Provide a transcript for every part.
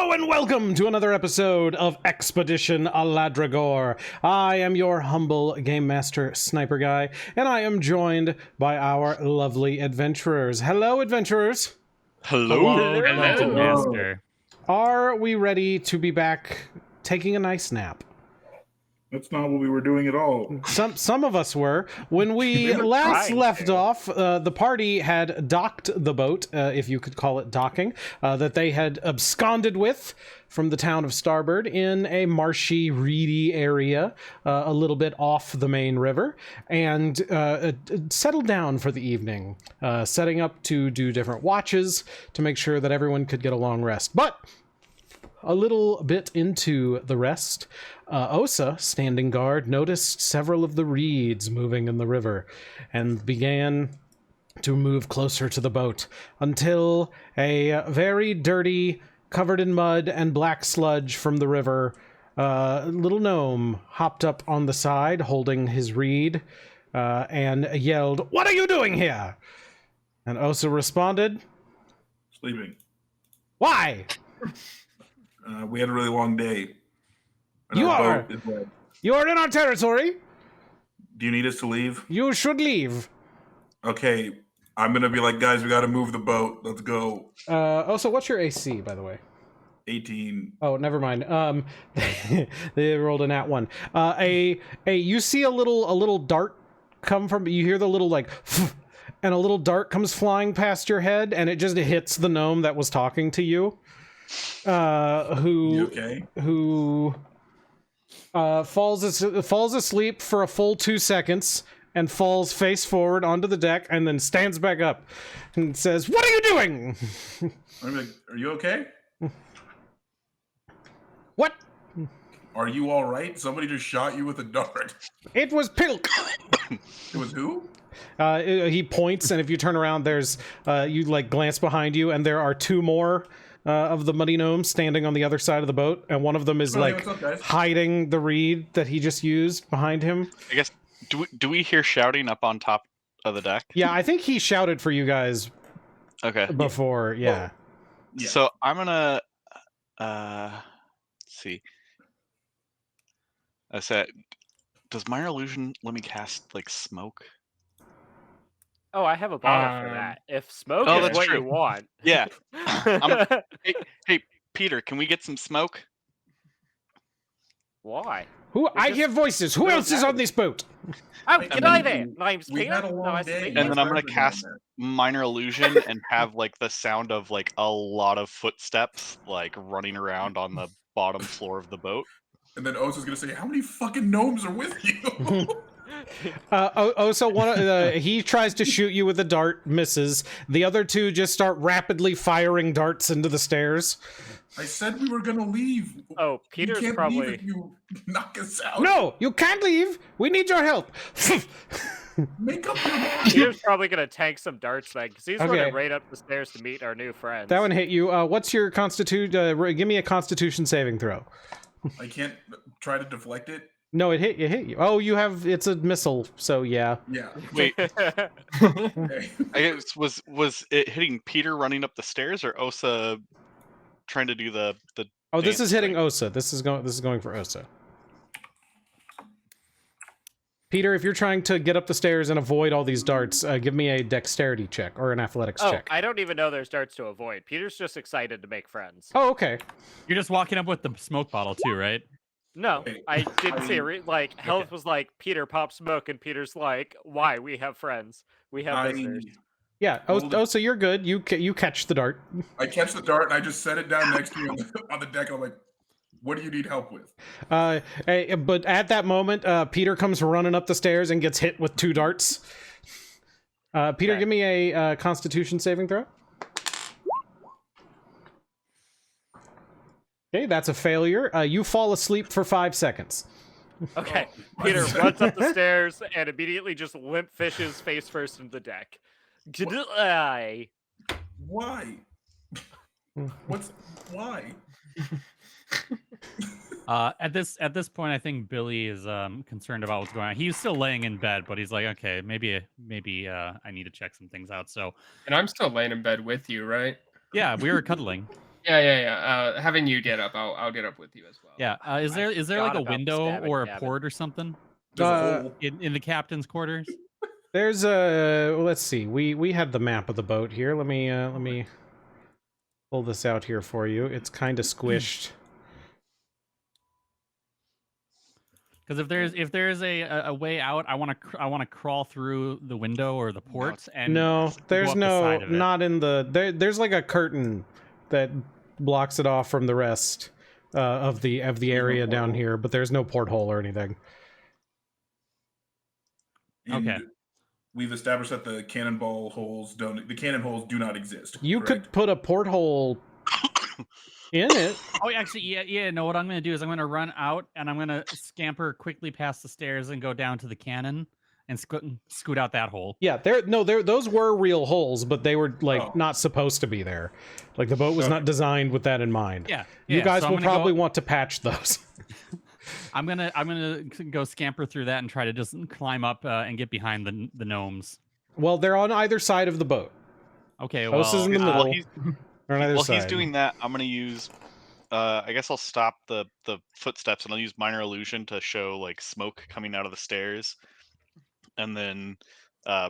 Hello and welcome to another episode of Expedition Aladragor. I am your humble game master, SniperGuy, and I am joined by our lovely adventurers. Hello, adventurers. Hello. Hello. Master. Are we ready to be back taking a nice nap? That's not what we were doing at all. Some of us were. When we last left off, the party had docked the boat, if you could call it docking, that they had absconded with from the town of Starboard in a marshy, reedy area, a little bit off the main river, and settled down for the evening, setting up to do different watches to make sure that everyone could get a long rest. But a little bit into the rest, Osa, standing guard, noticed several of the reeds moving in the river and began to move closer to the boat until a very dirty, covered in mud and black sludge from the river, little gnome hopped up on the side holding his reed and yelled, "What are you doing here?" And Osa responded, Sleeping. "Why?" We had a really long day. And You our are. boat is wet. You are in our territory. Do you need us to leave? You should leave. Okay, I'm gonna be like, guys, we gotta move the boat. Let's go. Also, what's your AC, by the way? 18. Oh, never mind. They rolled a nat 1. You see a little dart come from. You hear the little like, and a little dart comes flying past your head, and it just hits the gnome that was talking to you. Who falls asleep for a full 2 seconds and falls face forward onto the deck and then stands back up and says, "What are you doing?" I'm like, are you okay? What? Are you all right? Somebody just shot you with a dart. It was Pilk. It was who? He points, and if you turn around, there's you like glance behind you, and there are two more of the muddy gnomes standing on the other side of the boat, and one of them is What's up, guys? hiding the reed that he just used behind him. I guess do we hear shouting up on top of the deck? Yeah, I think he shouted for you guys Okay. before. Yeah. Yeah. So I'm gonna let's see. I said, does Minor Illusion let me cast like smoke? Oh, I have a bottle for that. If smoke Oh, is that's what true. you want. Yeah. Hey, Peter, can we get some smoke? Why? I hear voices. Who else is on this boat? Oh, Wait, good and eye then there. Name's we Peter. had a long Nice to day. meet And you. then I'm gonna What's cast happening Minor Illusion and have like the sound of like a lot of footsteps like running around on the bottom floor of the boat. And then Osa's gonna say, how many fucking gnomes are with you? So he tries to shoot you with a dart, misses. The other two just start rapidly firing darts into the stairs. I said we were gonna leave. Oh, You Peter's can't probably. leave if you knock us out. No, you can't leave. We need your help. Make up your mind. Peter's probably gonna tank some darts then, because he's Okay. running right up the stairs to meet our new friends. That one hit you. What's your constitution? Give me a Constitution saving throw. I can't try to deflect it. No, it hit you. Oh, you have. It's a missile. So yeah. Yeah. Wait, Okay. I guess was it hitting Peter running up the stairs or Osa trying to do the Oh, this dance is hitting thing? Osa. This is going for Osa. Peter, if you're trying to get up the stairs and avoid all these darts, give me a dexterity check or an athletics Oh, check. I don't even know there's darts to avoid. Peter's just excited to make friends. Oh, okay. You're just walking up with the smoke bottle too, right? No, Okay. I didn't see it. Like, Hellyth was like, Peter, pop smoke, and Peter's like, why? We have friends. We have visitors. Yeah. Hold it. So you're good. You catch the dart. I catch the dart and I just set it down next to you on the deck. I'm like, what do you need help with? But at that moment, Peter comes running up the stairs and gets hit with two darts. Peter, Okay. give me a Constitution saving throw. Okay, that's a failure. You fall asleep for 5 seconds. Okay, Oh, Peter my runs up the stairs and immediately just limp fishes face first into the deck. G'day. Why? Why? At this point, I think Billy is concerned about what's going on. He's still laying in bed, but he's like, okay, maybe I need to check some things out. So And I'm still laying in bed with you, right? yeah, we were cuddling. Yeah. Having you get up, I'll get up with you as well. Yeah. Is there like forgot a about the window stabbing or a cabin. port or something There's a hole. in the captain's quarters? There's a. Let's see. We had the map of the boat here. Let me pull this out here for you. It's kind of squished. Because if there's a way out, I want to crawl through the window or the port and No, go there's up the side of it. not in the. There's like a curtain that blocks it off from the rest of the area down here, but there's no porthole or anything. And Okay. We've established that the cannonball holes don't. The cannon holes do not exist. You correct? could put a porthole in it. Oh, actually, yeah. No, what I'm going to do is I'm going to run out and I'm going to scamper quickly past the stairs and go down to the cannon and scoot out that hole. Yeah, those were real holes, but they were not supposed to be there. Like the boat was not designed with that in mind. Yeah. You guys so will probably want to patch those. I'm gonna go scamper through that and try to just climb up and get behind the gnomes. Well, they're on either side of the boat. Okay. House is in the middle. They're on either While side. he's doing that, I'm gonna use. I guess I'll stop the footsteps and I'll use minor illusion to show like smoke coming out of the stairs, and then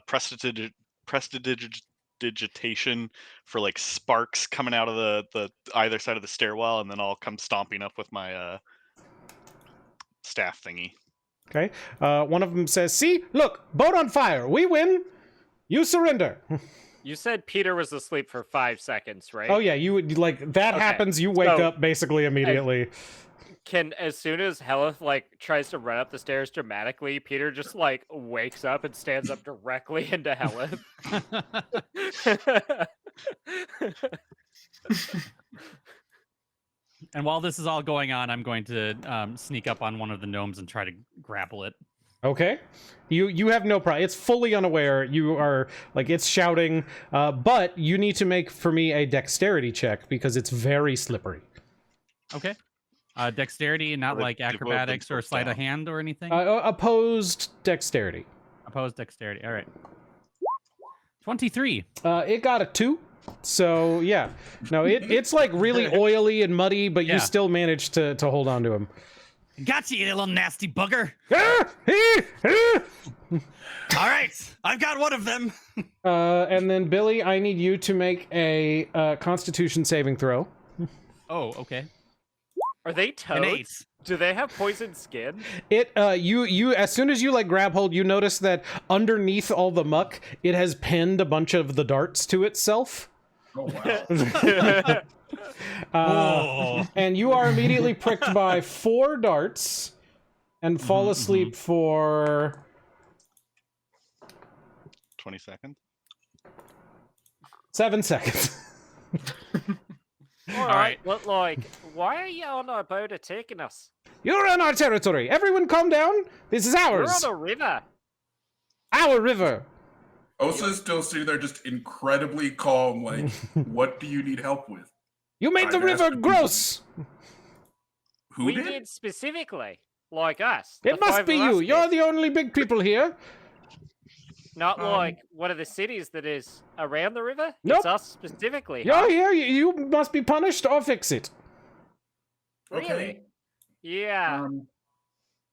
prestidigitation for like sparks coming out of the either side of the stairwell, and then I'll come stomping up with my staff thingy. Okay. One of them says, "See, look, boat on fire. We win. You surrender." You said Peter was asleep for 5 seconds, right? Oh yeah, you would like that Okay, happens. You wake up basically immediately. As soon as Hellyth like tries to run up the stairs dramatically, Peter just like wakes up and stands up directly into Hellyth. And while this is all going on, I'm going to sneak up on one of the gnomes and try to grapple it. Okay. You have no problem. It's fully unaware. You are like it's shouting, but you need to make for me a dexterity check because it's very slippery. Okay. Dexterity, not like acrobatics or sleight of hand or anything? Opposed dexterity. Opposed dexterity. All right. 23. It got a 2. So yeah. No, it's like really oily and muddy, but you still managed to hold on to him. Gotcha, you little nasty bugger. All right, I've got one of them. And then Billy, I need you to make a Constitution saving throw. Oh, okay. Are they toads? An 8. Do they have poisoned skin? You as soon as you like grab hold, you notice that underneath all the muck, it has pinned a bunch of the darts to itself. Oh wow. And you are immediately pricked by 4 darts and fall asleep for 20 seconds. 7 seconds. All right, but like, why are you on our boat attacking us? You're on our territory. Everyone calm down. This is ours. We're on a river. Our river. Osa is still sitting there just incredibly calm, like, what do you need help with? You made the river gross. Who We did? did specifically, like us. It the must 5 be of you. us You're did. the only big people here. Not like one of the cities that is around the river. Nope. It's us specifically. You're huh? here. You must be punished or fix it. Really? Okay. Yeah.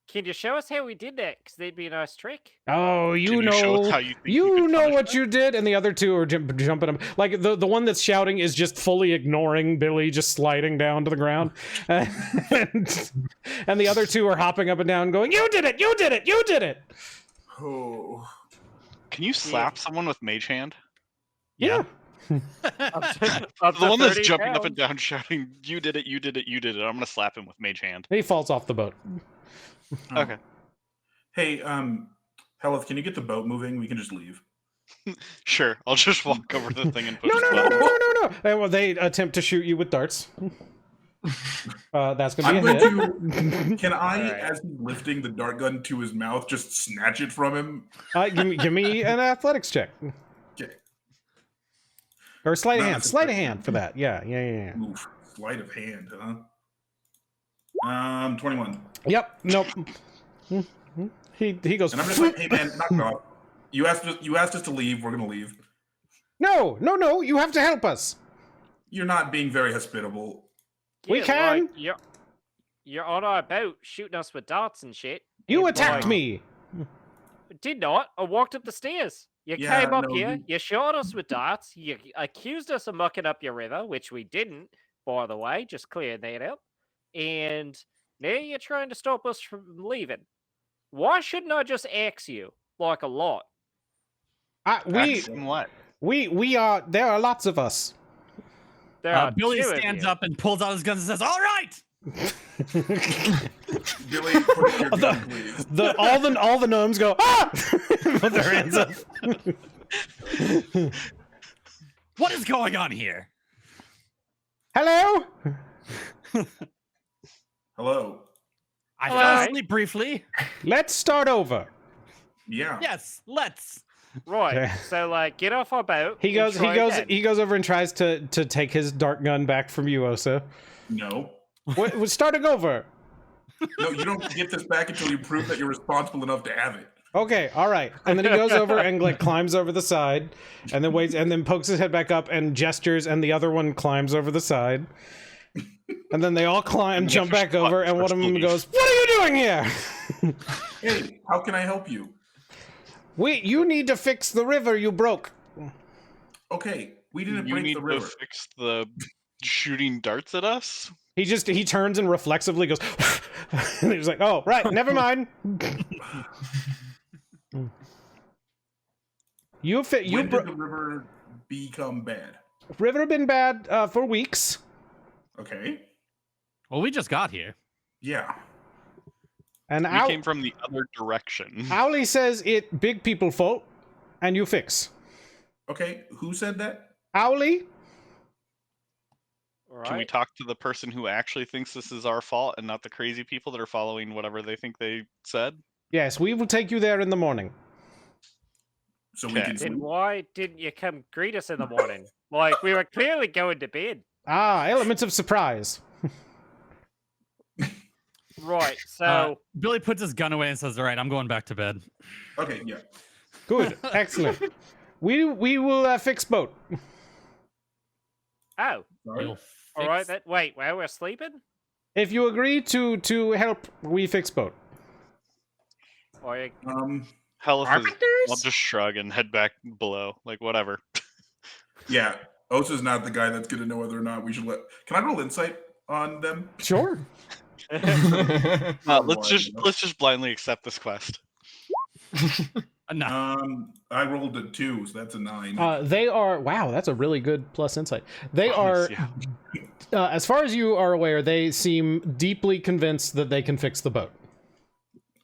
Can you show us how we did that? Because that'd be a nice trick. Oh, you Can you show us know, how you think you could know punish what them? you did, and the other 2 are jumping him. Like the one that's shouting is just fully ignoring Billy, just sliding down to the ground, and the other 2 are hopping up and down, going, "You did it! You did it! You did it!" Oh. Can you slap someone with Mage Hand? Yeah. Up The to one that's 30 jumping up pounds. and down shouting, "You did it! You did it! You did it!" I'm gonna slap him with Mage Hand. He falls off the boat. Okay. Hey, Hellyth, can you get the boat moving? We can just leave. Sure. I'll just walk over to the thing and push No, the no, no, button. no, no, no, no. And well, they attempt to shoot you with darts. That's gonna I'm be a hit. going to. Can I, Alright. as he's lifting the dart gun to his mouth, just snatch it from him? Give me an athletics check. Okay. Or sleight of No, hand. that's a Sleight of 13. hand for that. Yeah. Oof. Sleight of hand, huh? 21. Yep. Nope. He goes. And I'm just like, hey man, knock it off. You asked us to leave. We're gonna leave. No. You have to help us. You're not being very hospitable. We Yeah, can. Like, you're on our boat shooting us with darts and shit. You and, attacked like, me. Did not. I walked up the stairs. You Yeah, came up no, here, you- you shot us with darts, you accused us of mucking up your river, which we didn't, by the way, just clearing that up. And now you're trying to stop us from leaving. Why shouldn't I just axe you? Like a lot. Action what? We are. There are lots of us. There are Billy two of stands you. up and pulls out his guns and says, "All right." Billy, put your gun, please. All the gnomes go ah, put their hands up. What is going on here? Hello. Hello. I Hello? fell asleep briefly. Let's start over. Yeah. Yes, let's. Right. Okay. So like get off our boat. He and goes try again. he goes over and tries to take his dart gun back from you, Osa. No. We're starting over. No, you don't get this back until you prove that you're responsible enough to have it. Okay, all right. And then he goes over and like climbs over the side, and then waits, and then pokes his head back up and gestures, and the other one climbs over the side. And then they all climb, jump back over, and one of them goes, "What are you doing here?" Hey, how can I help you? You need to fix the river you broke. Okay, we didn't You break need the to river. fix the shooting darts at us? He turns and reflexively goes, and he's like, "Oh, right, never mind." You When did the river become bad? river been bad for weeks. Okay. Well, we just got here. Yeah. And We came from the other direction. Owly says it big people fault, and you fix. Okay, who said that? Owly, All Can we right. talk to the person who actually thinks this is our fault and not the crazy people that are following whatever they think they said? yes, we will take you there in the morning. So we Okay. can Then sleep. why didn't you come greet us in the morning? Like we were clearly going to bed. Ah, elements of surprise. Right. So Billy puts his gun away and says, "All right, I'm going back to bed." Okay, yeah. Good, excellent. We will fix boat. oh, Sorry. We'll all right. fix- That wait, while we're sleeping, If you agree to help, we fix boat. or you Hellyth is, I'll Carpenters? just shrug and head back below. Like, whatever. Yeah. Osa's not the guy that's gonna know whether or not we should let. Can I roll insight on them? Sure. Let's just blindly accept this quest. No. I rolled a 2, so that's a 9. They are. Wow, that's a really good plus insight. They are. Yeah. As far as you are aware, they seem deeply convinced that they can fix the boat.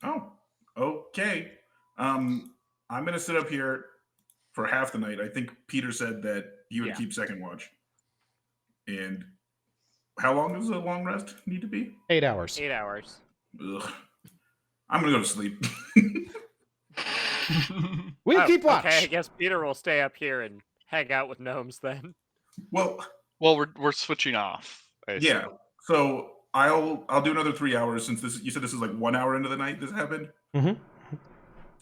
Oh, okay. I'm gonna sit up here for half the night. I think Peter said that you would Yeah. keep second watch. And how long does a long rest need to be? 8 hours. 8 hours. Ugh. I'm gonna go to sleep. We'll Oh, keep watch. Okay, I guess Peter will stay up here and hang out with gnomes then. Well, Well, we're switching off. I assume. yeah. So I'll do another 3 hours since this. You said this is like 1 hour into the night. This happened. Mhm.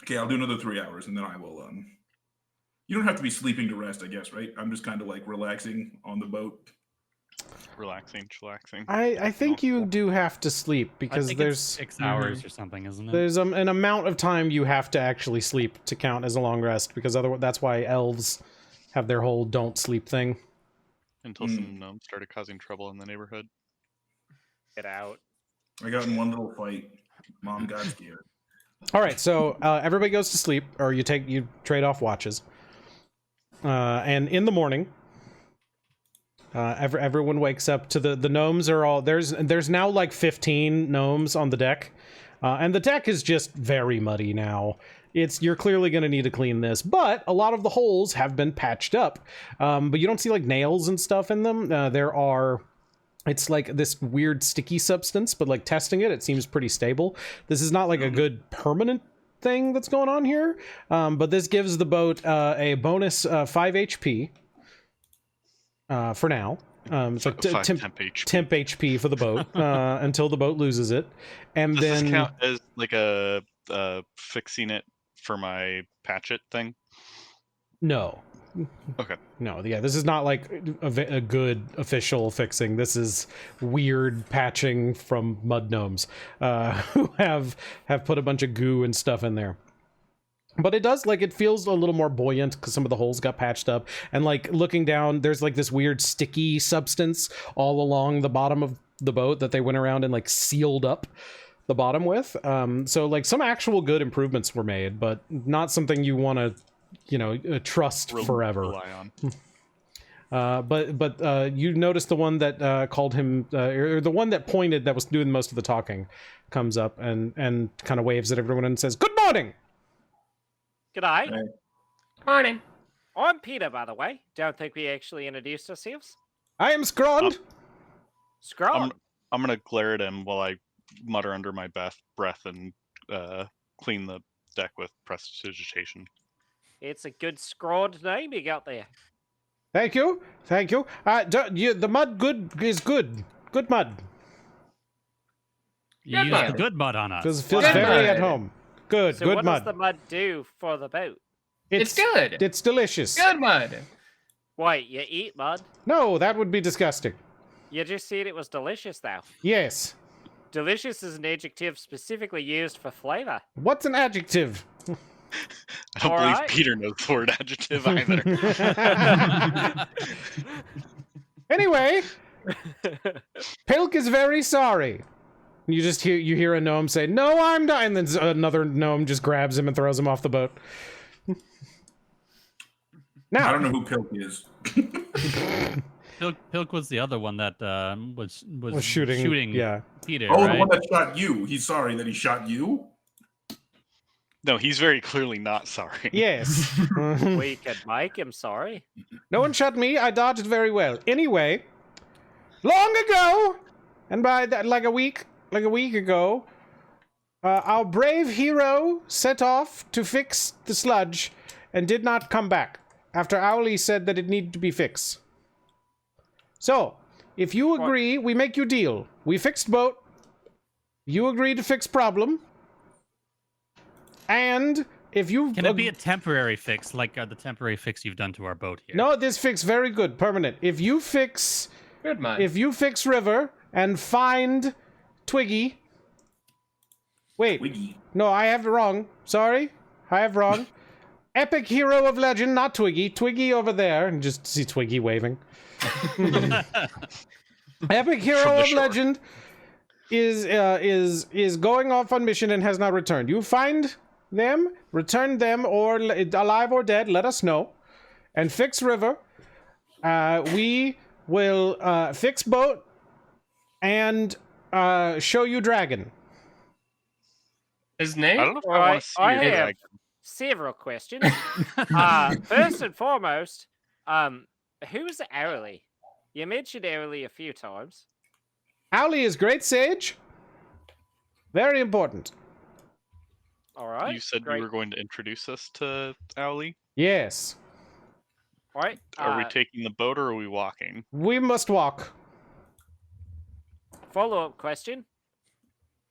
Okay, I'll do another 3 hours, and then I will. You don't have to be sleeping to rest, I guess, right? I'm just kind of like relaxing on the boat. Relaxing, chillaxing. I think you do have to sleep I because think there's it's 6 hours or something, isn't it? there's an amount of time you have to actually sleep to count as a long rest because otherwise that's why elves have their whole don't sleep thing. Until some gnomes started causing trouble in the neighborhood. Get out. I got in one little fight. Mom got scared. All right, so everybody goes to sleep, or you trade off watches, and in the morning, everyone wakes up to the gnomes are all there's now like 15 gnomes on the deck, and the deck is just very muddy now. You're clearly going to need to clean this, but a lot of the holes have been patched up, but you don't see like nails and stuff in them. It's like this weird sticky substance, but like testing it seems pretty stable. This is not like a good permanent thing that's going on here, but this gives the boat a bonus 5 HP for now. It's like Five temp HP for the boat until the boat loses it, and Does then this count as like a fixing it for my patchet thing? no, Okay. No, yeah, this is not like a good official fixing. This is weird patching from mud gnomes who have put a bunch of goo and stuff in there. But it does, like, it feels a little more buoyant because some of the holes got patched up. And, like, looking down, there's, like, this weird sticky substance all along the bottom of the boat that they went around and, like, sealed up the bottom with. So, like, some actual good improvements were made, but not something you want to, you know, trust forever. Rely on. But you noticed the one that called him, or the one that pointed, that was doing most of the talking, comes up and kind of waves at everyone and says, "Good morning!" G'day. Hey. Morning. I'm Peter, by the way. Don't think we actually introduced ourselves. I am Scrond. Scroll. I'm gonna glare at him while I mutter under my breath and clean the deck with prestidigitation. It's a good scrawled name you got there. Thank you. Thank you. The mud is good. Good mud. You Good use mud. the good mud on us. Feels Good very mud. at home. Good, So good what mud. does the mud do for the boat? It's good. It's delicious. Good mud. Wait, you eat mud? No, that would be disgusting. You just said it was delicious, though. Yes. Delicious is an adjective specifically used for flavor. What's an adjective? I don't All believe right. Peter knows the word adjective either. Anyway, Pilk is very sorry. You just hear a gnome say, "No, I'm not," and then another gnome just grabs him and throws him off the boat. Now, I don't know who Pilk is. Pilk was the other one that was shooting. Yeah. Peter, Oh, right? the one that shot you. He's sorry that he shot you? No, he's very clearly not sorry. Yes. We could make him sorry. No one shot me. I dodged very well. Anyway, long ago, and by that, like a week ago, our brave hero set off to fix the sludge and did not come back after Owly said that it needed to be fixed. So, if you agree, we make you deal. We fixed boat. You agree to fix problem. And if you Can it be a temporary fix, like the temporary fix you've done to our boat here? No, this fix very good, permanent. If you fix Good mud. River and find Twiggy. Wait. Twiggy. No, I have it wrong. Sorry. I have wrong. Epic hero of legend, not Twiggy. Twiggy over there. And just see Twiggy waving. Epic hero of legend is going off on mission and has not returned. You find them, return them, or alive or dead, let us know. And fix River. We will fix boat and show you dragon. His I name? don't know if I Alright, want to see I your have dragon. several questions. First and foremost, who is Arily? You mentioned Arily a few times. Owly is great sage. Very important. All right. You said great. you were going to introduce us to Owly. Yes. All right. Are we taking the boat or are we walking? We must walk. Follow-up question.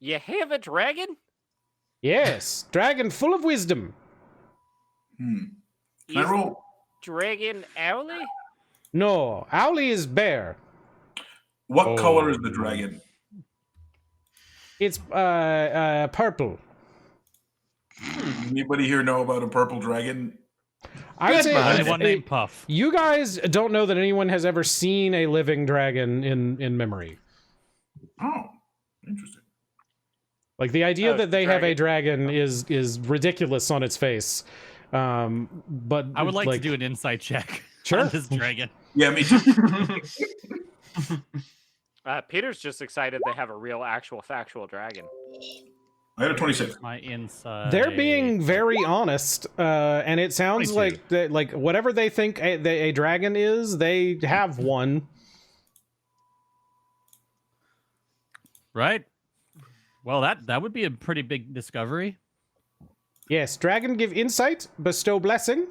You have a dragon? Yes. Dragon full of wisdom. Can Is I roll? dragon Owly? No. Owly is bear. What color is the dragon? It's purple. Anybody here know about a purple dragon? I'd say Only one named Puff. you guys don't know that anyone has ever seen a living dragon in memory. Oh, interesting. Like the idea Oh, that they have a dragon. dragon is ridiculous on its face. But I would like to do an insight check Sure. on this dragon. Yeah, me too. Peter's just excited they have a real, actual, factual dragon. I had a 26. My insight. They're being very honest, and it sounds 22. like whatever they think a dragon is, they have one. Right? Well, that would be a pretty big discovery. Yes, dragon give insight, bestow blessing.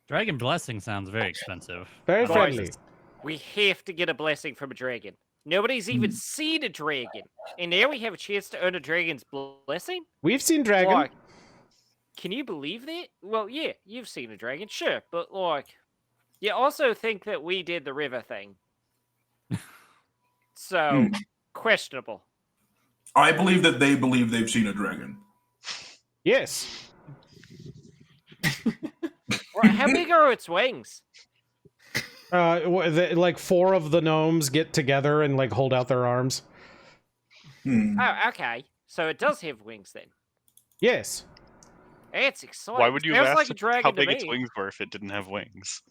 Dragon blessing sounds very expensive. Very Boys, friendly. We have to get a blessing from a dragon. Nobody's even seen a dragon. And now we have a chance to earn a dragon's blessing? We've seen dragon. Like, can you believe that? Well, yeah, you've seen a dragon, sure, but like, you also think that we did the river thing. So, questionable. I believe that they believe they've seen a dragon. Yes. Right, how big are its wings? Like 4 of the gnomes get together and like hold out their arms. Oh, okay. So it does have wings then. Yes. It's exciting. Why would you Sounds ask like a dragon how to big me. its wings were if it didn't have wings?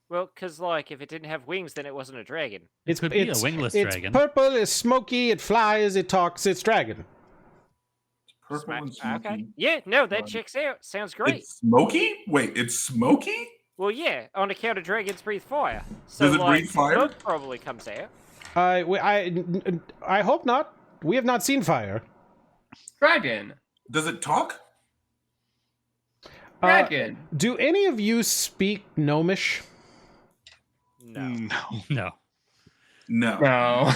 Well, because like if it didn't have wings, then it wasn't a dragon. It could be a wingless it's dragon. purple, it's smoky, it flies, it talks, it's dragon. Purple and smoky. Okay. Yeah, no, that checks out. Sounds great. It's smoky? Wait, it's smoky? Well, yeah, on account of dragons breathe fire. So, Does it like, breathe fire? smoke probably comes out. I hope not. We have not seen fire. Dragon. Does it talk? Dragon. Do any of you speak gnomish? No. No. No. No. No.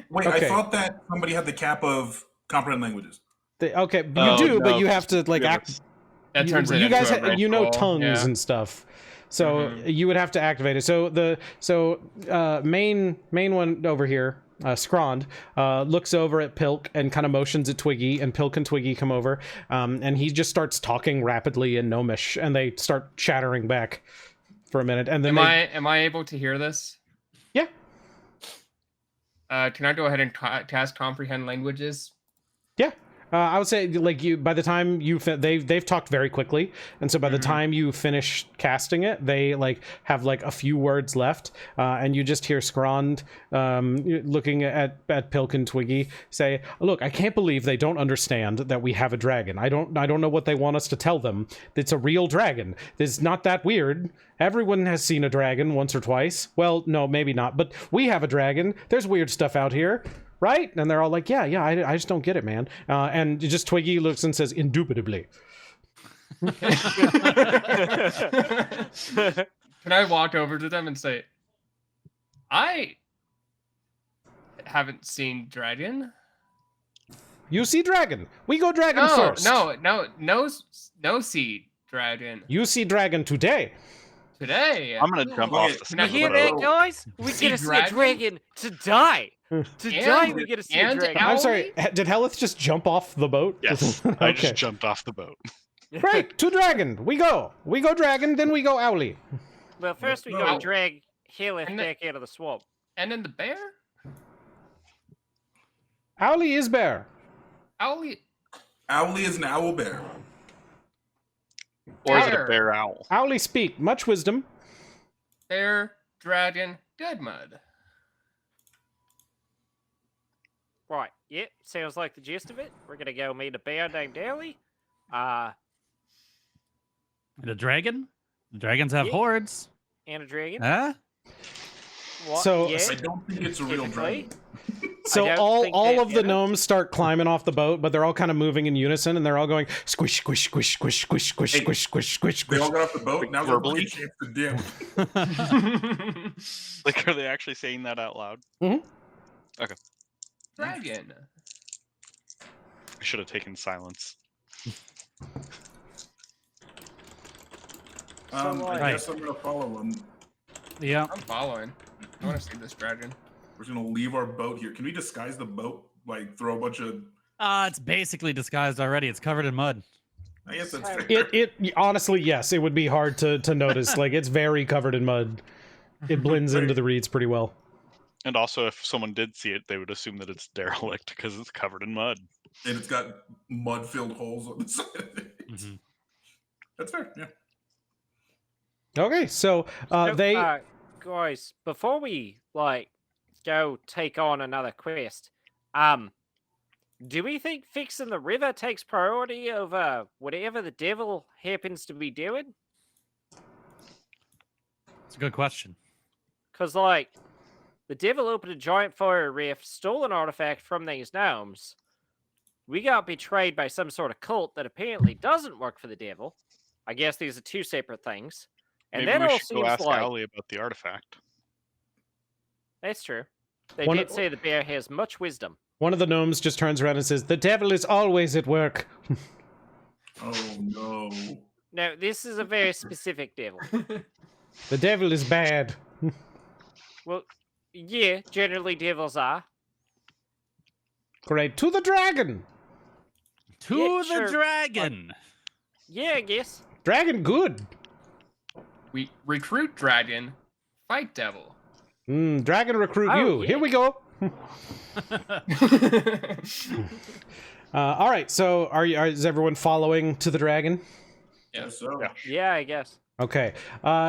Wait, Okay. I thought that somebody had the cap of comprehend languages. Okay, you Oh, do, but no. you have to like Yeah, act. That turns it you into guys, a you know ritual. tongues Yeah. and stuff, so you would have to activate it. So main one over here, Scrond, looks over at Pilk and kind of motions at Twiggy, and Pilk and Twiggy come over, and he just starts talking rapidly in Gnomish, and they start chattering back for a minute, and then Am I able to hear this? Yeah. Can I go ahead and cast comprehend languages? Yeah. I would say, like, you, by the time you they've talked very quickly, and so by the time you finish casting it, they like have like a few words left, and you just hear Scrond looking at Pilk and Twiggy say, "Look, I can't believe they don't understand that we have a dragon. I don't know what they want us to tell them. It's a real dragon. It's not that weird. Everyone has seen a dragon once or twice. Well, no, maybe not, but we have a dragon. There's weird stuff out here." Right? And they're all like, yeah, I just don't get it, man. And just Twiggy looks and says, indubitably. Can I walk over to them and say, I haven't seen dragon? You see dragon. We go dragon first. No see dragon. You see dragon today. Today. I'm gonna jump off the Can I You side hear of the that, boat. guys? We See get to see a dragon? dragon today. Today we get to see a and dragon. I'm sorry, did Hellyth just jump off the boat? Yes, I Okay. just jumped off the boat. Right, to dragon. We go dragon, then we go owly. Well, first we No. gotta drag Hellyth And back out of the swamp. And then the bear? Owly is bear. Owly. Owly is an owl bear. Or is it a Bear. bear owl? Owly speak, much wisdom. Bear, dragon, good mud. Right, yep, sounds like the gist of it. We're gonna go meet a bear named Owly. And a dragon? The dragons have Yeah. hordes. And a dragon. Huh? What? So- yeah, I don't think it's a real typically. dragon. So don't all think all they of the get it. gnomes start climbing off the boat, but they're all kind of moving in unison, and they're all going squish, squish, squish, squish, squish, squish, Hey, squish, squish, squish, They squish. all got off the boat. Like Now they're verbally? a chance to dim. Like, are they actually saying that out loud? Dragon. I should have taken silence. I Right. guess I'm gonna follow them. Yeah. I'm following. I want to see this dragon. We're just gonna leave our boat here. Can we disguise the boat? Like throw a bunch of. It's basically disguised already. It's covered in mud. I guess that's fair. It honestly, yes, it would be hard to notice. Like, it's very covered in mud. It blends into the reeds pretty well. And also, if someone did see it, they would assume that it's derelict because it's covered in mud. And it's got mud-filled holes on the side of it. Mm-hmm. That's fair. Yeah. Okay, so So, they guys, before we like go take on another quest, do we think fixing the river takes priority over whatever the devil happens to be doing? It's a good question. Because, like, the devil opened a giant fire rift, stole an artifact from these gnomes. We got betrayed by some sort of cult that apparently doesn't work for the devil. I guess these are two separate things. And Maybe that we all should go seems ask like... Owly about the artifact. That's true. They One did of- say the bear has much wisdom. One of the gnomes just turns around and says, "The devil is always at work." Oh no. No, this is a very specific devil. The devil is bad. Well, yeah, generally devils are. Great. To the dragon. To Yeah, the sure. dragon. Yeah, I guess. Dragon good. We recruit dragon, fight devil. Dragon recruit Oh, you. yeah. Here we go. All right. So is everyone following to the dragon? Yes, so. Yeah. Yeah, I guess. Okay.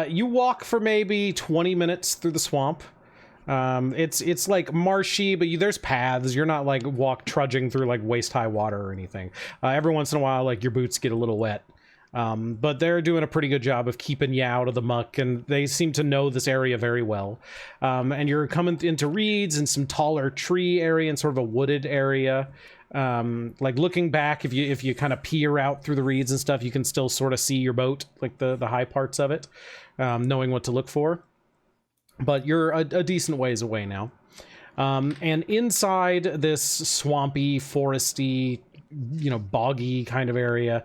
You walk for maybe 20 minutes through the swamp. It's like marshy, but there's paths. You're not like trudging through like waist high water or anything. Every once in a while, like your boots get a little wet. But they're doing a pretty good job of keeping you out of the muck, and they seem to know this area very well. And you're coming into reeds and some taller tree area and sort of a wooded area. Like looking back, if you kind of peer out through the reeds and stuff, you can still sort of see your boat, like the high parts of it, knowing what to look for. But you're a decent ways away now. And inside this swampy, foresty, boggy kind of area,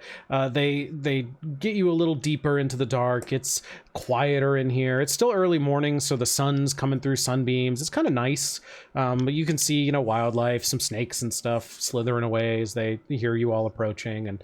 they get you a little deeper into the dark. It's quieter in here. It's still early morning, so the sun's coming through sunbeams. It's kind of nice, but you can see wildlife, some snakes and stuff slithering away as they hear you all approaching. And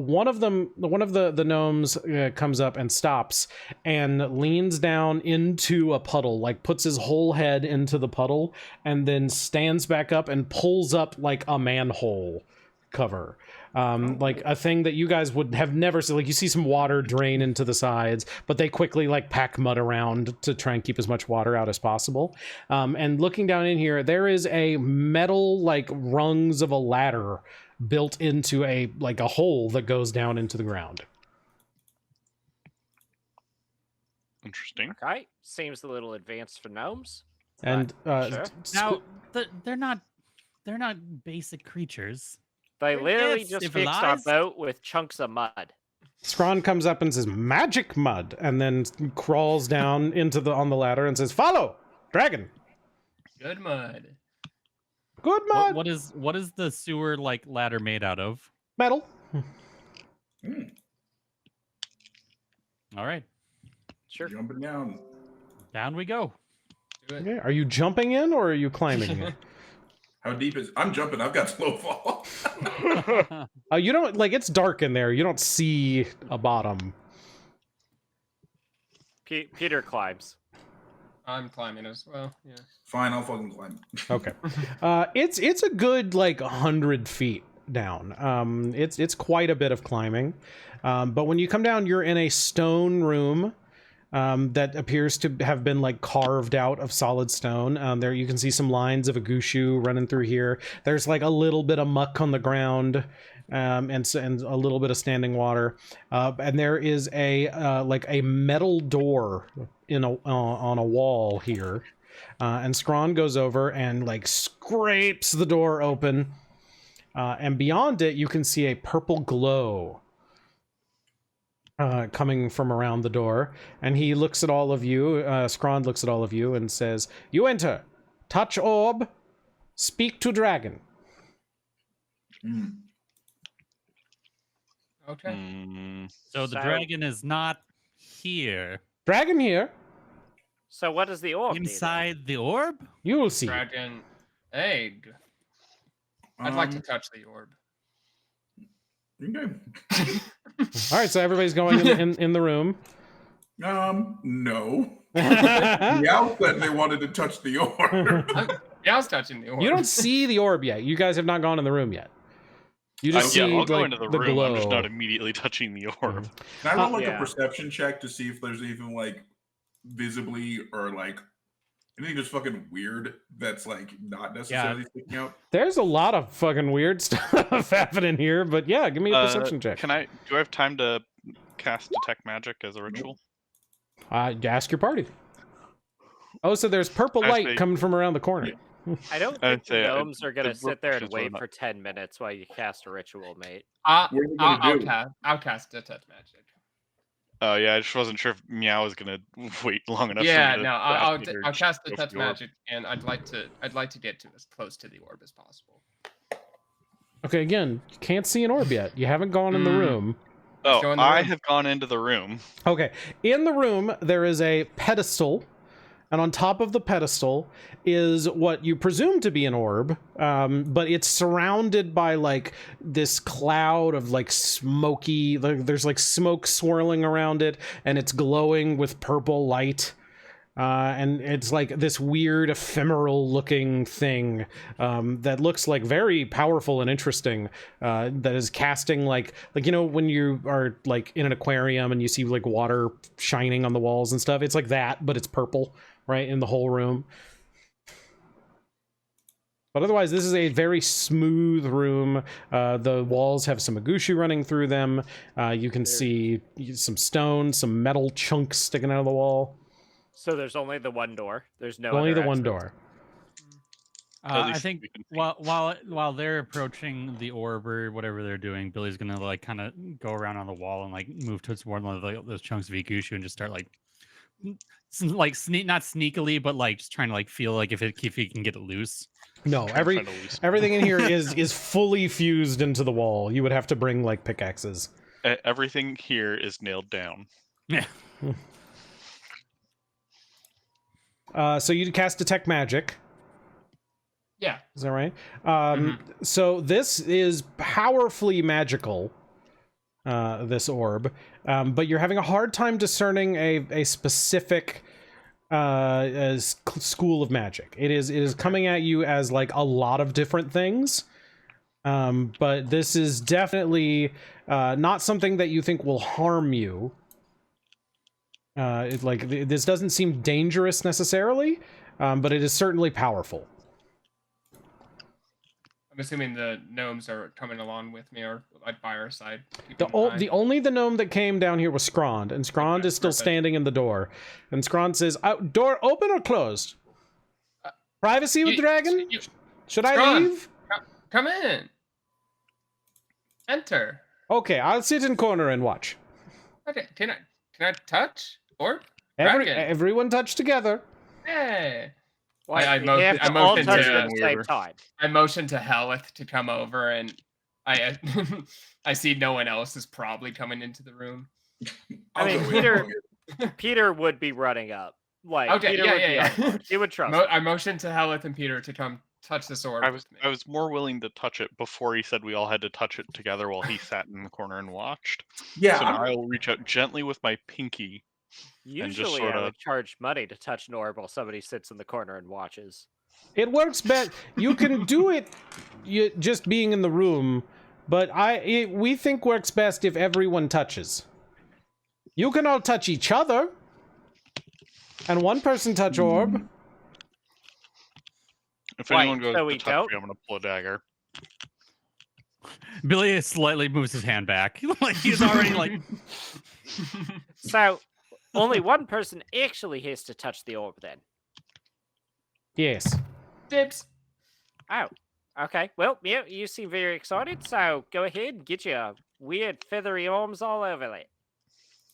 one of the gnomes comes up and stops and leans down into a puddle, like puts his whole head into the puddle, and then stands back up and pulls up like a manhole cover, like a thing that you guys would have never seen. Like you see some water drain into the sides, but they quickly like pack mud around to try and keep as much water out as possible. And looking down in here, there is a metal like rungs of a ladder built into a hole that goes down into the ground. Interesting. Okay, seems a little advanced for gnomes. And Sure. Now, they're not basic creatures. They They're literally just fixed our civilized. boat with chunks of mud. Scrawn comes up and says, "Magic mud," and then crawls down on the ladder and says, "Follow, dragon." Good mud. Good mud. What is the sewer like ladder made out of? Metal. All right, Sure. Jumping down. down we go. Do it. Okay. Are you jumping in or are you climbing in? How deep is? I'm jumping. I've got slow fall. You don't it's dark in there. You don't see a bottom. Peter climbs. I'm climbing as well. Yeah. Fine, I'll fucking climb. Okay. It's a good 100 feet down. It's quite a bit of climbing. But when you come down, you're in a stone room that appears to have been carved out of solid stone. There you can see some lines of a gushu running through here. There's a little bit of muck on the ground, and a little bit of standing water. And there is a metal door on a wall here. And Scrawn goes over and scrapes the door open. And beyond it, you can see a purple glow coming from around the door, and he looks at all of you. Scrawn looks at all of you and says, "You enter. Touch orb. Speak to dragon." Okay. So the So- dragon is not here. Dragon here. So what does the orb do then? Inside the orb? You will see. Dragon egg. I'd like to touch the orb. Okay. All right, so everybody's going in the room. No. Meow said they wanted to touch the orb. Yeah, I was touching the orb. You don't see the orb yet. You guys have not gone in the room yet. You just see I'll go into the room. glow. I'm just not immediately touching the orb. Can I roll Yeah. a perception check to see if there's even visibly or anything just fucking weird that's not necessarily sticking out? There's a lot of fucking weird stuff happening here, but yeah, give me a perception check. Do I have time to cast detect magic as a ritual? Ask your party. Oh, so there's purple light Actually- coming from around the corner. I don't I'd think say the gnomes are gonna the sit there and rook is wait one for 10 minutes while you cast a ritual, mate. What are you gonna do? I'll cast detect magic. Oh yeah, I just wasn't sure if Meow was gonna wait long enough. Yeah, for me to no, activate or I'll cast the go for touch the orb. magic, and I'd like to get to as close to the orb as possible. Okay, again, you can't see an orb yet. You haven't gone in the room. Oh, go in the I room. have gone into the room. Okay, in the room there is a pedestal, and on top of the pedestal is what you presume to be an orb, but it's surrounded by like this cloud of like smoky, there's like smoke swirling around it, and it's glowing with purple light. And it's like this weird ephemeral looking thing that looks like very powerful and interesting, that is casting like you know when you are like in an aquarium and you see like water shining on the walls and stuff. It's like that, but it's purple, right, in the whole room. But otherwise, this is a very smooth room. The walls have some Agushu running through them. You can see some stone, some metal chunks sticking out of the wall. So there's only the one door. There's no Only other the one exits? door. At I least think we can see. while they're approaching the orb or whatever they're doing, Billy's gonna like kind of go around on the wall and like move towards one of those chunks of Igushu and just start like not sneakily, but like just trying to like feel like if he can get it loose. No, Trying to lose- everything in here is fully fused into the wall. You would have to bring like pickaxes. Everything here is nailed down. Yeah. So you cast Detect Magic. Yeah. Is that right? So this is powerfully magical, this orb, but you're having a hard time discerning a specific school of magic. It is coming at you as like a lot of different things, but this is definitely not something that you think will harm you. This doesn't seem dangerous necessarily, but it is certainly powerful. I'm assuming the gnomes are coming along with me, or like by our side. The only the gnome that came down here was Scrond, and Scrond is still standing in the door. And Scrond says, "Door open or closed? Privacy with dragon? Should I Scrond, leave? Come in. Enter. Okay, I'll sit in corner and watch. Okay, can I touch orb? Dragon. Everyone touch together." Hey. Well, I you have to all touch it at the same time. I motioned to Hellyth to come over, and I I see no one else is probably coming into the room. I mean, Peter would be running up. Like, Okay, Peter would be yeah. on board. He would trust him. I motioned to Hellyth and Peter to come touch this orb. I was more willing to touch it before he said we all had to touch it together while he sat in the corner and watched. Yeah. So now I will reach out gently with my pinky. Usually I would charge money to touch an orb while somebody sits in the corner and watches. It works best. You can do it just being in the room, but we think works best if everyone touches. You can all touch each other, and one person touch orb. If anyone goes so to we touch don't? me, I'm gonna pull a dagger. Billy slightly moves his hand back, like he's already like. So only one person actually has to touch the orb then. Yes. Dibs. Oh, okay. Well, yeah, you seem very excited, so go ahead and get your weird feathery arms all over it.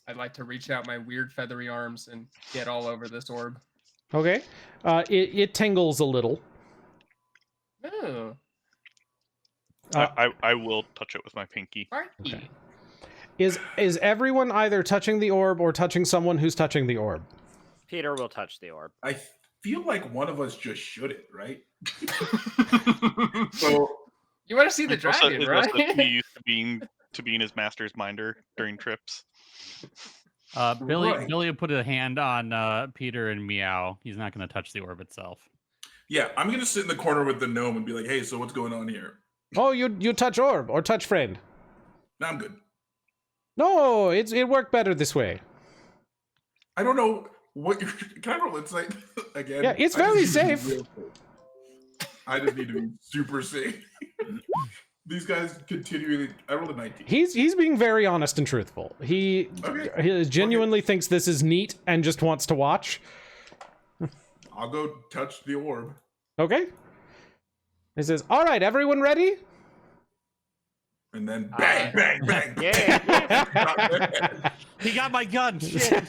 I'd like to reach out my weird feathery arms and get all over this orb. Okay. It tingles a little. Oh, I will touch it with my pinky. party. Okay. Is everyone either touching the orb or touching someone who's touching the orb? Peter will touch the orb. I feel like one of us just shouldn't, right? So You want to see the dragon, Is right? also he used to being his master's minder during trips. Billy Right. will put a hand on Peter and Meow. He's not going to touch the orb itself. yeah, I'm gonna sit in the corner with the gnome and be like, "Hey, so what's going on here?" Oh, you touch orb or touch friend? No, I'm good. No, it worked better this way. I don't know what you're. Can I roll insight again? Yeah, it's I just very need to be safe. real safe. I just need to be super safe. These guys continually. I rolled a 19. He's being very honest and truthful. He genuinely thinks this is neat and just wants to watch. I'll go touch the orb. Okay. He says, "All right, everyone ready?" And then bang, bang, bang. Yeah. He got my gun. Shit.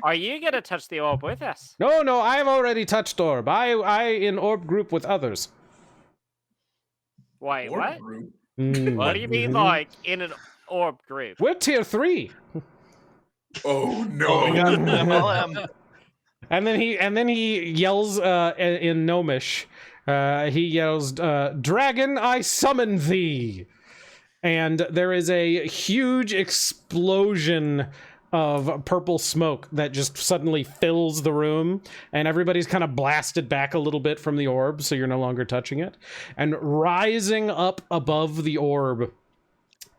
Are you gonna touch the orb with us? No, I've already touched orb. I in orb group with others. Wait, Orb what? group. What do you mean, like in an orb group? We're tier 3. Oh no! We got MLM. And then he yells in Gnomish. He yells, "Dragon, I summon thee!" And there is a huge explosion of purple smoke that just suddenly fills the room, and everybody's kind of blasted back a little bit from the orb, so you're no longer touching it. And rising up above the orb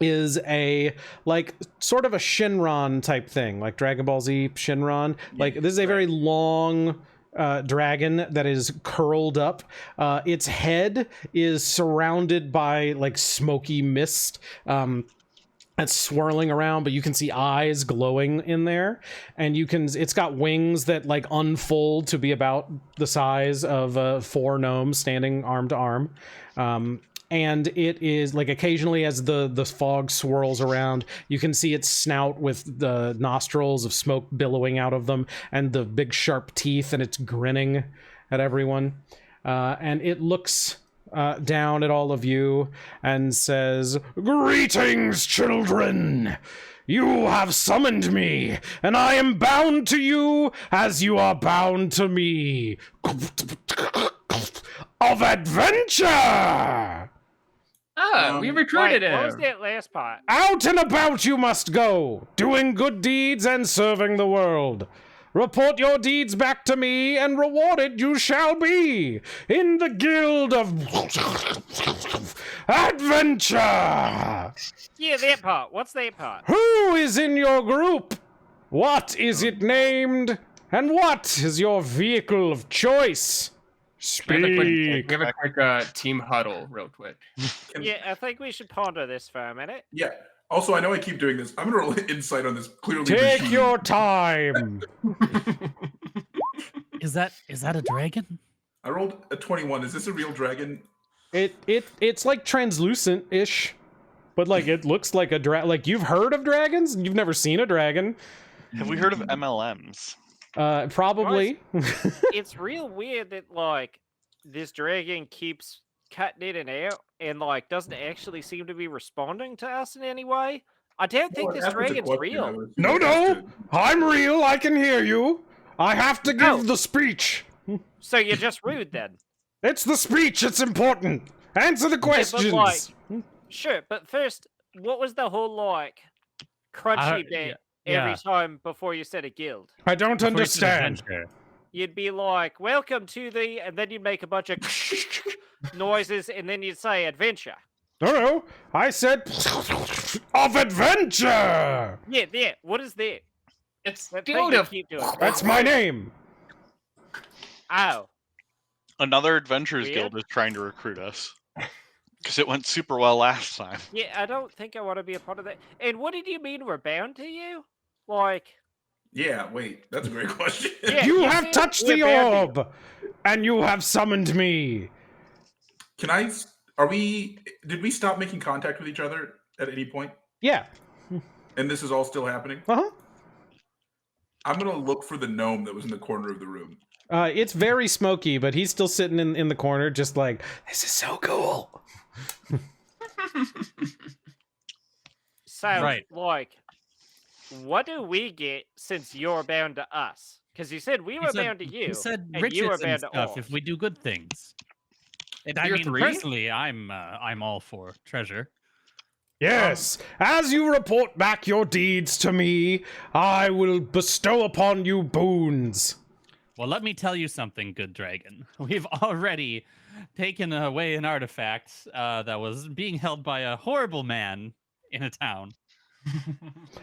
is a, like, sort of a Shinron type thing, like Dragon Ball Z Shinron. Like, this is a very long dragon that is curled up. Its head is surrounded by, like, smoky mist. That's swirling around, but you can see eyes glowing in there, and it's got wings that like unfold to be about the size of 4 gnomes standing arm to arm. And it is like occasionally as the fog swirls around, you can see its snout with the nostrils of smoke billowing out of them and the big sharp teeth, and it's grinning at everyone. And it looks down at all of you and says, "Greetings, children! You have summoned me, and I am bound to you as you are bound to me. Of adventure! We recruited Wait, him. what was that last part? Out and about you must go, doing good deeds and serving the world. Report your deeds back to me, and rewarded you shall be in the guild of adventure. Yeah, that part. What's that part? Who is in your group? What is it named? And what is your vehicle of choice? We Speak. have a quick team huddle, real quick. Yeah, I think we should ponder this for a minute. Yeah. Also, I know I keep doing this. I'm gonna roll insight on this. Clearly, Take machine. your time. Is that a dragon? I rolled a 21. Is this a real dragon? It's like translucent-ish, but like it looks like a like you've heard of dragons, you've never seen a dragon. Have we heard of MLMs? Probably. It's real weird that like this dragon keeps cutting in and out and like doesn't actually seem to be responding to us in any way. I don't think this dragon's real. No, I'm real. I can hear you. I have to give the speech. So you're just rude then. It's the speech. It's important. Answer the questions. Yeah, but, like, sure, but first, what was the whole like crunchy bit every time before you said a guild? I don't understand. You'd be like, "Welcome to the," and then you'd make a bunch of noises, and then you'd say adventure. No, I said of adventure. Yeah. What is that? It's That Guild thing you of keep doing. That's my name. Ow. Another Adventurers Weird. Guild is trying to recruit us. Because it went super well last time. Yeah, I don't think I want to be a part of that. And what did you mean we're bound to you? Like, Yeah. Wait. That's a great question. yeah, You you have said touched we're the bound to orb, and you have summoned me. Can I? Are we? Did we stop making contact with each other at any point? Yeah. And this is all still happening? Uh-huh. I'm gonna look for the gnome that was in the corner of the room. It's very smoky, but he's still sitting in the corner, just like, this is so cool. So, Right. like, what do we get since you're bound to us? Because you said we were bound to you. He said and riches you were and bound to stuff if orcs. we do good things. And I Tier mean, 3? personally, I'm all for treasure. Yes, as you report back your deeds to me, I will bestow upon you boons. Well, let me tell you something, good dragon. We've already taken away an artifact that was being held by a horrible man in a town.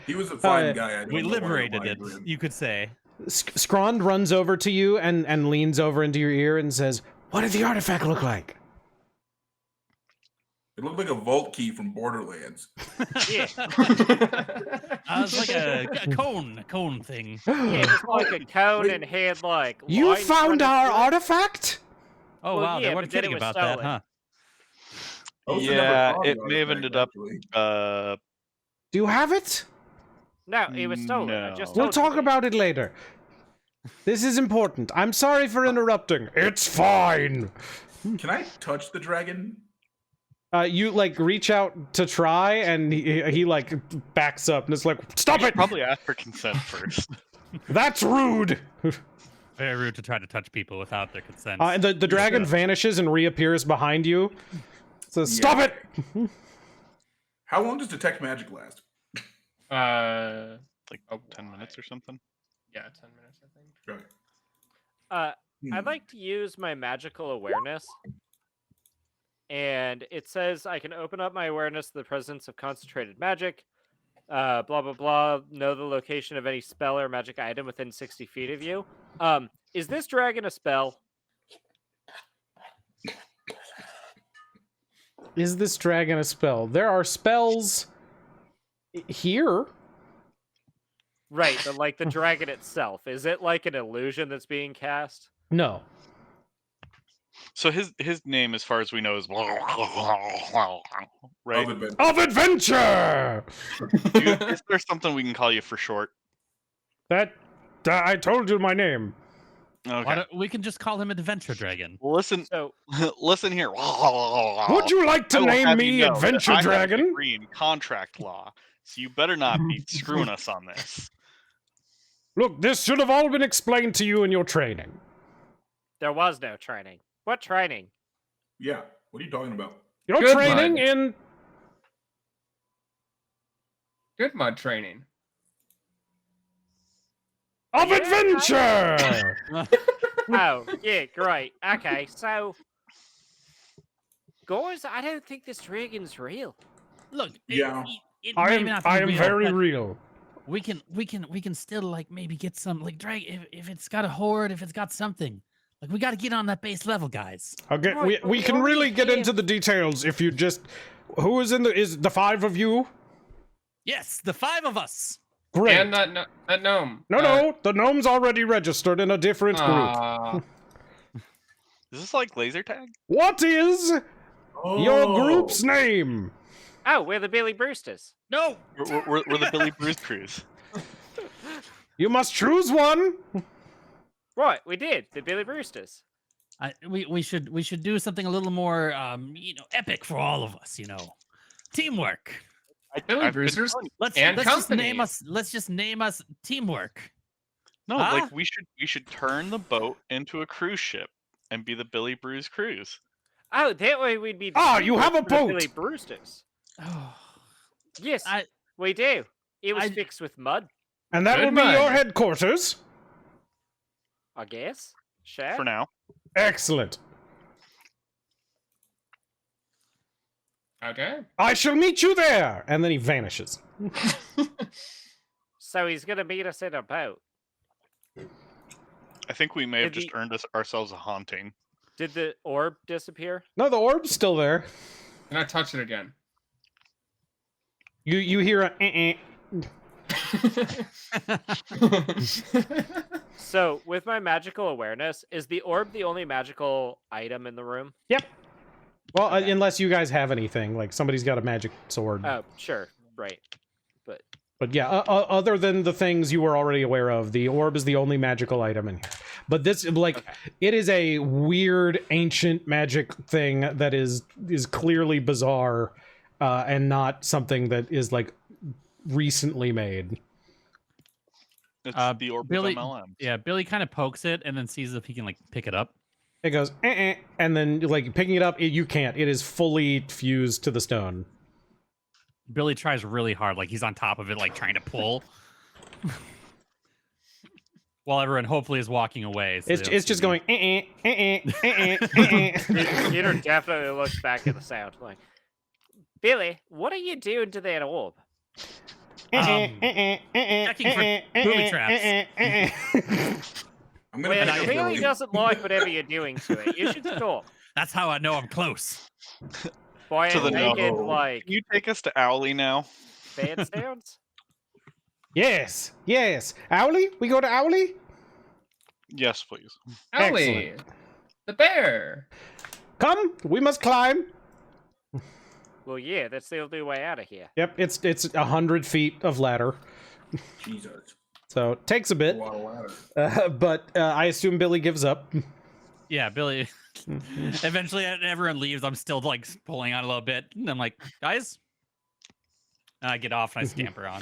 He was a fine Uh, guy. I don't We know why I liberated lied it, to him. you could say. Scrond runs over to you and leans over into your ear and says, "What did the artifact look like?" It looked like a vault key from Borderlands. Yeah. It's like a cone thing. Yeah, it was like a cone Wait. and had like. You lines found running our through it. artifact? Oh, Well, wow, yeah, they weren't but then it kidding was about that, stolen. huh? Osa never Yeah, thought it about may have back, ended up. actually. Do you have it? No, it was stolen. I just No. We'll told you talk that. about it later. This is important. I'm sorry for interrupting. It's fine. Can I touch the dragon? You like reach out to try, and he like backs up, and it's like, stop it! Probably ask for consent first. That's rude. Very rude to try to touch people without their consent. And the dragon vanishes and reappears behind you. So stop it! How long does detect magic last? Like 10 minutes or something. Yeah, 10 minutes, I think. Okay. I'd like to use my magical awareness. And it says I can open up my awareness to the presence of concentrated magic. Blah, blah, blah. Know the location of any spell or magic item within 60 feet of you. Is this dragon a spell? Is this dragon a spell? There are spells here. Right, but like the dragon itself. Is it like an illusion that's being cast? No. So his name, as far as we know, is right. Of adventure! Is there something we can call you for short? That I told you my name. Okay. We can just call him Adventure Dragon. Well, listen. So Listen here. Would you like to I will name have me you know that Adventure I have a Dragon? degree in contract law, so you better not be screwing us on this. Look, this should have all been explained to you in your training. there was no training. What training? Yeah. What are you talking about? Your Good training one. in Good mud training. of Yeah, adventure. Oh, yeah, great. Okay, so guys, I don't think this dragon's real. Look, Yeah. it I may am not be real, very but real. We can still like maybe get some like drag if it's got a horde, if it's got something. Like we got to get on that base level, guys. Okay, Right, but we we can already really get can. into the details if you just. Who is in the? Is the 5 of you? Yes, the 5 of us. Great. And that gnome. No, the gnome's already registered in a different group. Aw. Is this like laser tag? What is your Oh. group's name? Oh, we're the Billy Brewsters. No. We're the Billy Brews Crews. You must choose one. Right, we did. The Billy Brewsters. We should do something a little more epic for all of us. Teamwork. Billy I've been Brewsters? telling you. Let's And just name us teamwork. No, Huh? like we should turn the boat into a cruise ship and be the Billy Brews Cruise. Oh, that way we'd be. the Ah, you have a teamwork for the boat. Billy Brewsters. Oh, Yes, I- we do. It was I- fixed with mud, And that Good will be one. your headquarters. I guess. Sure. For now. Excellent. Okay. I shall meet you there. And then he vanishes. So he's gonna meet us in a boat. I think we may have Did just earned ourselves a haunting. Did the orb disappear? No, the orb's still there. Can I touch it again? You hear a So, with my magical awareness, is the orb the only magical item in the room? Yep. Well, Okay. unless you guys have anything, like somebody's got a magic sword. Oh, sure. Right. But yeah, other than the things you were already aware of, the orb is the only magical item in here. But this, like, Okay. it is a weird ancient magic thing that is clearly bizarre, and not something that is like recently made. It's the orb Billy- of MLM. yeah. Billy kind of pokes it and then sees if he can like pick it up. It goes, and then like picking it up, you can't. It is fully fused to the stone. Billy tries really hard, like he's on top of it, like trying to pull. While everyone hopefully is walking away. So It's they don't just see going. Peter definitely looks back at the sound like, Billy, what are you doing to that orb? Checking for booby traps. I'm gonna Well, pick it up clearly Billy. doesn't like whatever you're doing to it. You should stop. That's how I know I'm close. Boy, To the I'm making no. like Can you take us to Owly now? bad sounds. Yes. Owly? We go to Owly? Yes, please. Ellie, the bear. Come, we must climb. Well, yeah, that's the only way out of here. Yep, it's 100 feet of ladder, Jesus. so it takes a A bit. lot of ladder. But I assume Billy gives up. Yeah, Billy. Eventually, everyone leaves. I'm still like pulling on a little bit. And I'm like, guys. And I get off and I scamper on.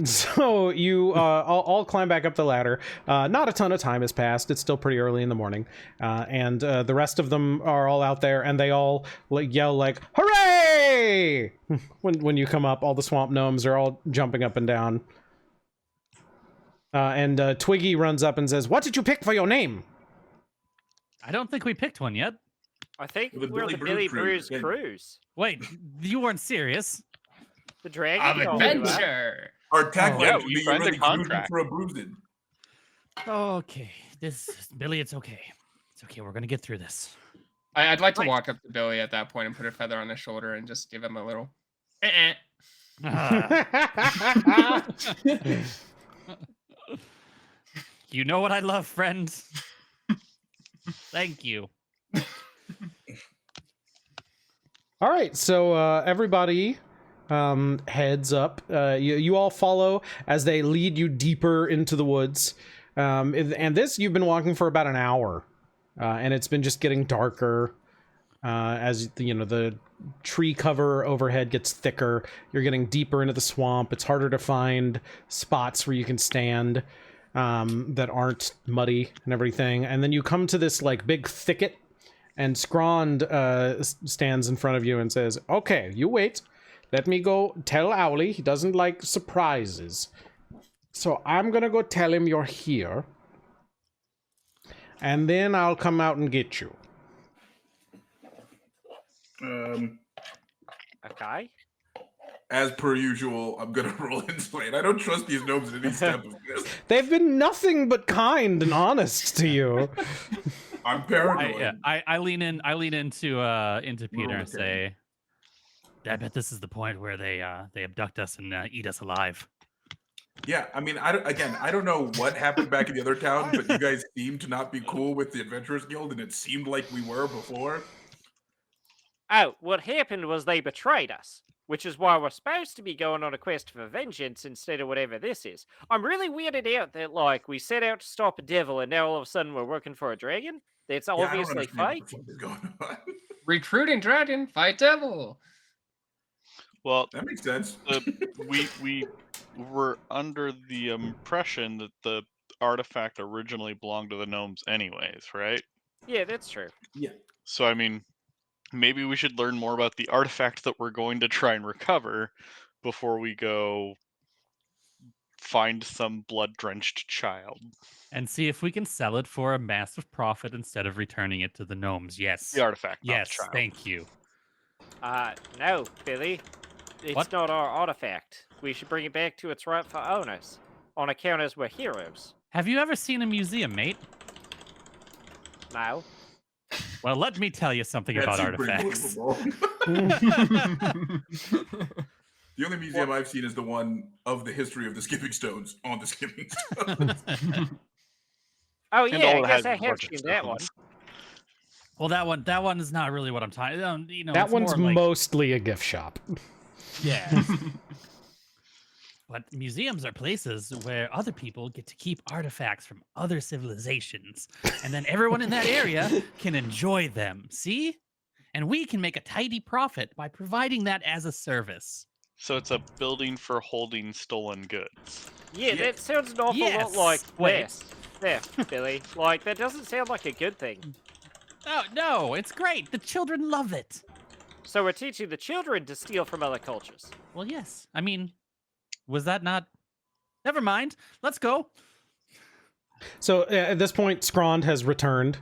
So you all climb back up the ladder. Not a ton of time has passed. It's still pretty early in the morning, and the rest of them are all out there, and they all yell like "Hooray!" when you come up. All the swamp gnomes are all jumping up and down. And Twiggy runs up and says, "What did you pick for your name?" I don't think we picked one yet. I think The we're Billy the Brews Billy cruise. Brews cruise. Wait, you weren't serious? The dragon. Of told me that. adventure. Our tagline Yeah, should we be signed really the contract. for a bruising. Okay, Billy, it's okay. It's okay. We're gonna get through this. I'd like to Right. walk up to Billy at that point and put a feather on his shoulder and just give him a little. You know what I love, friends. Thank you. All right, so everybody heads up. You all follow as they lead you deeper into the woods. And this, you've been walking for about an hour, and it's been just getting darker as the tree cover overhead gets thicker. You're getting deeper into the swamp. It's harder to find spots where you can stand that aren't muddy and everything. And then you come to this like big thicket. And Scrond stands in front of you and says, "Okay, you wait. Let me go tell Owly. He doesn't like surprises. So I'm going to go tell him you're here. And then I'll come out and get you." Okay. As per usual, I'm gonna roll Insight. I don't trust these gnomes at any step of this. They've been nothing but kind and honest to you. I'm paranoid. I lean into Peter and okay. say, I bet this is the point where they abduct us and eat us alive. Yeah, I mean, I don't know what happened back in the other town, but you guys seem to not be cool with the Adventurers Guild, and it seemed like we were before. Oh, what happened was they betrayed us, which is why we're supposed to be going on a quest for vengeance instead of whatever this is. I'm really weirded out that, like, we set out to stop a devil and now all of a sudden we're working for a dragon? That's Yeah, I don't obviously understand what fake. the fuck is going on. Recruiting dragon, fight devil. Well, That makes sense. we were under the impression that the artifact originally belonged to the gnomes anyways, right? Yeah, that's true. So, I mean, maybe we should learn more about the artifact that we're going to try and recover before we go find some blood-drenched child. And see if we can sell it for a massive profit instead of returning it to the gnomes. Yes. The artifact, not the Yes, child. thank you. No, Billy. It's What? not our artifact. We should bring it back to its rightful owners, on account as we're heroes. Have you ever seen a museum, mate? No. Well, let me tell you something That about seemed pretty artifacts. believable. The only museum I've seen is the one of the history of the skipping stones on the skipping stones. Oh, And yeah, all I it guess has I is a have bunch of seen that one. stones. Well, that one is not really what I'm talking. That it's one's more like, mostly a gift shop. yeah. But museums are places where other people get to keep artifacts from other civilizations, and then everyone in that area can enjoy them. See? And we can make a tidy profit by providing that as a service. So it's a building for holding stolen goods. Yeah, Yeah. that sounds an awful Yes. lot like Wait. this. There, Billy. Like, that doesn't sound like a good thing. Oh, no, it's great. The children love it. So we're teaching the children to steal from other cultures. Well, yes. I mean, was that not... Never mind. Let's go. So at this point, Scrond has returned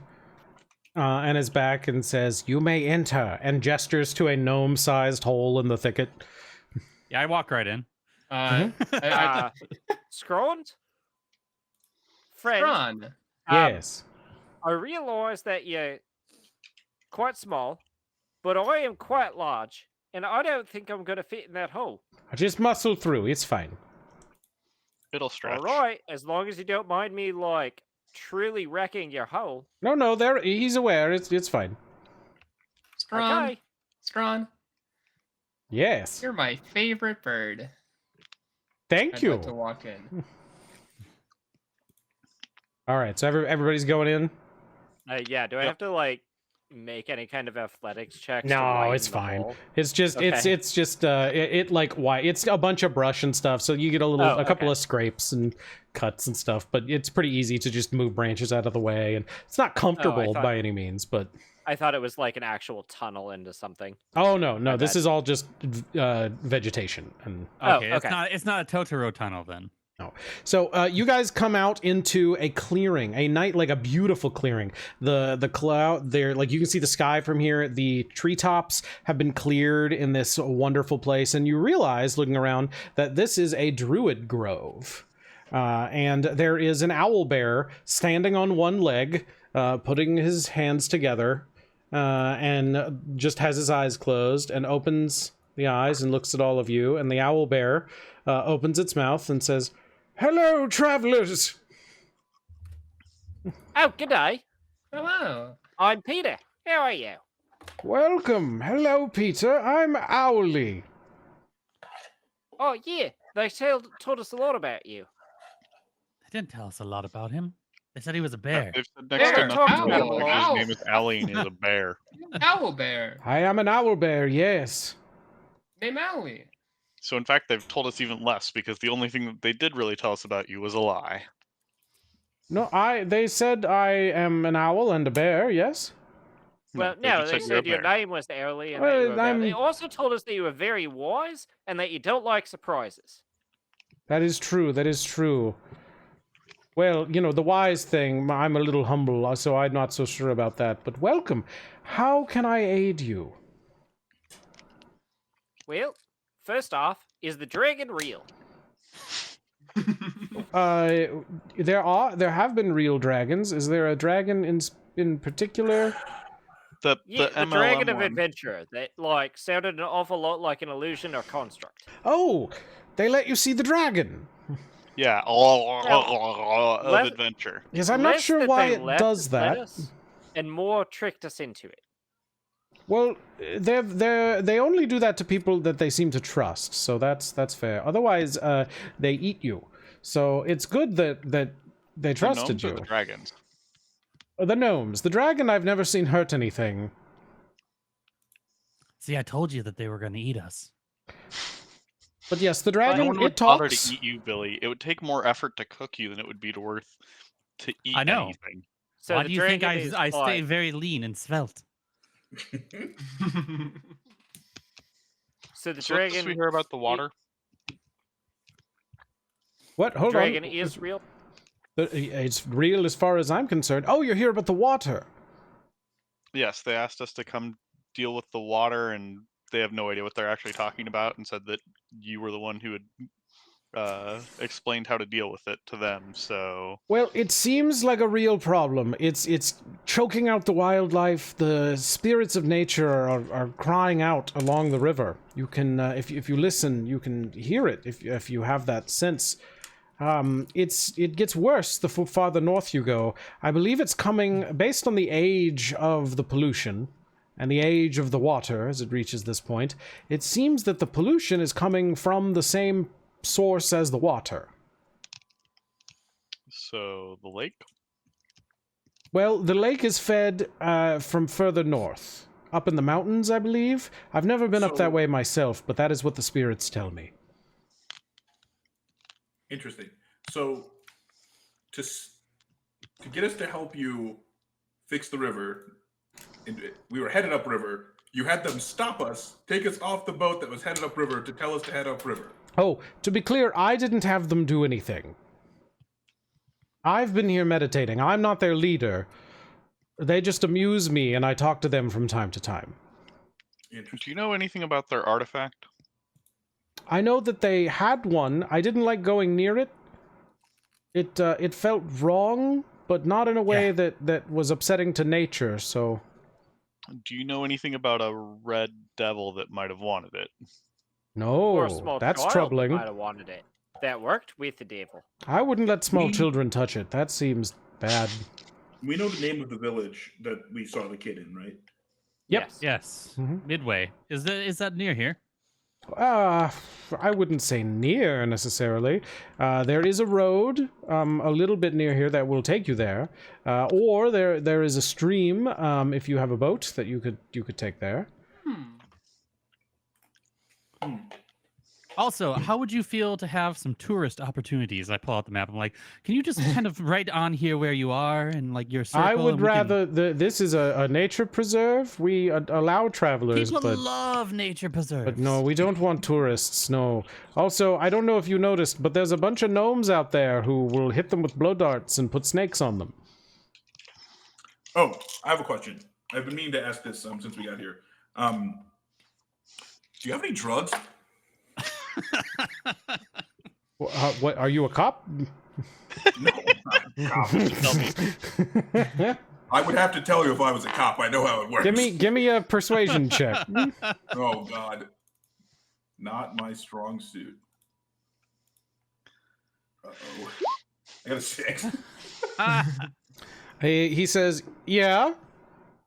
and is back and says, "You may enter," and gestures to a gnome-sized hole in the thicket. Yeah, I walk right in. Scrond? Friend, Ron, Yes. I realize that you're quite small, but I am quite large, and I don't think I'm going to fit in that hole. I just muscle through. It's fine. It'll stretch. All right, as long as you don't mind me, like, truly wrecking your hole. No, there. He's aware. It's fine. Strawn. Okay. Strawn, Yes. you're my favorite bird. Thank I'd you. like to walk in. All right, so everybody's going in? Yeah, do I have to, like, make any kind of athletics checks? to No, widen it's the fine. hole? It's just Okay. it's just like why it's a bunch of brush and stuff, so you get a couple okay. of scrapes and cuts and stuff, but it's pretty easy to just move branches out of the way, and it's not comfortable thought- by any means, but I thought it was like an actual tunnel into something. oh no, My this bad. is all just vegetation and Okay, okay. it's not a Totoro tunnel then. so you guys come out into a clearing, a night like a beautiful clearing. The cloud there, like you can see the sky from here. The treetops have been cleared in this wonderful place, and you realize, looking around, that this is a druid grove. And there is an owlbear standing on one leg, putting his hands together, and just has his eyes closed and opens the eyes and looks at all of you. And the owlbear opens its mouth and says, "Hello, travelers." Oh, good day. Hello. I'm Peter. How are you? Welcome. Hello, Peter. I'm Owly. Oh, yeah. They told us a lot about you. They didn't tell us a lot about him. They said he was a bear. They've said next Bear. to Talk nothing about about him a his lot. name is Allie and he's a bear. Owlbear. I am an owlbear, yes. Name Owly. So in fact, they've told us even less because the only thing that they did really tell us about you was a lie. No, they said I am an owl and a bear, yes? Well, they no, just they said you're a said your bear. name was Early, and Well, that you were a bear. They I'm- also told us that you were very wise and that you don't like surprises. That is true, that is true. Well, you know, the wise thing, I'm a little humble, so I'm not so sure about that. But welcome. How can I aid you? Well, first off, is the dragon real? There have been real dragons. Is there a dragon in particular? Yeah, the MLM dragon of one. adventure that, like, sounded an awful lot like an illusion or construct. Oh, they let you see the dragon. Yeah, of less- adventure. Yes, I'm not Less sure that why they it let does that. us, and more tricked us into it. Well, they only do that to people that they seem to trust, so that's fair. Otherwise, they eat you. So it's good that they trusted the you. gnomes or the dragons? The gnomes. The dragon I've never seen hurt anything. See, I told you that they were going to eat us. But yes, the No dragon, one would it bother talks. to eat you, Billy. It would take more effort to cook you than it would be to eat I know. anything. So Why the do you think dragon is I stay like- very lean and svelte? So the So dragon. we hear about the water. What? Hold dragon on. is real. It's real as far as I'm concerned. Oh, you're here about the water. Yes, they asked us to come deal with the water, and they have no idea what they're actually talking about, and said that you were the one who had explained how to deal with it to them. So Well, it seems like a real problem. It's choking out the wildlife. The spirits of nature are crying out along the river. You can, if you listen, you can hear it. If you have that sense, it gets worse the farther north you go. I believe it's coming based on the age of the pollution and the age of the water as it reaches this point. It seems that the pollution is coming from the same source as the water. So the lake. Well, the lake is fed from further north, up in the mountains, I believe. I've never been up So- that way myself, but that is what the spirits tell me. Interesting. So, to get us to help you fix the river, and we were headed upriver. You had them stop us, take us off the boat that was headed upriver to tell us to head upriver. Oh, to be clear, I didn't have them do anything. I've been here meditating. I'm not their leader. They just amuse me, and I talk to them from time to time. Do Interesting. you know anything about their artifact? I know that they had one. I didn't like going near it. It felt wrong, but not in a way that was upsetting to nature, so... Do you know anything about a red devil that might have wanted it? Or a No, small that's child troubling. Might have wanted it. That worked with the devil. I wouldn't let small We- children touch it. That seems bad. We know the name of the village that we saw the kid in, right? Yep. Yes. Mhm. Midway. Is that near here? I wouldn't say near necessarily. There is a road a little bit near here that will take you there, or there is a stream if you have a boat that you could take there. Also, how would you feel to have some tourist opportunities? I pull out the map. I'm like, can you just kind of write on here where you are and like your circle? I would and we can- rather this is a nature preserve. We allow travelers, People but love nature preserves. but no, we don't want tourists. No. Also, I don't know if you noticed, but there's a bunch of gnomes out there who will hit them with blow darts and put snakes on them. Oh, I have a question. I've been meaning to ask this since we got here. Do you have any drugs? What are you a cop? No, I'm not a cop. I would have to tell you if I was a cop. I know how it works. give me a persuasion check. Oh God, not my strong suit. Uh-oh. I got a 6. He says, "Yeah,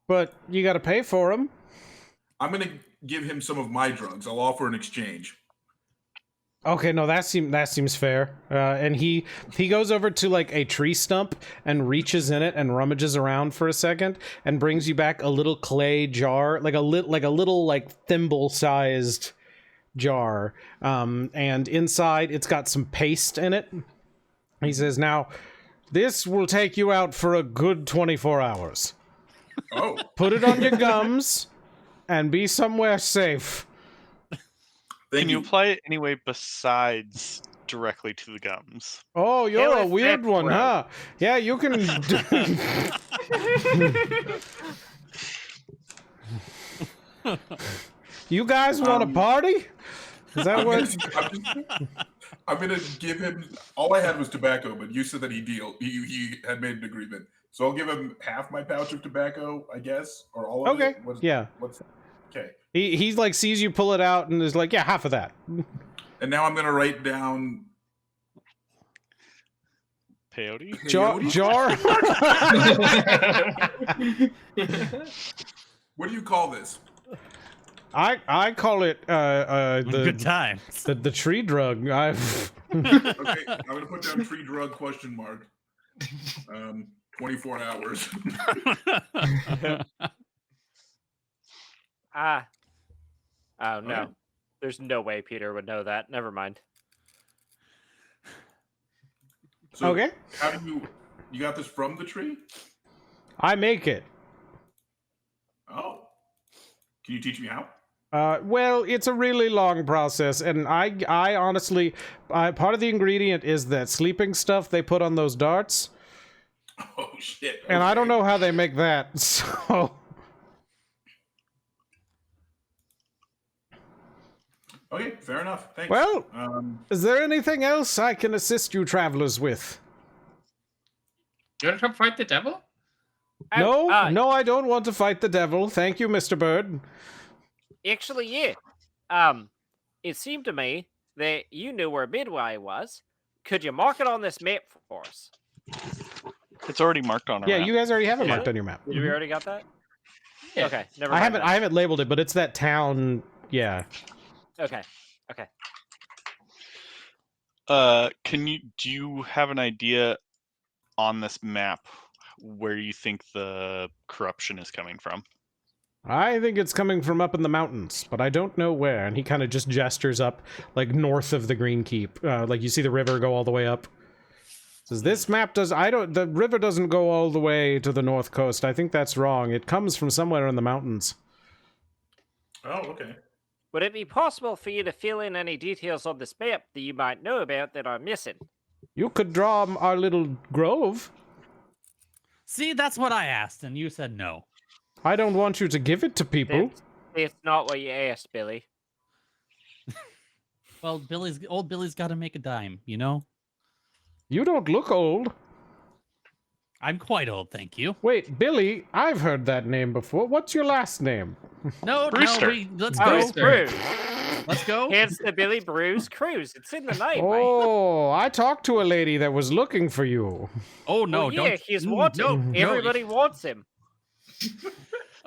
but you got to pay for them." I'm gonna give him some of my drugs. I'll offer an exchange. Okay, no, that seems fair. And he goes over to like a tree stump and reaches in it and rummages around for a second and brings you back a little clay jar, like a little thimble-sized jar. And inside it's got some paste in it. He says, "Now, this will take you out for a good 24 hours. Oh, Put it on your gums and be somewhere safe." Can you apply it anyway besides directly to the gums? Oh, you're a Hellyth weird Nip one, Bro. huh? Yeah, you can. You guys want a party? Is that what? I'm gonna give him. All I had was tobacco, but you said that he had made an agreement, so I'll give him half my pouch of tobacco, I guess, or all of Okay. it. Yeah. Okay. He's like sees you pull it out and is like, yeah, half of that. And now I'm gonna write down Peyote? Jar. What do you call this? I call it Good time. the tree drug. Okay, I'm gonna put down tree drug ? 24 hours. Oh no. Okay. There's no way Peter would know that. Never mind. So Okay. How do you got this from the tree? I make it. Oh. Can you teach me how? Well, it's a really long process, and I honestly, part of the ingredient is that sleeping stuff they put on those darts, Oh shit. and I don't Okay. know how they make that. So Okay, fair enough. Thanks. Well, is there anything else I can assist you travelers with? You want to come fight the devil? No, Oh, no, I don't want to fight the devil. Thank you, Mr. Bird. Actually, yeah. It seemed to me that you knew where Midway was. Could you mark it on this map for us? It's already marked on our Yeah, map. you guys already have it Yeah. marked on your map. Did we already got that? Yeah. Okay, never I mind. haven't labeled it, but it's that town. Yeah. Okay. Do you have an idea on this map where you think the corruption is coming from? I think it's coming from up in the mountains, but I don't know where. And he kind of just gestures up, like north of the Green Keep. Like you see the river go all the way up. Says this map does. The river doesn't go all the way to the north coast. I think that's wrong. It comes from somewhere in the mountains. Oh, okay. Would it be possible for you to fill in any details on this map that you might know about that I'm missing? You could draw our little grove. See, that's what I asked, and you said no. I don't want you to give it to people. It's not what you asked, Billy. Well, old Billy's got to make a dime, you know? You don't look old. I'm quite old, thank you. Wait, Billy, I've heard that name before. What's your last name? No, Brewster. let's Oh, go. it's Brews. Let's go. Hence the Billy Brews Cruise. It's in the name, mate. Oh, I talked to a lady that was looking for you. Oh, no, Well, yeah, don't. he's wanted. No, Everybody wants him.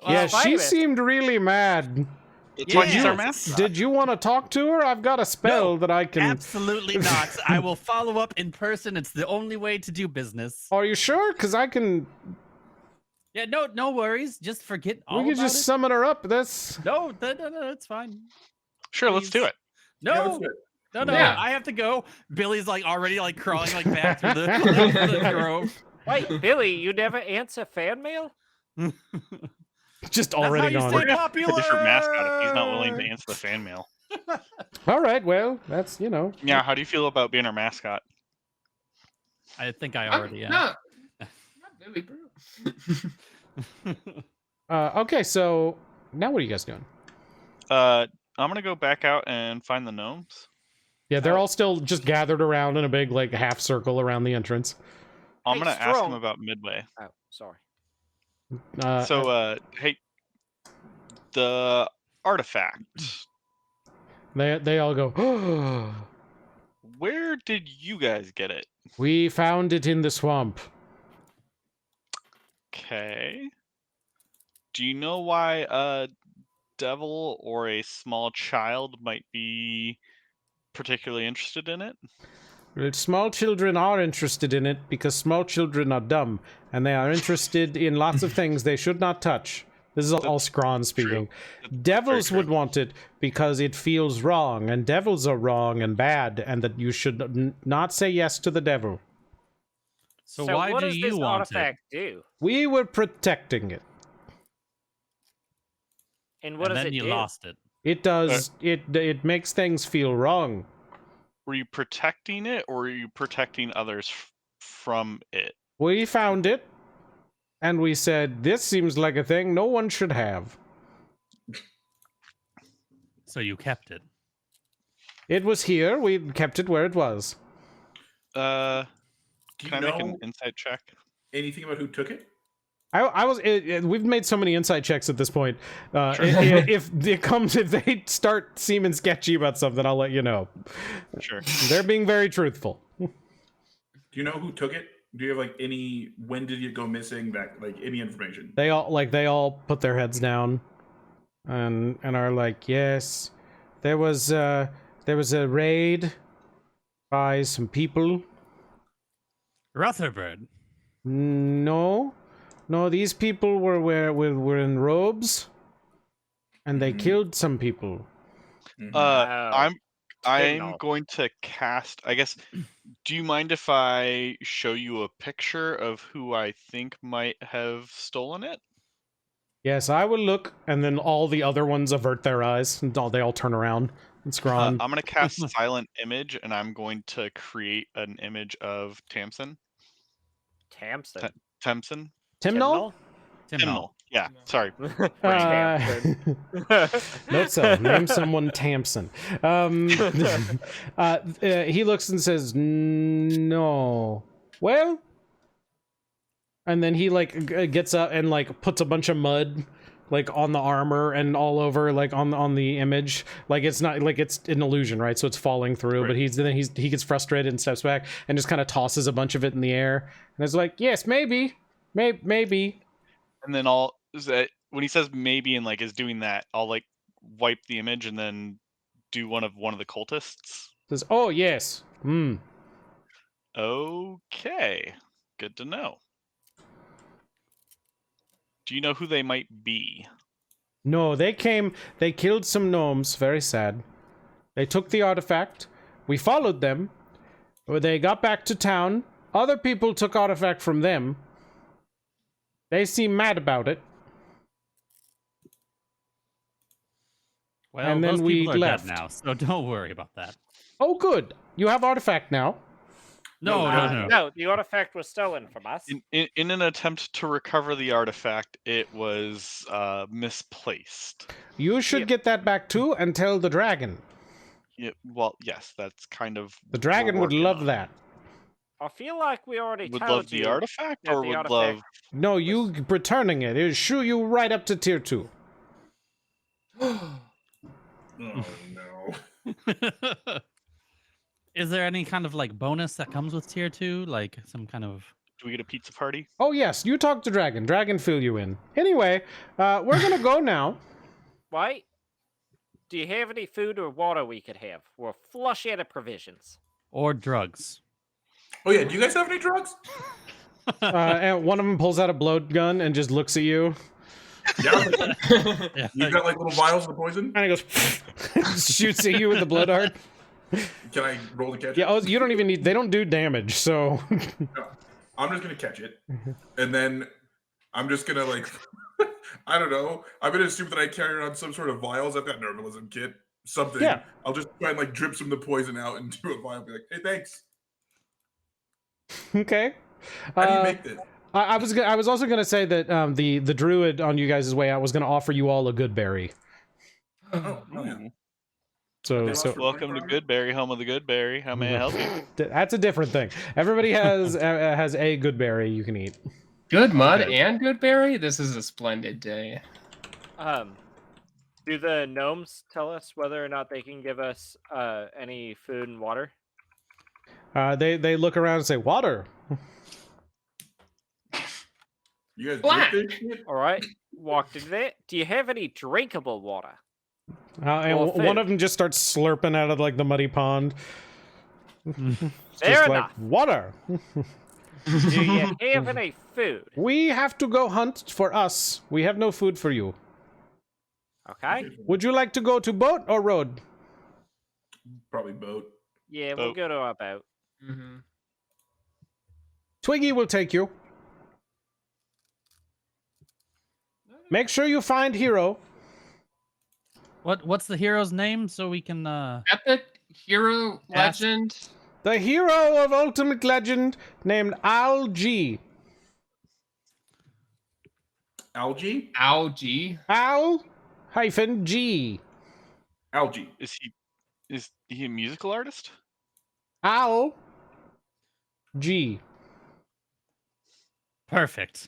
Yeah, she Famous. seemed really mad. That's why Yeah. she's our mascot. Did you want to talk to her? I've got a spell No, that I can. Absolutely not. I will follow up in person. It's the only way to do business. Are you sure? Because I can. Yeah, no worries. Just forget all We could about just it. summon her up. That's. No, that's fine. Sure, let's do Please. it. No, Yeah, let's do it. no, Yeah. I have to go. Billy's like already like crawling like back through the, the grove. Wait, Billy, you never answer fan mail? Just That's how already you gone. stay A popular. different mascot if he's not willing to answer the fan mail. All right, well, that's, you know. Yeah, how do you feel about being our mascot? I think I already am. Not Billy Brew. Okay, so now what are you guys doing? I'm gonna go back out and find the gnomes. Yeah, they're all still just gathered around in a big, like, half circle around the entrance. I'm Hey, gonna ask them Strong. about Midway. Oh, sorry. Hey, the artifact. They all go, oh, Where did you guys get it? we found it in the swamp. Okay. Do you know why a devil or a small child might be particularly interested in it? Well, small children are interested in it because small children are dumb, and they are interested in lots of things they should not touch. This is all Scrawn speaking. Devils true. would want it because it feels wrong, and devils are wrong and bad, and that you should not say yes to the devil. So, So why what do does you this want artifact do? We were protecting it. And what and does then it you do? lost it. It does. It makes things feel wrong. Were you protecting it, or were you protecting others from it? We found it, and we said, this seems like a thing no one should have. So you kept it. It was here. We kept it where it was. Do Can you I make an know insight check? anything about who took it? We've made so many insight checks at this point. Sure. If they start seeming sketchy about something, I'll let you know. Sure. They're being very truthful. Do you know who took it? Do you have like any? When did it go missing? That like any information? They all put their heads down, and are like, yes, there was a raid by some people. Rutherford. No, these people were in robes, and they killed some people. Mhm. I'm Signal. going to cast. I guess. Do you mind if I show you a picture of who I think might have stolen it? Yes, I will look, and then all the other ones avert their eyes, and they all turn around. It's Scrawn. I'm going to cast silent image, and I'm going to create an image of Tamsin. Tamsin. Timson? Timnall? Timnall. Yeah, sorry. Note so. Name someone Tamsin. He looks and says, no. Well? And then he, like, gets up and, like, puts a bunch of mud, like, on the armor and all over, like, on the image. Like, it's not, like, it's an illusion, right? So it's falling through, but he gets frustrated and steps back and just kind of tosses a bunch of it in the air. And it's like, yes, maybe. Maybe. And then when he says maybe and, like, is doing that, I'll, like, wipe the image and then do one of the cultists. Says, oh, yes. Okay. Good to know. Do you know who they might be? No, they killed some gnomes, very sad. They took the artifact. We followed them. They got back to town. Other people took artifact from them. They seem mad about it. Well, And then those we people are left. dead now, so don't worry about that. Oh, good. You have artifact now. No. The artifact was stolen from us. In an attempt to recover the artifact, it was misplaced. You should get that back too and tell the dragon. Well, yes, that's kind of. The dragon would love that. I feel like we already Would told love you the artifact, that or the would artifact- love. No, you returning it. It'll shoot you right up to tier 2. Oh no. Is there any kind of like bonus that comes with tier 2? Like some kind of Do we get a pizza party? Oh yes, you talk to Dragon. Dragon fill you in. Anyway, we're gonna go now. Wait. Do you have any food or water we could have? We're flush out of provisions. Or drugs. Oh yeah, do you guys have any drugs? And one of them pulls out a blow gun and just looks at you. Yeah. Yeah. You got like little vials of the poison? And he goes, shoots at you with the blow dart. Can I roll to catch Yeah, it? oh, you don't even need. They don't do damage, so. No. I'm just gonna catch it, and then I'm just gonna like, I don't know. I'm gonna assume that I carry around some sort of vials. I've got an herbalism kit, something. Yeah. I'll just try and like drip some of the poison out into a vial. And be like, hey, thanks. Okay. How do you make this? I was also gonna say that the druid on you guys' way out was gonna offer you all a good berry. Oh, yeah. So Welcome to Goodberry, home of the Goodberry. How may I help you? that's a different thing. Everybody has a good berry you can eat. Good mud and good berry? This is a splendid day. Do the gnomes tell us whether or not they can give us any food and water? They look around and say water. You guys Black. drip this shit? All right, walked into that. Do you have any drinkable water? And Or one food. of them just starts slurping out of like the muddy pond. It's Fair just enough. like water. Do you have any food? We have to go hunt for us. We have no food for you. Okay. Would you like to go to boat or road? Probably boat. Yeah, we'll Boat. go to our boat. Mm-hmm. Twiggy will take you. Make sure you find Hero. What's the hero's name so we can Epic hero Ask- legend. The hero of ultimate legend named Al G. Algae? Algae. Al hyphen G. Algae. Is he a musical artist? Al G. perfect.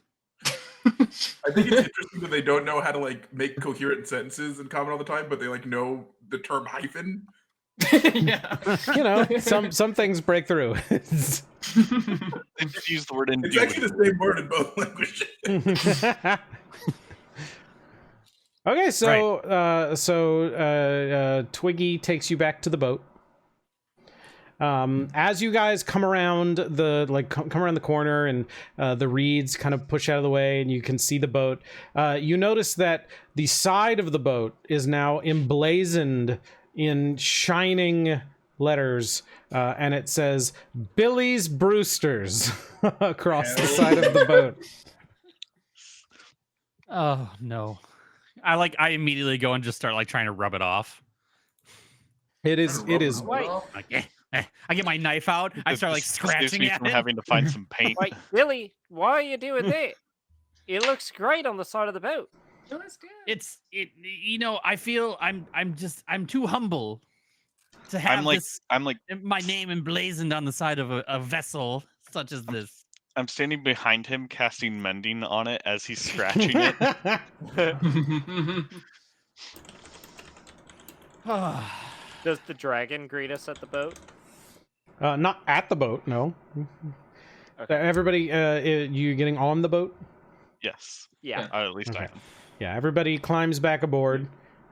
I think it's interesting that they don't know how to like make coherent sentences in common all the time, but they like know the term hyphen. Yeah. You know, some things break through. They just use the word It's indubitably. actually the same word in both languages. Okay, so Twiggy takes you back to the boat. As you guys come around come around the corner and the reeds kind of push out of the way and you can see the boat, you notice that the side of the boat is now emblazoned in shining letters, and it says Billy's Brewsters across the side of the boat. Oh no. I immediately go and just start like trying to rub it off. It is Wait, Like, I get my knife out. I start like This saves scratching me at from it. having to find some paint. wait, Billy, why are you doing that? It looks great on the side of the boat. No, it's good. I feel I'm too humble to have I'm like my name emblazoned on the side of a vessel such as this. I'm standing behind him casting mending on it as he's scratching it. Does the dragon greet us at the boat? Not at the boat, no. Okay. Everybody, you getting on the boat? Yes. Yeah. At least I Okay. am. Yeah, everybody climbs back aboard.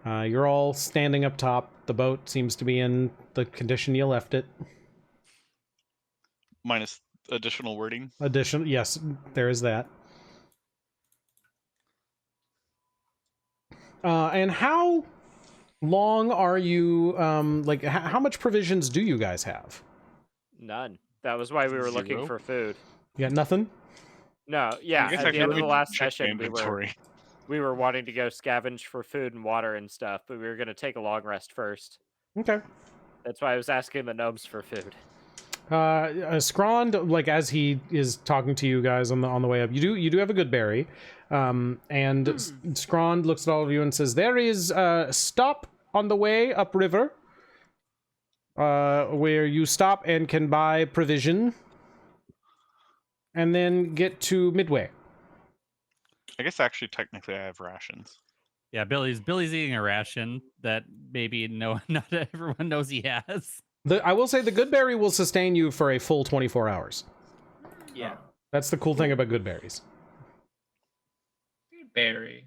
You're all standing up top. The boat seems to be in the condition you left it. Minus additional wording. Yes, there is that. And how long are you, how much provisions do you guys have? None. That was why we were looking Zero? for food. You got nothing? No, yeah. I guess At the end of the last check session, inventory. we were wanting to go scavenge for food and water and stuff, but we were going to take a long rest first. Okay. That's why I was asking the gnomes for food. Scrond, like as he is talking to you guys on the way up, you do have a good berry, and Scrond looks at all of you and says, "There is a stop on the way upriver, where you stop and can buy provision, and then get to Midway." I guess actually technically I have rations. Yeah, Billy's eating a ration that maybe not everyone knows he has. I will say the good berry will sustain you for a full 24 hours. Yeah. That's the cool thing about good berries. Berry.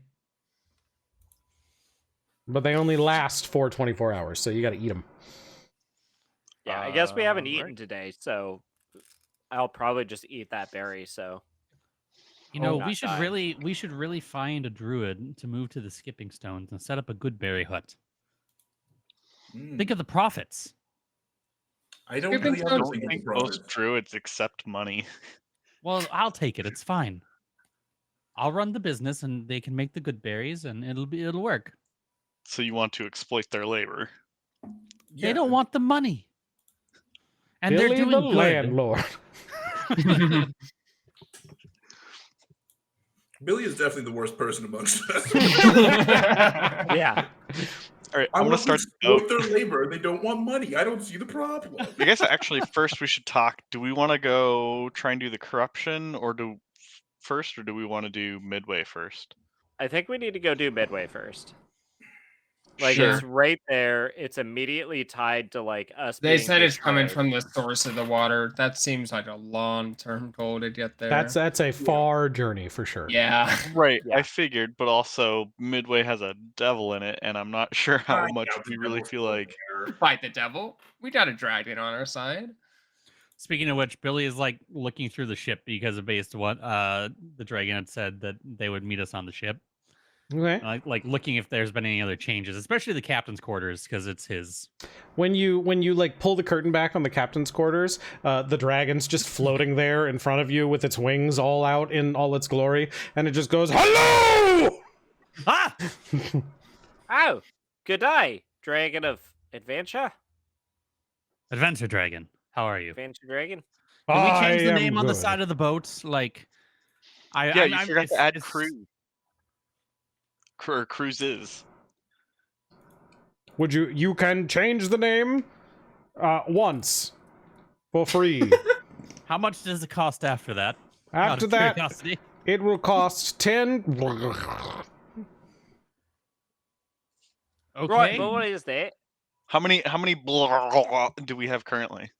But they only last for 24 hours, so you got to eat them. Yeah, I guess we haven't Right. eaten today, so I'll probably just eat that berry. So You know, not we should dying. really find a druid to move to the skipping stones and set up a good berry hut. Think of the profits. I don't Skipping really stones- I understand don't the think most process. druids accept money. Well, I'll take it. It's fine. I'll run the business, and they can make the good berries, and it'll work. So you want to exploit their labor. They don't want the money, and Billy they're doing the good. landlord. Billy is definitely the worst person amongst us. Yeah. All right, I I'm gonna want start. to exploit their labor. They don't want money. I don't see the problem. I guess actually first we should talk. Do we want to go try and do the corruption, or do we want to do midway first? I think we need to go do Midway first. Like Sure. it's right there. It's immediately tied to like us. They being said it's coming betrayed. from the source of the water. That seems like a long-term goal to get there. That's a far journey for sure. yeah. Right, Yeah. I figured, but also midway has a devil in it, and I'm not sure how I much doubt the we really devil's feel still like. there. Fight the devil. We got a dragon on our side. Speaking of which, Billy is like looking through the ship because of based on what the dragon had said that they would meet us on the ship. Okay. Like looking if there's been any other changes, especially the captain's quarters because it's his. When you like pull the curtain back on the captain's quarters, the dragon's just floating there in front of you with its wings all out in all its glory, and it just goes, "Hello!" Ah! Oh, good day, Dragon of Adventure. Adventure Dragon, how are you? Adventure Dragon. Can we change the I am name on the good. side of the boat? Like, Yeah, you forgot it's- to add it's- crew. Or cruises. Would you can change the name once for free. How much does it cost after that? Out After of that, curiosity. it will cost 10. Okay. Right, but what is that? How many blah do we have currently?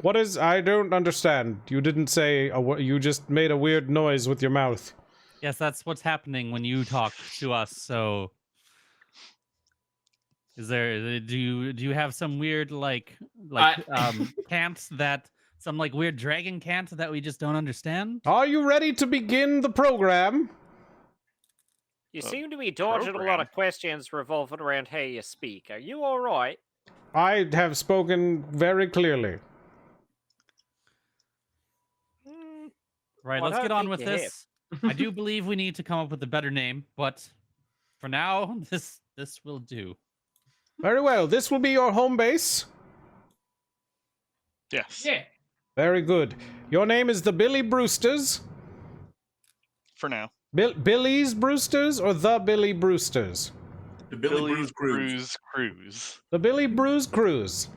What is? I don't understand. You didn't say. You just made a weird noise with your mouth. Yes, that's what's happening when you talk to us. So, is there? Do you have some weird like cant that some like weird dragon cant that we just don't understand? Are you ready to begin the program? You seem to be dodging a lot program. of questions revolving around how you speak. Are you all right? I have spoken very clearly. Right, Well, I let's don't get on think with you have. this. I do believe we need to come up with a better name, but for now, this will do. Very well. This will be your home base. Yes. Yeah. Very good. Your name is the Billy Brewsters. For now. Billy's Brewsters or the Billy Brewsters? The Billy Billy's Brews Cruise. Cruise. The Billy Brews Cruise.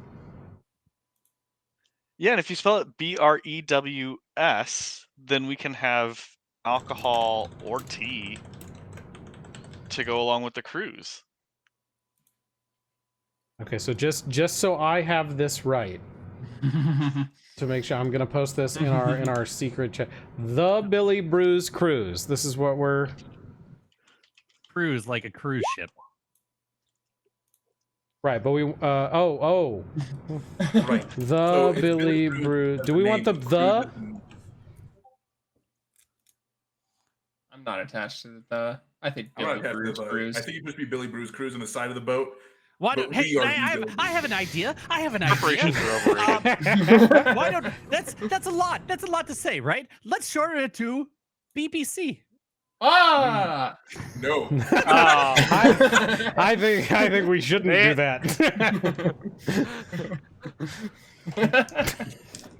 Yeah, and if you spell it BREWS, then we can have alcohol or tea to go along with the cruise. Okay, so just so I have this right, to make sure, I'm gonna post this in our secret chat. The Billy Brews Cruise. This is what we're. Cruise like a cruise ship. Right, but we. Oh. Right. The So it's Billy Brews Brew. as Do we name, want the Cruise the? as in- I'm not attached to the. I think I'm Billy not happy Brews with Cruise. I think it should be Billy Brews Cruise on the side of the boat. What? But Hey, we are I the have an idea. I have an Operations idea. are overrated. Why don't? That's a lot. That's a lot to say, right? Let's shorten it to BBC. Ah! No. I think we shouldn't do that.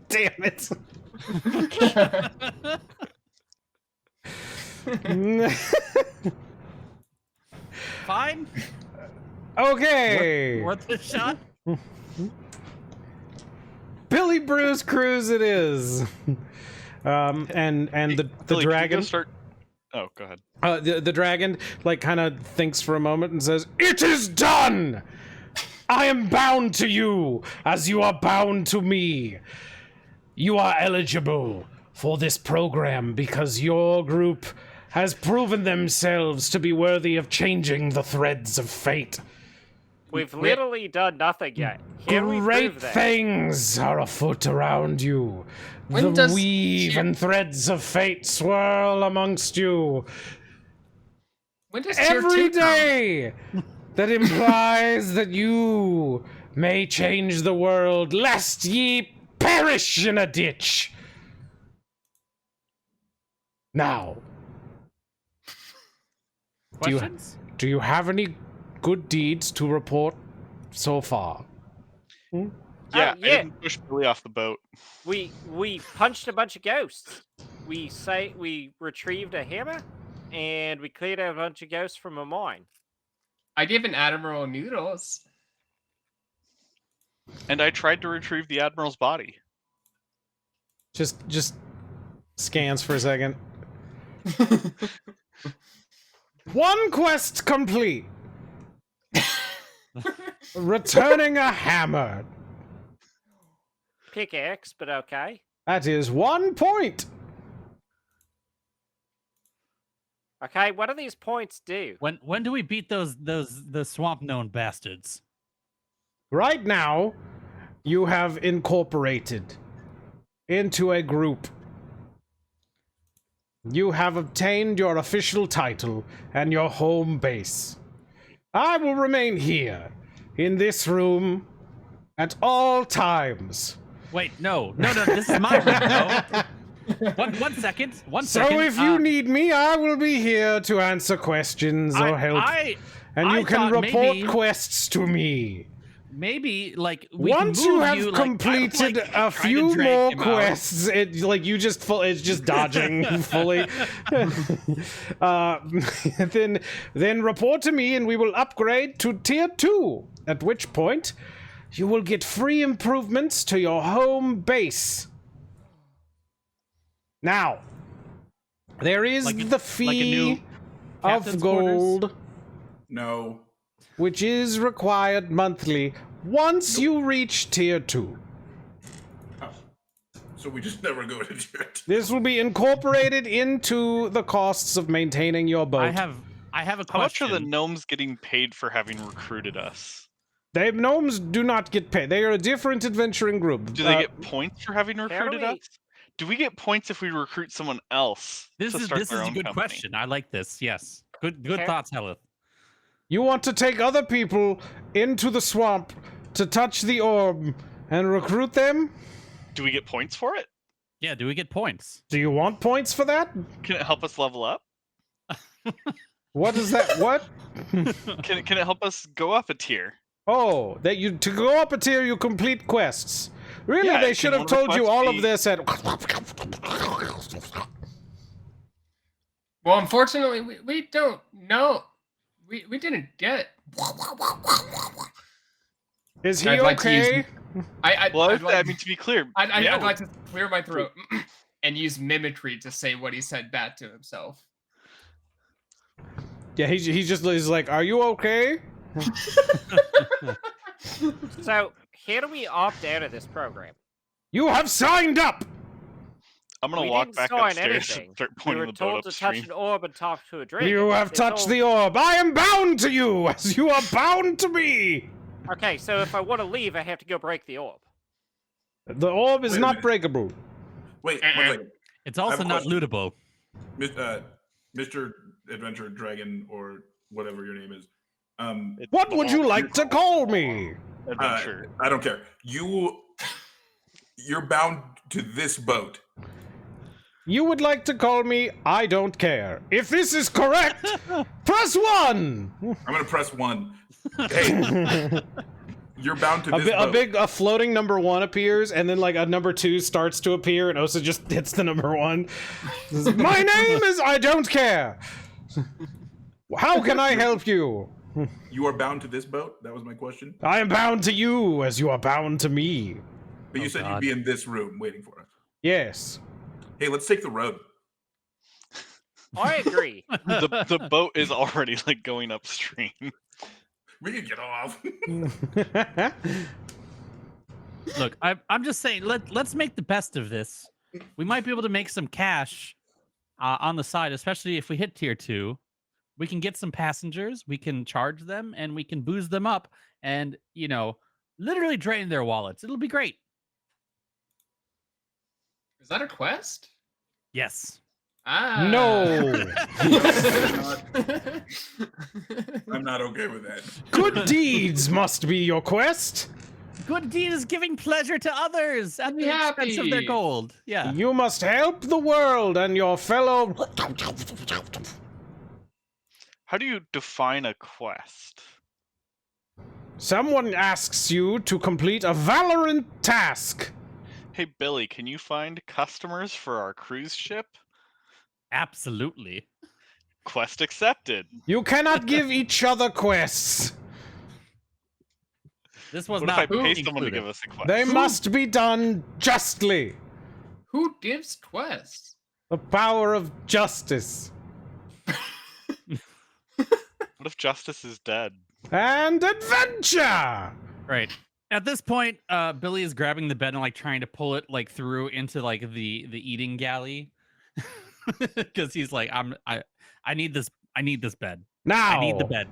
Damn it. Fine. Okay. Worth a shot. Billy Brews Cruise it is. And the Billy, can you go dragon. start. Oh, go ahead. The dragon like kind of thinks for a moment and says, "It is done. I am bound to you as you are bound to me. You are eligible for this program because your group has proven themselves to be worthy of changing the threads of fate. We've literally done nothing yet. Can we Great prove that? things are afoot around you. When The does weave tier- and threads of fate swirl amongst you. When does tier Every 2 come? day that implies that you may change the world lest ye perish in a ditch. Now, Questions? do you have any good deeds to report so far? Yeah, yeah. I didn't push Billy off the boat. We punched a bunch of ghosts. We retrieved a hammer, and we cleared out a bunch of ghosts from a mine. I gave an Admiral noodles. And I tried to retrieve the Admiral's body. Just scans for a second. One quest complete. Returning a hammer. Pickaxe, but okay. That is 1 point. Okay, what do these points do? When do we beat the swamp gnome bastards? Right now, you have incorporated into a group. You have obtained your official title and your home base. I will remain here, in this room, at all times. Wait, no, this is my room. No. One second. So if you need me, I will be here to answer questions or help. And you can thought report maybe- quests to me. Maybe like we Once can move you have like, completed like, a trying to few drag more him out. quests, it's just dodging fully. Then report to me, and we will upgrade to tier 2. At which point, you will get free improvements to your home base. Now, there is Like a- the like a fee new of captain's quarters? gold, No. which is required monthly once you reach tier 2. Oh. So we just never go to tier 2. This will be incorporated into the costs of maintaining your boat. I have a How much question. are the gnomes getting paid for having recruited us? Gnomes do not get paid. They are a different adventuring group. Do they get points for having recruited we- us? Do we get points if we recruit someone else This to is start this their is a own good company? question. I like this. Yes, good Okay. thoughts, Hellyth. You want to take other people into the swamp to touch the orb and recruit them? Do we get points for it? Yeah, do we get points? Do you want points for that? Can it help us level up? What is that? What? Can it help us go up a tier? Oh, that you to go up a tier you complete quests. Really, Yeah, they can should have one of the told you quests all be- of this at Well, unfortunately, we don't know. We didn't get it. Is he I'd like to use- okay? Well, I'd like, I mean, to be clear, I'd like to clear my throat and use mimicry to say what he said back to himself. Yeah, he's like, "Are you okay?" So, how do we opt out of this program? You have signed up. I'm gonna We walk didn't back sign upstairs anything. and start We pointing were the boat told to touch upstream. an orb and talk to a dragon. You have It's touched all- the orb. I am bound to you, as you are bound to me. Okay, so if I want to leave, I have to go break the orb. The orb is Wait a not minute. breakable. Wait, one second. It's also have a not question. lootable. Mr. Adventure Dragon, or whatever your name is. It's What the would you whole like to call me? adventure? I don't care. You're bound to this boat. You would like to call me I don't care. If this is correct, press 1. I'm gonna press 1. Hey, you're bound to this boat. A floating number 1 appears, and then like a number 2 starts to appear, and Osa just hits the number 1. My name is I don't care. How can I help you? You are bound to this boat? That was my question. I am bound to you as you are bound to me. But you Oh, said God. you'd be in this room waiting for us. Yes. Hey, let's take the road. I agree. The boat is already like going upstream. We can get off. Look, I'm just saying. Let's make the best of this. we might be able to make some cash on the side, especially if we hit tier 2. We can get some passengers, we can charge them, and we can booze them up and, literally drain their wallets. It'll be great. Is that a quest? Yes. Ah. No. I'm not okay with that. Good deeds must be your quest. Good deed is giving pleasure to others at the expense of their happy. gold. Yeah. You must help the world and your fellow. How do you define a quest? Someone asks you to complete a valorant task. Hey, Billy, can you find customers for our cruise ship? Absolutely. Quest accepted. You cannot give each other quests. This was What if not I pay included. someone to give us a quest? They must be done justly. Who gives quests? The power of justice. What if Justice is dead? And adventure! Right. At this point, Billy is grabbing the bed and trying to pull it through into the eating galley. Because he's like, I need this bed. Now, I need the bed.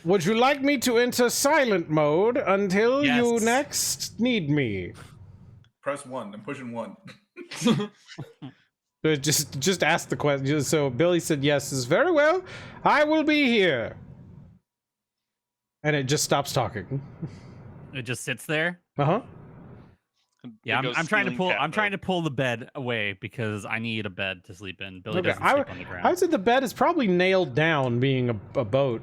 would you like me to enter silent mode until you Yes. next need me? Press 1. I'm pushing 1. Just ask the question. So Billy said yes. Is very well. I will be here. And it just stops talking. It just sits there. Uh-huh. Yeah, It goes I'm trying to stealing pull. cat I'm trying to mode. pull the bed away because I need a bed to sleep in. Billy Okay, doesn't I sleep on the ground. would say the bed is probably nailed down being a boat.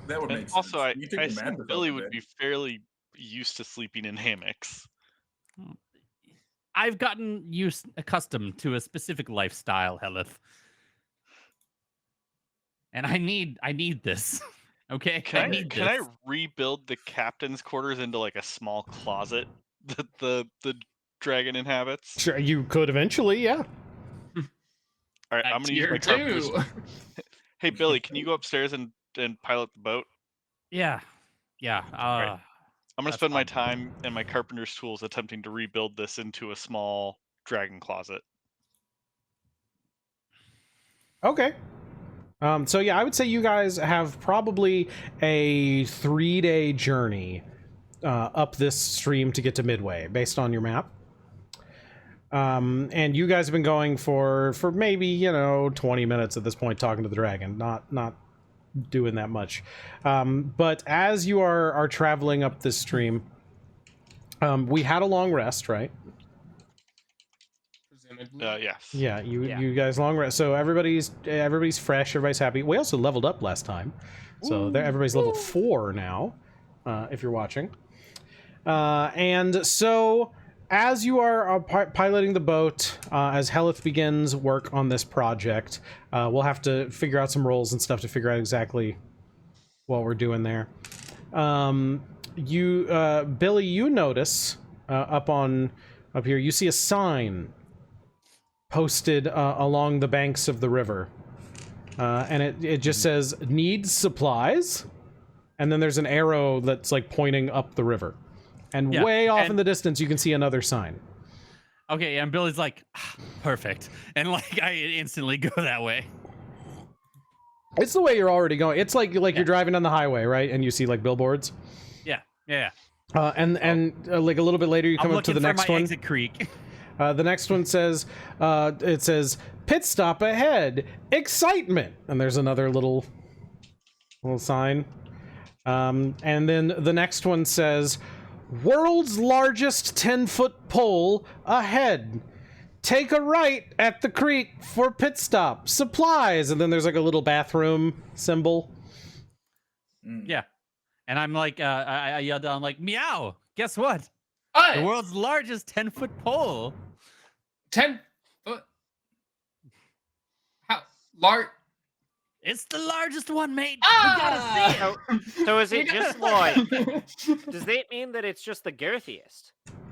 That would make And sense. also, I You take the assume madness out Billy of would it. be fairly used to sleeping in hammocks. I've gotten accustomed to a specific lifestyle, Hellyth. And I need this. Okay? Can I, need can I this. rebuild the captain's quarters into a small closet that the dragon inhabits? Sure, you could eventually, yeah. All right, I'm gonna use my Tier carpenter's. 2. Hey Billy, can you go upstairs and pilot the boat? Yeah. Yeah. Right. I'm gonna That's spend my fine. time and my carpenter's tools attempting to rebuild this into a small dragon closet. Okay. So yeah, I would say you guys have probably a 3-day journey up this stream to get to Midway, based on your map. And you guys have been going for maybe 20 minutes at this point, talking to the dragon, not doing that much. But as you are traveling up this stream, we had a long rest, right? Presumably. Yes. Yeah, you guys long rest. So everybody's fresh, everybody's happy. We also leveled up last time, so everybody's level 4 now. If you're watching, and so as you are piloting the boat, as Hellyth begins work on this project, we'll have to figure out some roles and stuff to figure out exactly what we're doing there. Billy, you notice up here, you see a sign posted along the banks of the river, and it just says "Needs supplies," and then there's an arrow that's pointing up the river, and way off in the distance you can see another sign. Okay, and Billy's like, perfect, and I instantly go that way. It's the way you're already going. It's like you're driving down the highway, right? And you see billboards. Yeah. And a little bit later you come up to the next one. Exit creek. The next one says, it says, "Pit stop ahead, excitement," and there's another little sign. And then the next one says, "World's largest 10-foot pole ahead. Take a right at the creek for pit stop. Supplies." And then there's a little bathroom symbol. Yeah. And I'm I yelled down "Meow! Guess what? What? The world's largest 10-foot pole." 10 foot. How large? It's the largest one, mate. Ah! We gotta see it. So is it just does that mean that it's just the girthiest?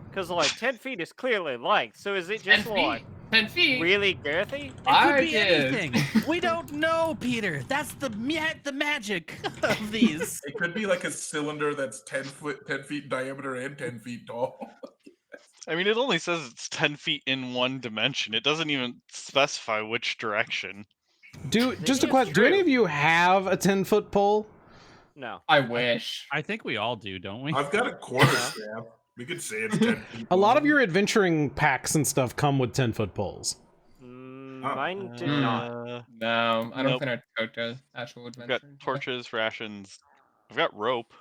Because 10 feet is clearly length. So is it 10 just feet. 10 feet. really girthy? It I could be did. anything. We don't know, Peter. That's the magic of these. It could be like a cylinder that's 10 feet in diameter and 10 feet tall. I mean, it only says it's 10 feet in one dimension. It doesn't even specify which direction. Just a question. Do any of you have a 10-foot pole? No. I wish. I think we all do, don't we? I've got a quarter staff. We could say it's 10 feet. A lot of long. your adventuring packs and stuff come with 10-foot poles. Mine did not. No, I don't Nope. think our coat does. Actual I've adventure. got torches, rations. I've got rope.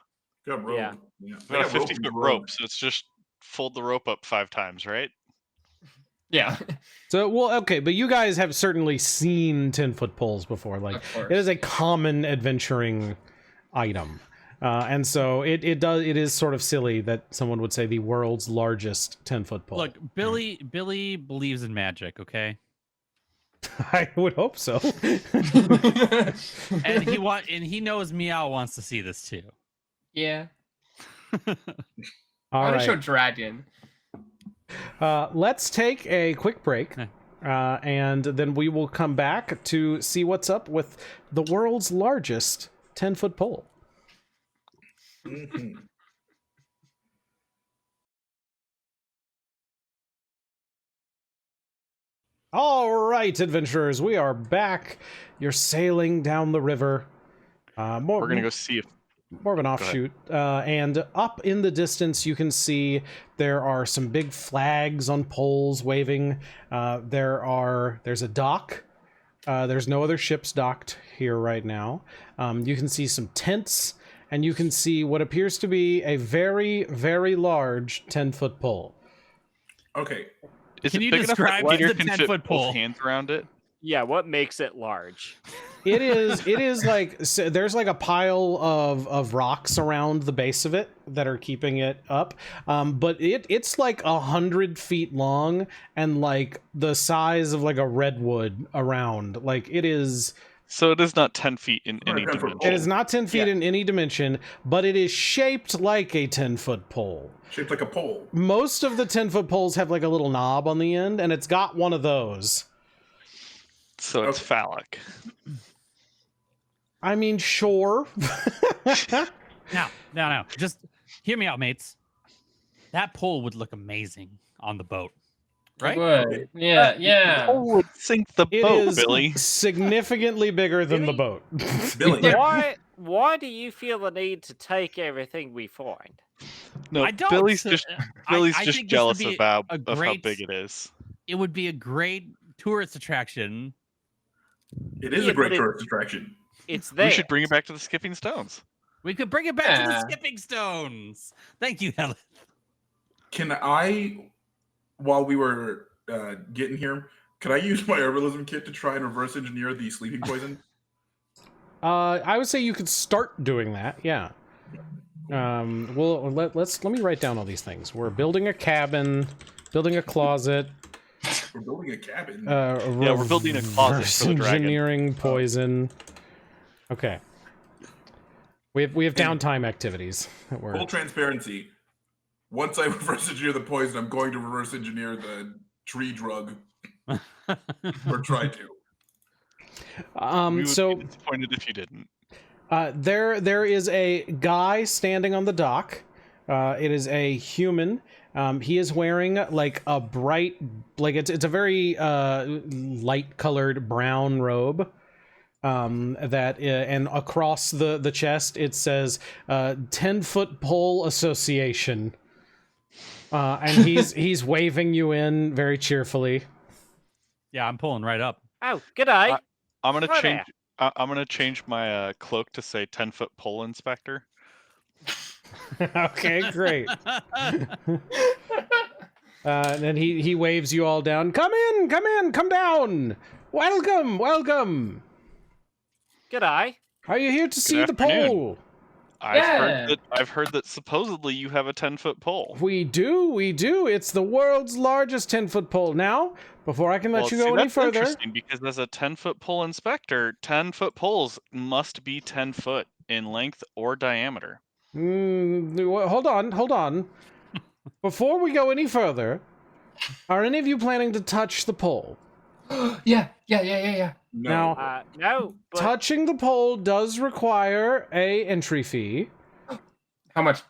Got rope. Yeah. Yeah. I've got a 50-foot rope, so it's just fold the rope up 5 times, right? Yeah. So, well, okay, but you guys have certainly seen 10-foot poles before. Like, Of course. it is a common adventuring item. And so it is sort of silly that someone would say the world's largest 10-foot pole. Look, Billy believes in magic, okay? I would hope so. And he knows Meow wants to see this too. Yeah. All I want to show right. dragon. Let's take a quick break. And then we will come back to see what's up with the world's largest 10-foot pole. Mhm. All right, adventurers, we are back. You're sailing down the river. We're going to go see if... More of an ahead. offshoot. And up in the distance, you can see there are some big flags on poles waving. There's a dock. There's no other ships docked here right now. You can see some tents, and you can see what appears to be a very, very large 10-foot pole. Okay. Is Can it you big enough describe that Peter the can 10-foot fit both pole? hands around it? Yeah, what makes it large? It is like, so there's like a pile of rocks around the base of it that are keeping it up. But it's like 100 feet long and like the size of like a redwood around. Like it is. So it is not 10 feet in any 10-foot dimension. pole. It is not 10 feet Yeah. in any dimension, but it is shaped like a 10-foot pole. Shaped like a pole. Most of the 10-foot poles have like a little knob on the end, and it's got one of those. So it's Okay. phallic. I mean, sure. Now, just hear me out, mates. That pole would look amazing on the boat, right? Would. Yeah, yeah. Oh, would sink the It boat, is Billy. significantly bigger than the Really? boat. Billy. Why do you feel the need to take everything we find? No, I don't. Billy's I just think Billy's this just would jealous be of a how great- big it is. It would be a great tourist attraction. It is Yeah, a great but tourist attraction. It's there. We should bring it back to the Skipping Stones. We could bring it back to the Yeah. skipping stones. Thank you, Helen. Can I, while we were getting here, can I use my herbalism kit to try and reverse engineer the sleeping poison? I would say you could start doing that. Yeah. Well, let me write down all these things. We're building a cabin, building a closet. We're building a cabin. Yeah, we're building a closet for the dragon. Engineering poison. Okay. We have downtime activities that we're. Full transparency. Once I reverse engineer the poison, I'm going to reverse engineer the tree drug. Or try to. We would So be disappointed if you didn't. there is a guy standing on the dock. It is a human. He is wearing like a bright, like it's a very light colored brown robe. And across the chest it says 10-foot pole association. And he's waving you in very cheerfully. Yeah, I'm pulling right up. Oh, g'day. I'm gonna Hi change. I'm gonna change my cloak to say 10-foot pole inspector. Okay, great. And he waves you all down. Come in, come down. Welcome. G'day. Are you here to see the afternoon. pole? I've heard that supposedly you have a 10-foot pole. We do. It's the world's largest 10-foot pole. Now, before I can let you go any that's further, interesting because as a 10-foot pole inspector, 10-foot poles must be 10 foot in length or diameter. hold on. Before we go any further, are any of you planning to touch the pole? Yeah. No. Now, No, but touching the pole does require a entry fee. How much?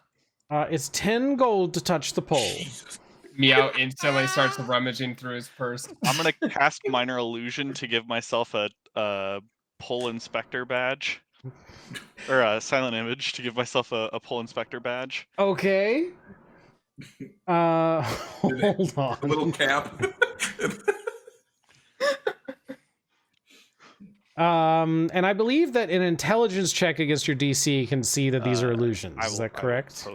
It's 10 gold to touch the pole. Jesus. Meow instantly starts rummaging through his purse. I'm gonna cast Minor Illusion to give myself a Pull Inspector badge, or a Silent Image to give myself a Pull Inspector badge. Okay. Hold on. A little cap. And I believe that an intelligence check against your DC can see that these are illusions. Is that correct?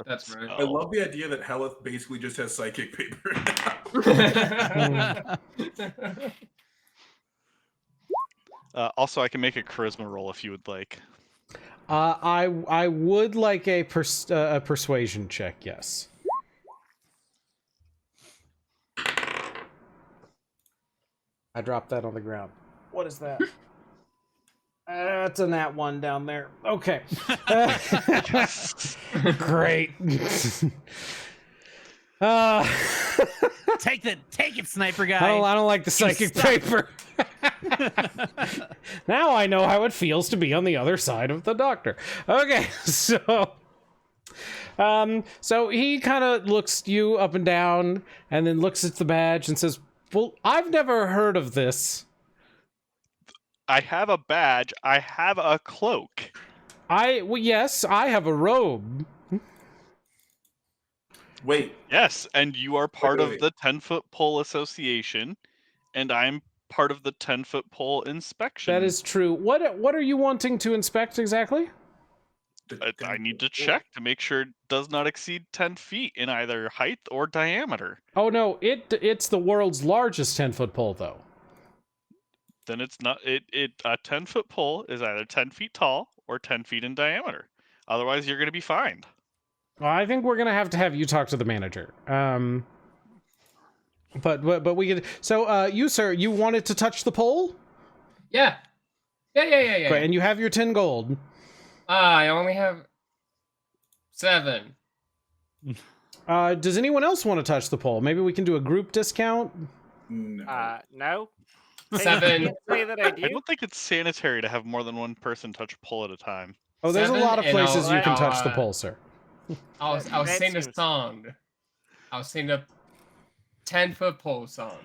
That's right. I love the idea that Hellyth basically just has psychic paper now. Also, I can make a charisma roll if you would like. I would like a persuasion check. Yes. I dropped that on the ground. What is that? That's a nat 1 down there. Okay. Great. Take it, Sniper Guy. I don't like the psychic paper. Now I know how it feels to be on the other side of the doctor. Okay, so he kind of looks you up and down and then looks at the badge and says, "Well, I've never heard of this. I have a badge. I have a cloak. Yes, I have a robe." Wait. Yes, and you are part wait. of the 10-foot pole association, and I'm part of the 10-foot pole inspection. That is true. What are you wanting to inspect exactly? I need to check to make sure it does not exceed 10 feet in either height or diameter. Oh no, it's the world's largest 10-foot pole, though. Then it's not. A 10-foot pole is either 10 feet tall or 10 feet in diameter. Otherwise, you're going to be fined. Well, I think we're gonna have to have you talk to the manager. But we could. So, you sir, you wanted to touch the pole? Yeah. Great, and you have your 10 gold. I only have 7. Does anyone else want to touch the pole? Maybe we can do a group discount. No. No. 7. Say that I do. I don't think it's sanitary to have more than one person touch a pole at a time. Oh, there's a 7, lot of and places you can I'll, touch the pole, sir. I was That singing a seems- song. I was singing a 10-foot pole song.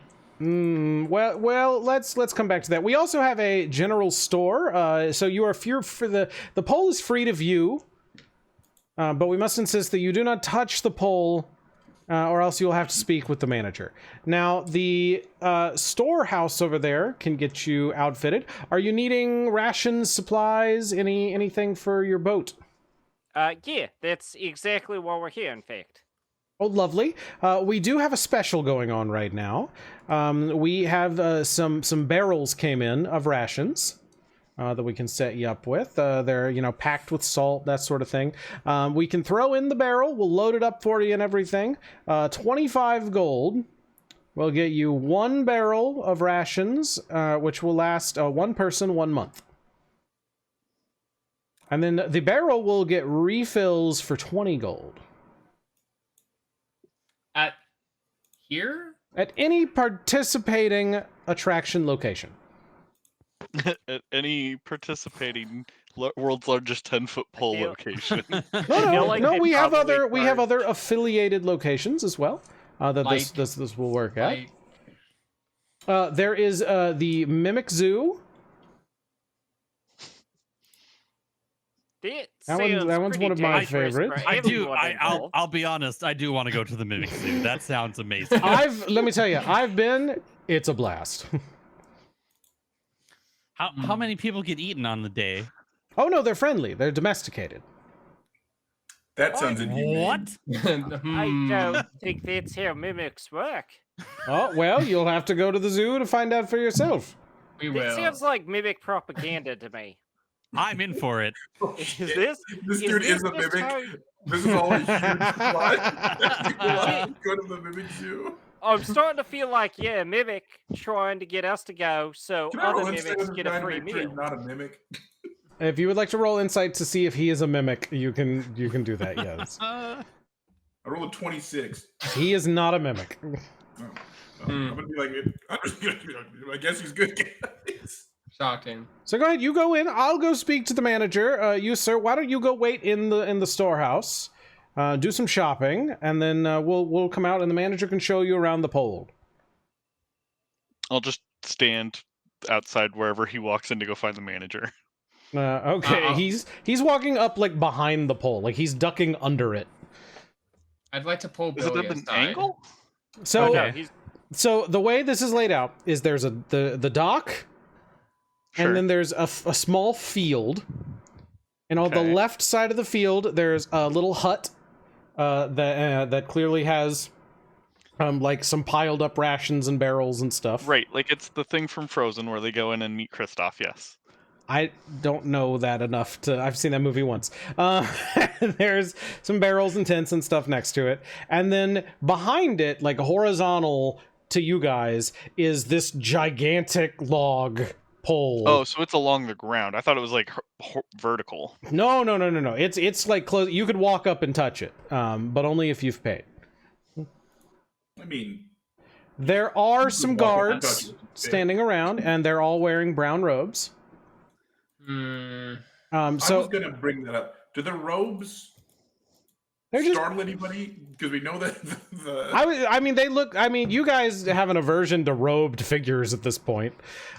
Well, let's come back to that. We also have a general store. So you are for the pole is free to view, but we must insist that you do not touch the pole, or else you'll have to speak with the manager. Now, the storehouse over there can get you outfitted. Are you needing rations, supplies, anything for your boat? Yeah, that's exactly why we're here, in fact. Oh, lovely. We do have a special going on right now. We have some barrels came in of rations that we can set you up with. They're, packed with salt, that sort of thing. We can throw in the barrel. We'll load it up for you and everything. 25 gold will get you 1 barrel of rations, which will last 1 person 1 month. And then the barrel will get refills for 20 gold. At here? At any participating attraction location. At any participating world's largest 10-foot pole feel- location. No, we have probably other affiliated locations as well. That Like- this will work out. Like, There is the Mimic Zoo. That one's one of my favorites. I'll be honest. I do want to go to the Mimic Zoo. That sounds amazing. Let me tell you, I've been. It's a blast. How many people get eaten on the day? Oh no, they're friendly. They're domesticated. That sounds inhumane. What? I don't think that's how mimics work. Oh well, you'll have to go to the zoo to find out for yourself. We It will. sounds like mimic propaganda to me. I'm in for it. Is this? This dude is a just mimic. how- This is all a huge plot. Go to the mimic zoo. I'm starting to feel like, yeah, mimic trying to get us to go, so Can I roll other insight mimics on get a Giant free Victory, meal. Not a mimic. If you would like to roll insight to see if he is a mimic, you can do that. Yes, I rolled a 26. he is not a mimic. I'm gonna be like, I guess he's good. Guys. Shocking. So go ahead, you go in. I'll go speak to the manager. You sir, why don't you go wait in the storehouse, do some shopping, and then we'll come out and the manager can show you around the pole. I'll just stand outside wherever he walks in to go find the manager. Okay, he's walking up like behind the pole, like he's ducking under it. I'd like to pull Is it Billy at an aside. angle? So, No, so the way this is laid out is there's the dock, Sure. and then there's a small field, and on the Okay. left side of the field there's a little hut that clearly has like some piled up rations and barrels and stuff. Right, like it's the thing from Frozen where they go in and meet Kristoff, yes. I don't know that enough to. I've seen that movie once. There's some barrels and tents and stuff next to it, and then behind it, like horizontal to you guys, is this gigantic log pole. Oh, so it's along the ground. I thought it was like vertical. No. It's like close. You could walk up and touch it, but only if you've paid. I mean, There are some walk up and touch guards it. standing around, and they're all wearing brown robes. I was So gonna bring that up. Do the robes they're just. startle anybody? Because we know that the I mean, they look. I mean, you guys have an aversion to robed figures at this point,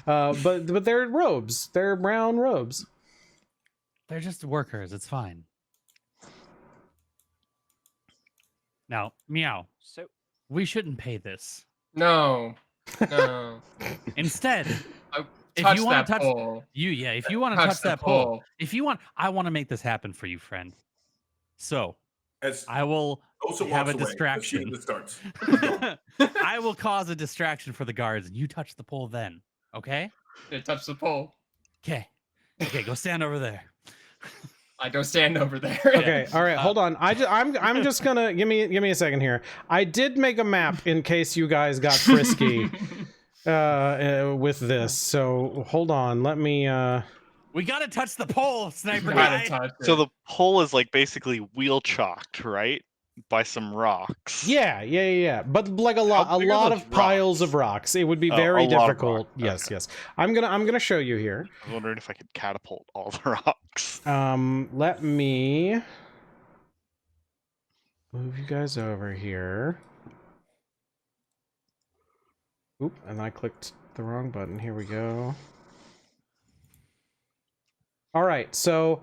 but they're robes. They're brown robes. They're just workers. It's fine. Now, Meow, So we shouldn't pay this. No. Instead, if Touch you want that to touch pole. if you want to touch the that pole, I want to make this happen for you, friend. So as I will Osa have a walks away, distraction. This starts. I will cause a distraction for the guards, and you touch the pole then. Okay? It touched the pole. Okay. Okay, go stand over there. I don't stand over there. Okay, all right, hold on. I'm just gonna give me a second here. I did make a map in case you guys got frisky with this. So hold on, let me. We gotta touch the pole, Sniper Gotta Guy. touch it. So the pole is like basically wheel chalked, right? By some rocks. Yeah. But like a lot big are those of piles of rocks. It would be Oh, very a lot of difficult. rocks. Yes. I'm gonna show you here. I was wondering if I could catapult all the rocks. Let me move you guys over here. Oop, and I clicked the wrong button. Here we go. All right, so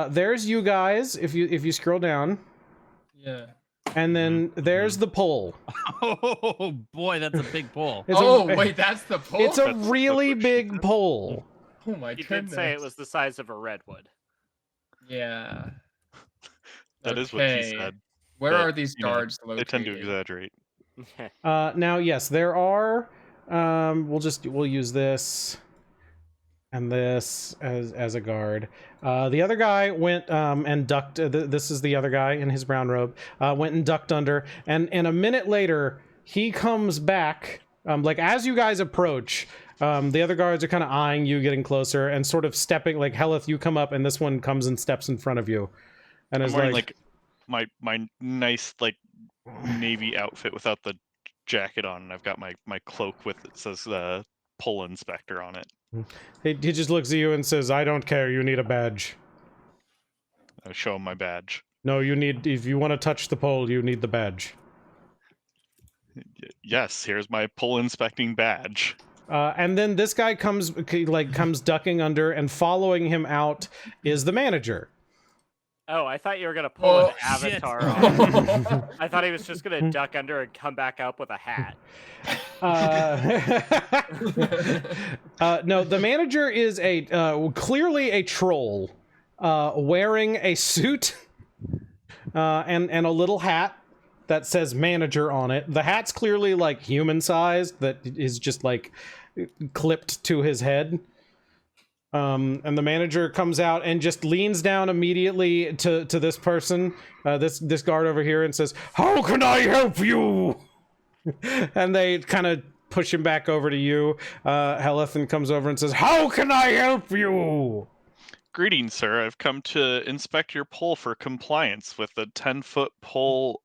there's you guys. If you scroll down, Yeah. and then there's the pole. Oh boy, that's a big pole. It's Wait, that's the pole? it's a That's really what she big said. pole. Oh my you goodness. did say it was the size of a redwood. Yeah. That is what she Okay. said. Where but, are these you know, guards They located? tend to exaggerate. Now, yes, there are. We'll use this and this as a guard. The other guy went and ducked. This is the other guy in his brown robe. Went and ducked under, and a minute later he comes back. Like as you guys approach, the other guards are kind of eyeing you, getting closer, and sort of stepping. Like Hellyth, you come up, and this one comes and steps in front of you, and I'm is wearing like my nice like navy outfit without the jacket on, and I've got my cloak with it says pole inspector on it. he just looks at you and says, "I don't care. You need a badge. I show him my badge. No, you need. If you want to touch the pole, you need the badge." Yes, here's my pole inspecting badge. And then this guy comes ducking under, and following him out is the manager. Oh, I thought you were gonna pull an Oh, shit. avatar off. I thought he was just gonna duck under and come back up with a hat. No, the manager is clearly a troll, wearing a suit and a little hat that says manager on it. The hat's clearly like human sized, that is just like clipped to his head. And the manager comes out and just leans down immediately to this person, this guard over here, and says, "How can I help you?" And they kind of push him back over to you. Hellyth comes over and says, "How can I help you?" Greetings, sir. I've come to inspect your pole for compliance with the 10-foot pole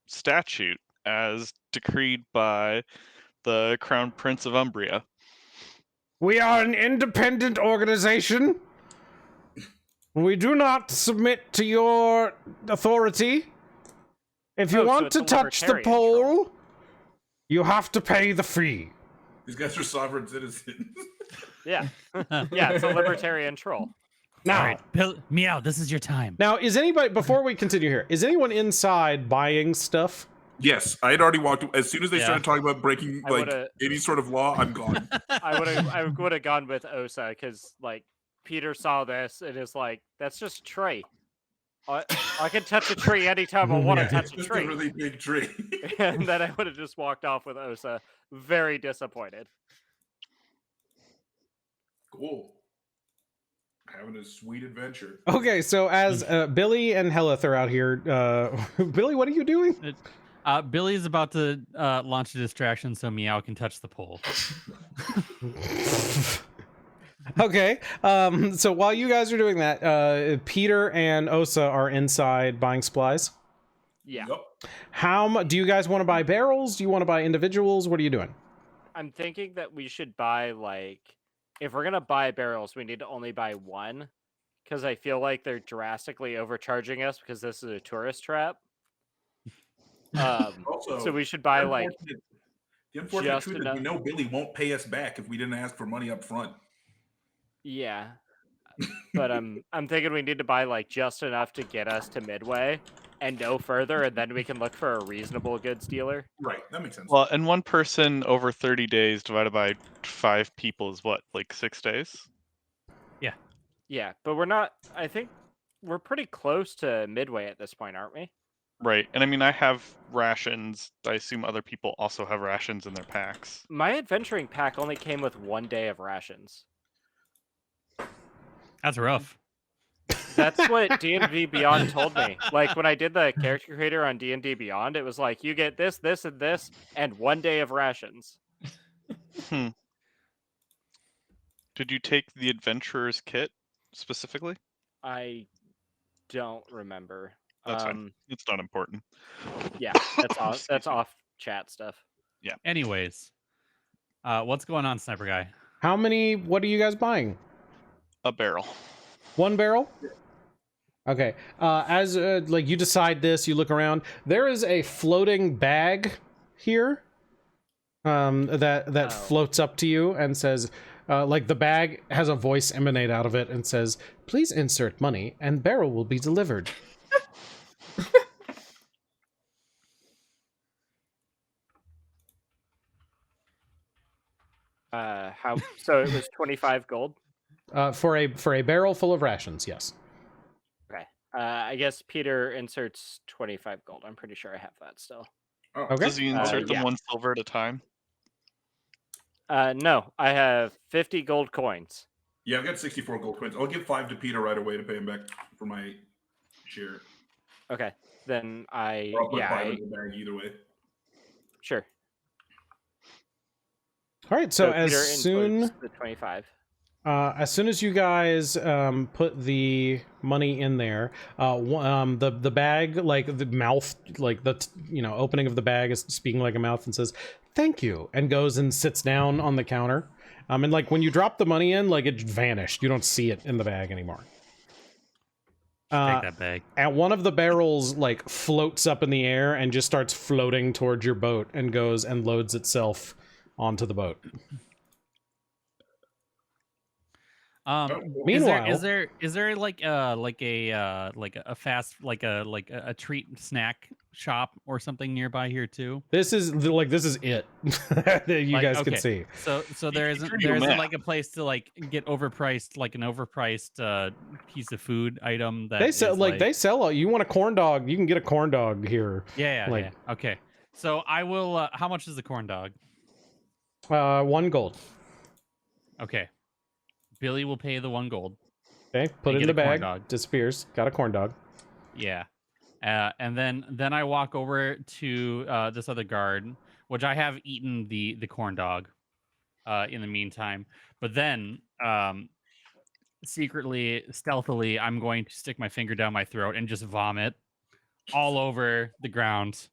statute as decreed by the Crown Prince of Umbria. We are an independent organization. We do not submit to your authority. If you Oh, so want it's to a touch the libertarian troll. pole, you have to pay the fee. These guys are sovereign citizens. Yeah. Yeah, it's a libertarian troll. Now, All right, Meow, this is your time. now, is anybody, before we continue here, is anyone inside buying stuff? Yes, I had already walked. As soon as they Yeah. started talking about breaking I like would've- any sort of law, I'm gone. I would have gone with Osa because like Peter saw this and is like, that's just a tree. I can touch a tree anytime I want to Yeah. touch It's a just tree. a really big tree. And then I would have just walked off with Osa, very disappointed. Cool. Having a sweet adventure. Okay, so as Billy and Hellyth are out here, Billy, what are you doing? Billy's about to launch a distraction so Meow can touch the pole. Okay, so while you guys are doing that, Peter and Osa are inside buying supplies. Yeah. Yep. How much do you guys want to buy barrels? Do you want to buy individuals? What are you doing? I'm thinking that we should buy like, if we're gonna buy barrels, we need to only buy one, because I feel like they're drastically overcharging us because this is a tourist trap. Also, So we should buy the like unfortunate- the unfortunate just truth is enough. we know Billy won't pay us back if we didn't ask for money up front. Yeah. But I'm thinking we need to buy like just enough to get us to Midway and no further, and then we can look for a reasonable goods dealer. Right, that makes sense. Well, and one person over 30 days divided by 5 people is what, like 6 days? Yeah, but we're not. I think we're pretty close to Midway at this point, aren't we? Right. And I mean, I have rations. I assume other people also have rations in their packs. My adventuring pack only came with 1 day of rations. That's rough. That's what D&D Beyond told me. Like when I did the character creator on D&D Beyond, it was like you get this, this, and this, and 1 day of rations. Did you take the adventurer's kit specifically? I don't remember. That's fine. It's not important. Yeah, that's off. Excuse That's me. off chat stuff. Anyways, what's going on, Sniper Guy? How many? What are you guys buying? A barrel. 1 barrel? Okay. As like you decide this, you look around. There is a floating bag here. That Oh. floats up to you and says, like the bag has a voice emanate out of it and says, "Please insert money, and barrel will be delivered." How? So it was 25 gold. For a barrel full of rations, yes. Okay. I guess Peter inserts 25 gold. I'm pretty sure I have that still. Oh, Okay. Does he insert them yeah. 1 silver at a time? No, I have 50 gold coins. yeah, I've got 64 gold coins. I'll give 5 to Peter right away to pay him back for my share. Okay, then Or I'll put 5 in the bag either way. sure. All right. So Peter as soon inputs the 25. as you guys put the money in there, the bag, like the mouth, like the opening of the bag is speaking like a mouth and says, "Thank you," and goes and sits down on the counter. And like when you drop the money in, like it vanished. You don't see it in the bag anymore. Take that bag. And one of the barrels like floats up in the air and just starts floating towards your boat and goes and loads itself onto the boat. Meanwhile, is there like a fast a treat snack shop or something nearby here too? this is it that you Like, guys can okay. see. So there isn't like a place to like get overpriced piece of food item that They sell is, they sell. You want a corn dog? You can get a corn dog here. yeah, like- yeah. Okay. So I will. How much is the corn dog? 1 gold. Okay. Billy will pay the 1 gold. Okay, put You it in get the a corn bag. dog. Disappears. Got a corn dog. Yeah. And then I walk over to this other guard, which I have eaten the corn dog in the meantime. But then secretly, stealthily, I'm going to stick my finger down my throat and just vomit all over the ground.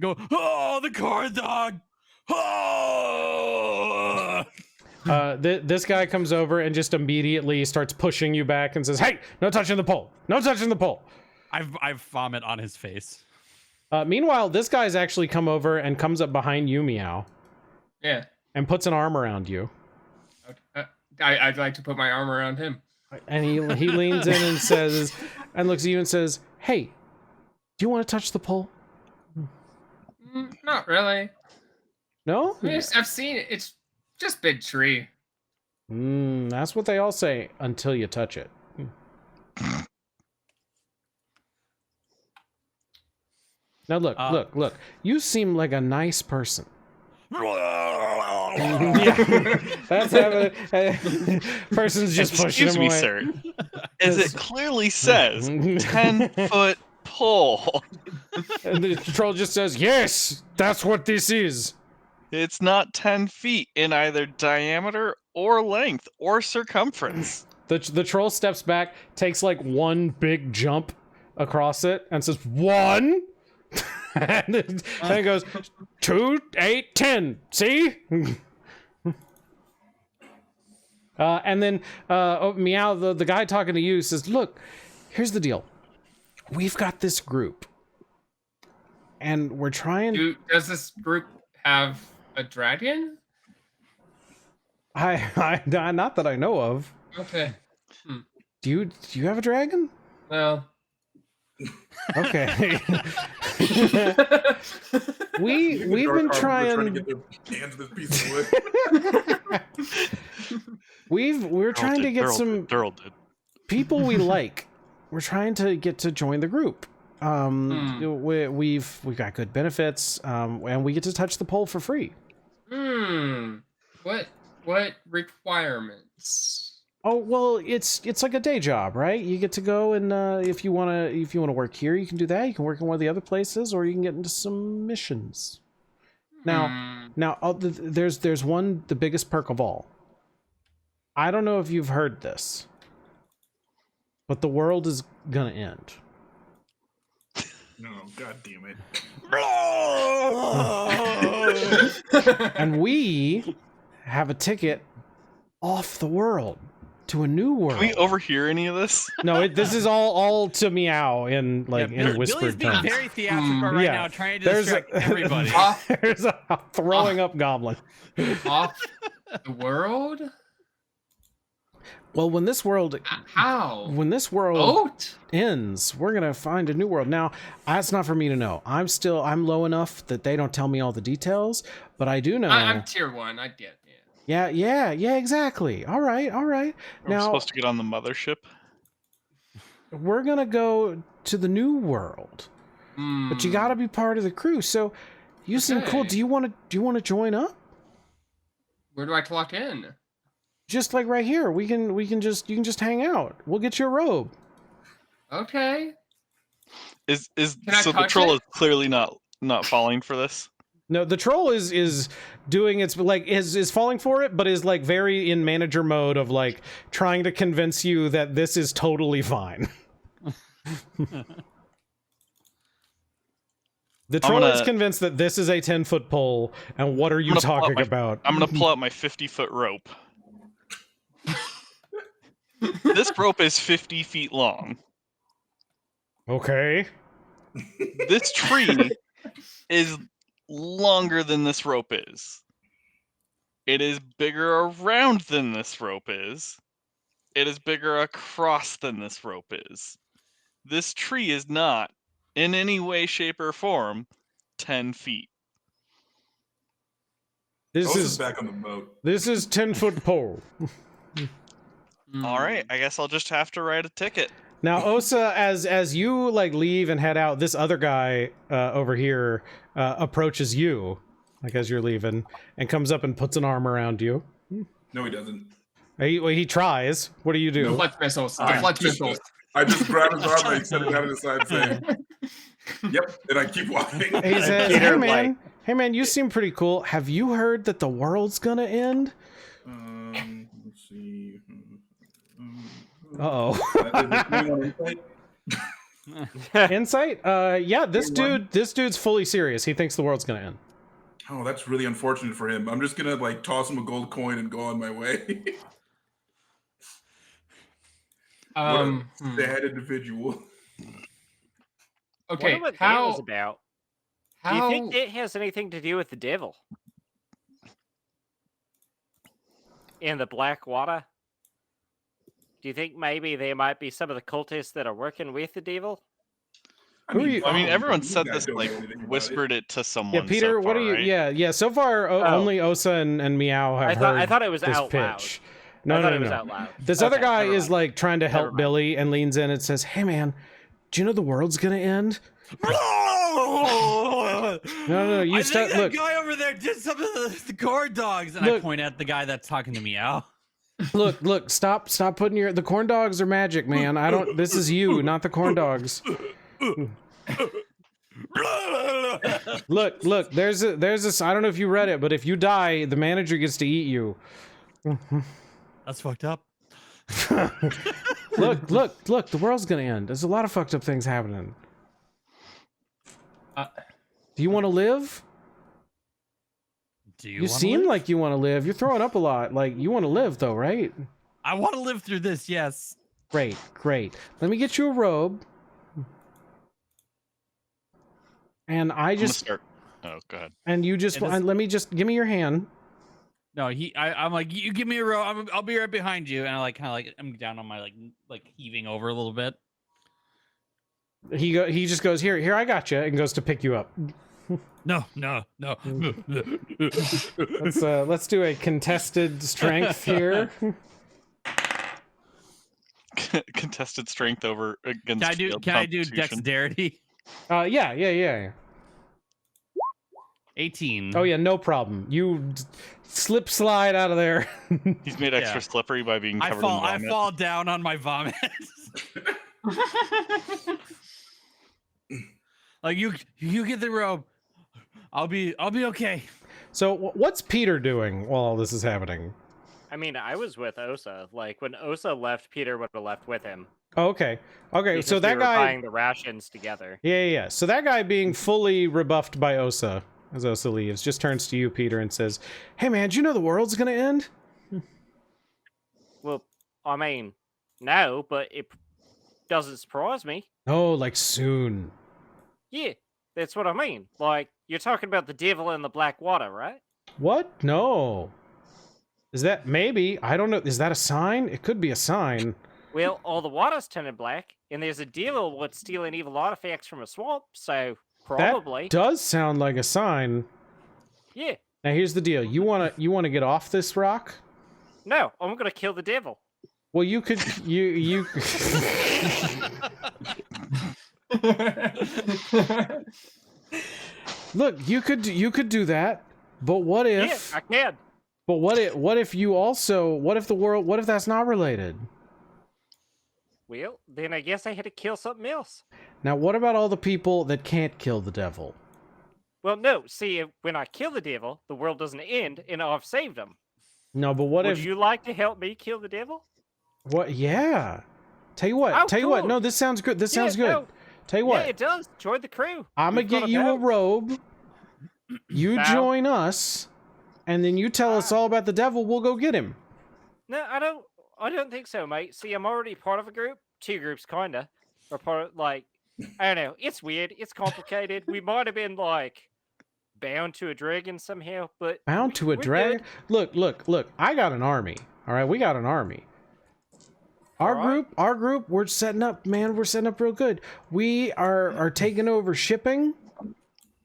Go, oh, the corn dog! Oh! This guy comes over and just immediately starts pushing you back and says, "Hey, no touching the pole! No touching the pole!" I vomit on his face. Meanwhile, this guy's actually come over and comes up behind you, Meow, Yeah. and puts an arm around you. I'd like to put my arm around him. And he leans in and says, and looks at you and says, "Hey, do you want to touch the pole?" Not really. No? I've seen it. It's just big tree. That's what they all say until you touch it. Now look. You seem like a nice person. That's happening. Person's just pushing him away. Excuse me, sir. As it clearly says, 10-foot pole. And the troll just says, "Yes, that's what this is." It's not 10 feet in either diameter or length or circumference. The troll steps back, takes like one big jump across it, and says, "1." And then it goes 2, 8, 10. See? And then Meow, the guy talking to you, says, "Look, here's the deal. We've got this group, and we're trying." Does this group have a dragon? I not that I know of. Okay. Do you have a dragon? Well. Okay. we've been trying to get their hands this piece of wood. we're trying to get some people we like. We're trying to get to join the group. We've got good benefits, and we get to touch the pole for free. What requirements? Oh well, it's like a day job, right? You get to go and if you wanna work here, you can do that. You can work in one of the other places, or you can get into some missions. Now, there's one, the biggest perk of all. I don't know if you've heard this, but the world is gonna end. No, god damn it. And we have a ticket off the world to a new world. Can we overhear any of this? No, this is all to Meow in in whispered Billy's tones. being very theatrical right now, trying to distract everybody. There's a throwing up goblin. Off the world? Well, when this world ends, we're gonna find a new world. Now, that's not for me to know. I'm low enough that they don't tell me all the details, but I do know. I'm tier 1. I get. Yeah, exactly. All right. We're supposed to get on the mothership. We're gonna go to the new world, but you gotta be part of the crew. So, you seem cool. Do you want to join up? Where do I clock in? Just like right here. You can just hang out. We'll get you a robe. Okay. So the troll is clearly not falling for this? No, the troll is doing its is falling for it, but is like very in manager mode of like trying to convince you that this is totally fine. The troll is convinced that this is a 10-foot pole, and what are you talking about? I'm gonna pull out my 50-foot rope. This rope is 50 feet long. Okay. This tree is longer than this rope is. It is bigger around than this rope is. It is bigger across than this rope is. This tree is not, in any way, shape, or form, 10 feet. This is back on the boat. This is 10-foot pole. All right, I guess I'll just have to write a ticket. Now, Osa, as you leave and head out, this other guy over here approaches you, as you're leaving, and comes up and puts an arm around you. No, he doesn't. He tries. What do you do? Deflect missiles. I just grab his arm and extend it out of the side, saying, "Yep," and I keep walking. He says, "Hey man, you seem pretty cool. Have you heard that the world's gonna end?" Let's see. Insight? Yeah, this dude's fully serious. He thinks the world's gonna end. Oh, that's really unfortunate for him. I'm just gonna toss him a gold coin and go on my way. What a sad individual. Okay, what how about? Do you think it has anything to do with the devil? In the black water? Do you think maybe there might be some of the cultists that are working with the devil? Who are you- I mean, everyone you said guys this, don't like, know anything about it. whispered it to someone. Yeah, Peter, so what far, are you? right? Yeah. So far, only Osa and Meow have heard I thought it was this out loud. pitch. I No, thought no, it was no. out loud. This other Okay, guy never is mind. like trying to help mind. Billy and leans in and says, "Hey, man, do you know the world's gonna end?" No. You I start. think that Look, guy over there did some of the corn dogs, and I Look. point at the guy that's talking to Meow. look. Stop putting the corn dogs are magic, man. I don't. This is you, not the corn dogs. Look. There's this. I don't know if you read it, but if you die, the manager gets to eat you. That's fucked up. Look. The world's gonna end. There's a lot of fucked up things happening. Do you want to live? Do You seem like you want to live. You're throwing up a lot. Like, you want to live, though, right? I want to live through this. Yes. Great. Let me get you a robe. And I I'm gonna just start. Oh, go ahead. and you just And this- let me just give me your hand. No, I'm like, you give me a row. I'll be right behind you, and I like kind of like I'm down on my like heaving over a little bit. He just goes, here I got you, and goes to pick you up. No. Let's do a contested strength here. Contested strength over against. Can I do Constitution. dexterity? Yeah. 18. Oh yeah, no problem. You slip slide out of there. He's made extra slippery by being covered in I vomit. fall down on my vomit. Like you get the robe. I'll be okay. So what's Peter doing while all this is happening? I mean, I was with Osa. Like, when Osa left, Peter would have left with him. Oh, okay. Because So that we were guy. buying the rations together. Yeah. So that guy being fully rebuffed by Osa, as Osa leaves, just turns to you, Peter, and says, "Hey, man, do you know the world's gonna end?" Well, I mean, no, but it doesn't surprise me. Oh, like soon. Yeah, that's what I mean. Like, you're talking about the devil in the black water, right? What? No. Is that maybe? I don't know. Is that a sign? It could be a sign. Well, all the water's turning black, and there's a devil what's stealing evil artifacts from a swamp, so probably. That does sound like a sign. Yeah. Now here's the deal. You wanna get off this rock? No, I'm gonna kill the devil. Well, you could you look. You could do that. But what if? Yeah, I can. But what if you also? What if the world? What if that's not related? Well, then I guess I had to kill something else. Now, what about all the people that can't kill the devil? Well, no. See, when I kill the devil, the world doesn't end, and I've saved him. No, but what Would if you like to help me kill the devil? what? Yeah. Tell you what. Oh, Tell you what. cool. No, this sounds good. This Yeah, sounds good. no. Tell you Yeah, what. it does. Join the crew. I'm gonna We've got get you a boat. robe. You Now? join us, and then you tell us all about the devil. We'll go get him. No, I don't think so, mate. See, I'm already part of a group. 2 groups, kinda. Or part of, like, I don't know. It's weird. It's complicated. We might have been, like, bound to a dragon somehow, but... Bound to a we're dragon. good. Look. I got an army. All right, we got an army. Our Alright. group, we're setting up, man. We're setting up real good. We are taking over shipping.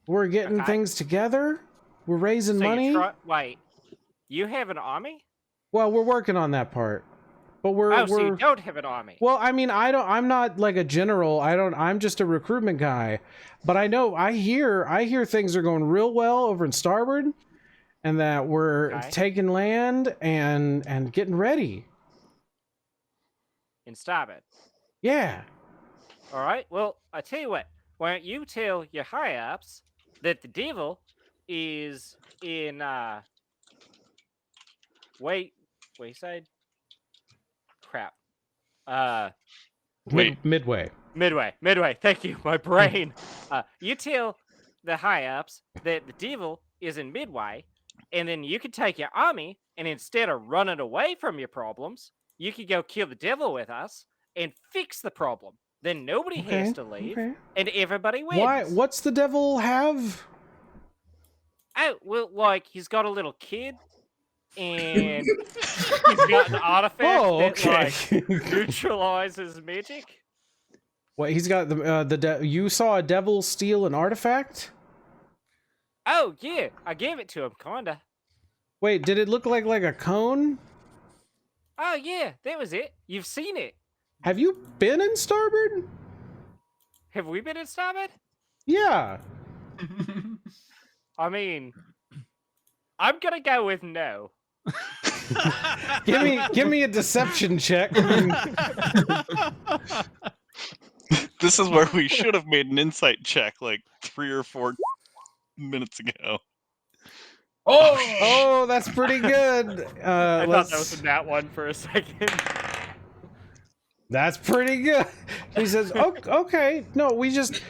We're getting Okay. things together. We're raising So money. Wait, you have an army? Well, we're working on that part. But we're So you don't have an army. Well, I mean, I'm not like a general. I'm just a recruitment guy. But I hear things are going real well over in Starboard, and that we're Okay. taking land and getting ready. And stop it. Yeah. All right. Well, I tell you what. Why don't you tell your high ups that the devil is in Wayside? Crap. Midway. Midway. Thank you. My brain. You tell the high ups that the devil is in Midway, and then you could take your army, and instead of running away from your problems, you could go kill the devil with us and fix the problem. then nobody Okay, has to leave, okay. and everybody wins. Why? What's the devil have? Oh, well, like, he's got a little kid, and he's got an artifact Oh, that, okay. like, neutralizes magic. What? He's got you saw a devil steal an artifact? Oh, yeah, I gave it to him, kinda. Wait, did it look like a cone? Oh, yeah, that was it. You've seen it. Have you been in Starboard? Have we been in Starboard? Yeah. I mean, I'm gonna go with no. Give me a deception check. This is where we should have made an insight check like 3 or 4 minutes ago. Oh, that's pretty good. I thought that was that one for a second. That's pretty good. He says, okay. No, we just...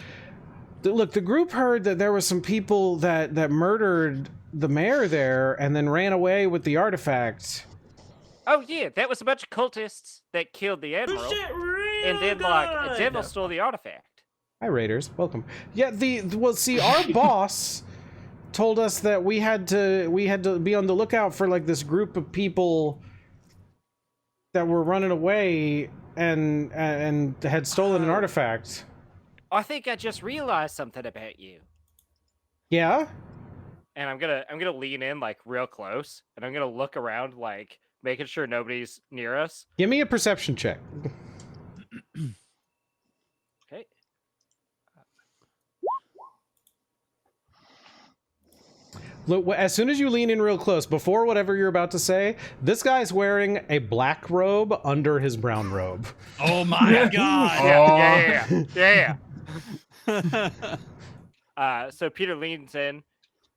Look, the group heard that there was some people that murdered the mayor there and then ran away with the artifact. Oh, yeah, that was a bunch of cultists that killed the admiral. And then, like, a devil stole the artifact. Hi, Raiders. Welcome. Yeah, well, see, our boss told us that we had to be on the lookout for, like, this group of people that were running away and had stolen an artifact. I think I just realized something about you. Yeah? And I'm gonna lean in, like, real close, and I'm gonna look around, like, making sure nobody's near us. Give me a perception check. Okay. Look, as soon as you lean in real close, before whatever you're about to say, this guy's wearing a black robe under his brown robe. Oh my god! Yeah. So Peter leans in,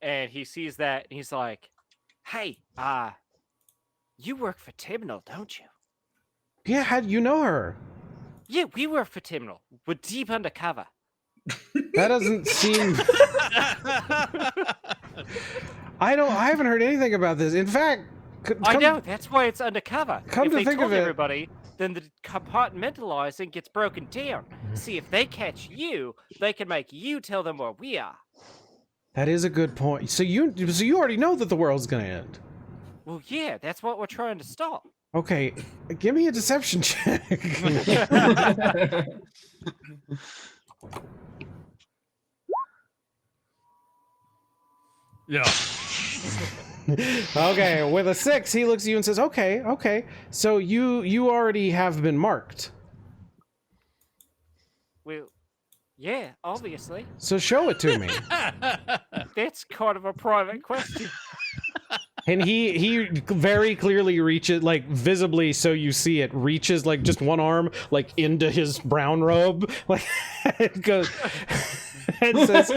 and he sees that, and he's like, "Hey, you work for Timnal, don't you?" Yeah, how do you know her? Yeah, we work for Timnal. We're deep undercover. That doesn't seem... I haven't heard anything about this. In fact... I know, that's why it's undercover. Come if to they think told of it... everybody, then the compartmentalizing gets broken down. See, if they catch you, they can make you tell them where we are. That is a good point. So you already know that the world's gonna end. Well, yeah, that's what we're trying to stop. Okay, give me a deception check. Yeah. Okay, with a 6, he looks at you and says, okay. So you already have been marked. Well, yeah, obviously. So show it to me. That's kind of a private question. And he very clearly reaches, like, visibly so you see it, reaches, like, just one arm, like, into his brown robe, like, and goes, and says,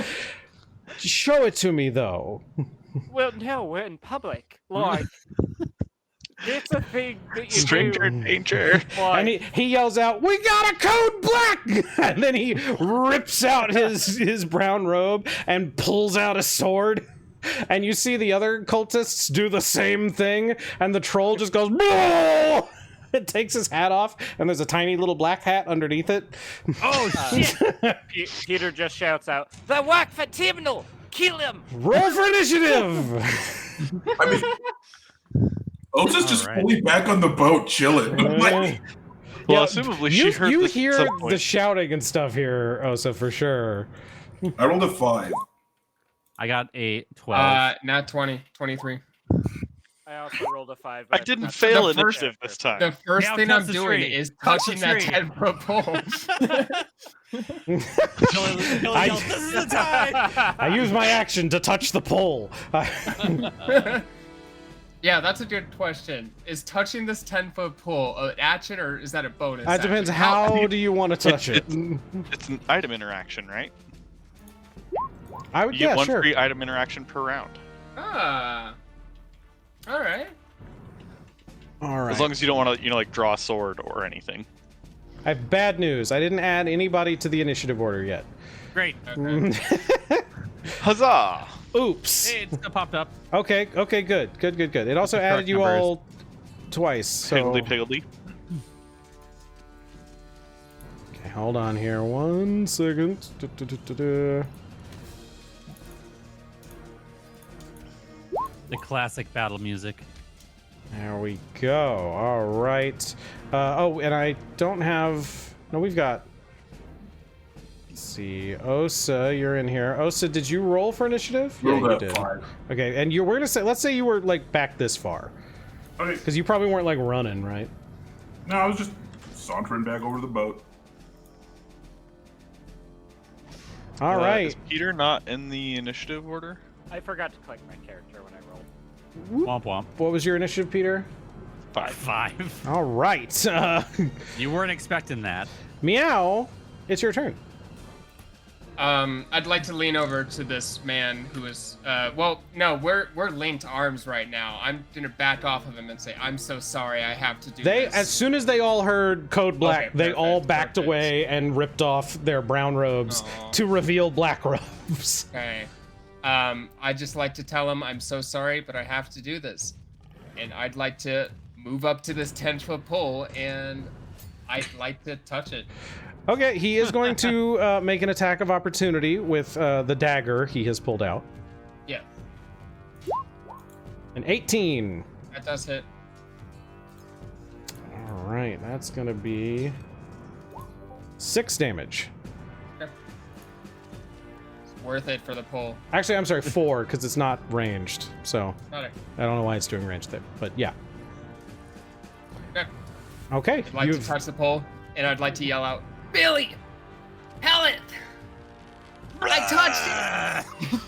show it to me, though. Well, no, we're in public. Like, it's a thing that you Stranger do. danger. And he yells out, "We got a code black!" And then he rips out his brown robe and pulls out a sword. And you see the other cultists do the same thing, and the troll just goes, "Boo!" It takes his hat off, and there's a tiny little black hat underneath it. Oh shit! Peter just shouts out, "The work for Timnal! Kill him!" Roll for initiative! I mean, Osa's just Alright. fully back on the boat, chilling. Like, Well, Yeah, assumably she heard you this at hear some point. the shouting and stuff here, Osa, for sure. I rolled a 5. I got a 12. Not 20, 23. I also rolled a 5. I didn't fail the first- initiative this time. The first Meow, thing touch I'm the doing tree. is Touch the touching that tree. 10-foot pole. I- This is the time. I use my action to touch the pole. Yeah, that's a good question. Is touching this 10-foot pole an action or is that a bonus? That depends. action? How do you want to touch it? It's an item interaction, right? I would, You get yeah, one sure. free item interaction per round. Ah. All right. All right. As long as you don't want to, like, draw a sword or anything. I have bad news. I didn't add anybody to the initiative order yet. Great. Huzzah! Oops. Hey, it popped up. Okay, good. It also The added correct you number is- all twice. So Piggledy piggledy. Okay, hold on here 1 second. The classic battle music. There we go. All right. Oh, and I don't have... No, we've got... Let's see. Osa, you're in here. Osa, did you roll for initiative? Rolled you up did. 5. Okay, and we're gonna say... Let's say you were, like, back this far. Okay. Because you probably weren't, like, running, right? No, I was just sauntering back over the boat. All right. Is Peter not in the initiative order? I forgot to click my character when I rolled. Womp womp. What was your initiative, Peter? 5. All right. You weren't expecting that. Meow, it's your turn. I'd like to lean over to this man who is, well, no, we're linked arms right now. I'm gonna back off of him and say, I'm so sorry, I have to do this. As soon as they all heard Code Black, Okay, they perfect, all backed perfect. away and ripped off their brown robes Aw. to reveal black robes. Okay. I'd just like to tell him I'm so sorry, but I have to do this. And I'd like to move up to this 10-foot pole, and I'd like to touch it. Okay, he is going to make an attack of opportunity with the dagger he has pulled out. Yeah, An 18. that does hit. All right, that's going to be 6 damage. It's worth it for the pole. Actually, I'm sorry, 4, because it's not ranged. So Okay. I don't know why it's doing ranged there, but yeah. Okay. Okay, I'd like to touch the pole, and I'd like to yell out, Billy! Hellyth! I touched it!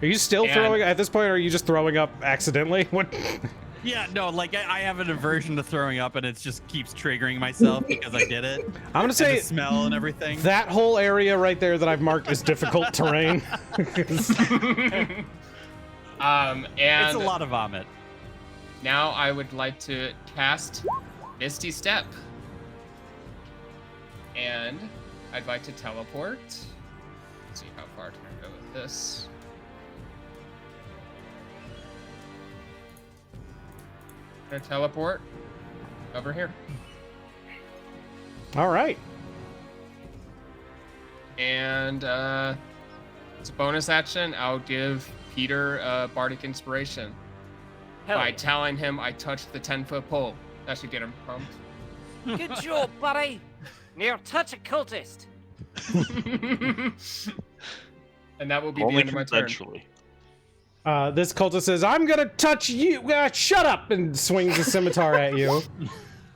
Are you still And- throwing at this point? Or are you just throwing up accidentally? What? Yeah, no, like I have an aversion to throwing up, and it just keeps triggering myself because I did it. I'm gonna say And the smell and everything. that whole area right there that I've marked is difficult terrain. And It's a lot of vomit. now I would like to cast Misty Step. And I'd like to teleport. Let's see how far can I go with this. I'm gonna teleport over here. All right. And it's a bonus action. I'll give Peter Bardic Inspiration Hell, by telling him I touched the 10-foot pole. That should get him pumped. good job, buddy. Now touch a cultist. And that will be Only the end of my turn. consensually. This cultist says, "I'm gonna touch you." Shut up! And swings a scimitar at you,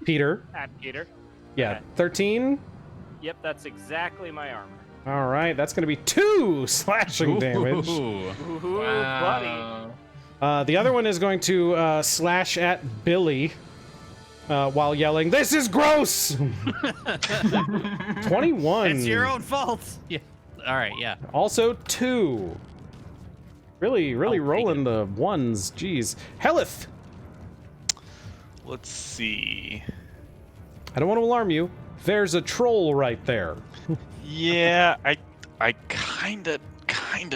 Peter. At Peter. Yeah, Okay. 13. Yep, that's exactly my armor. All right, that's gonna be 2 slashing damage. Ooh. Ooh, buddy. Wow. The other one is going to slash at Billy while yelling, "This is gross!" 21. It's your own fault. Yeah. All right. Yeah. Also 2. Really I'll take rolling it. the ones. Jeez. Hellyth! Let's see. I don't want to alarm you. There's a troll right there. Yeah, I kinda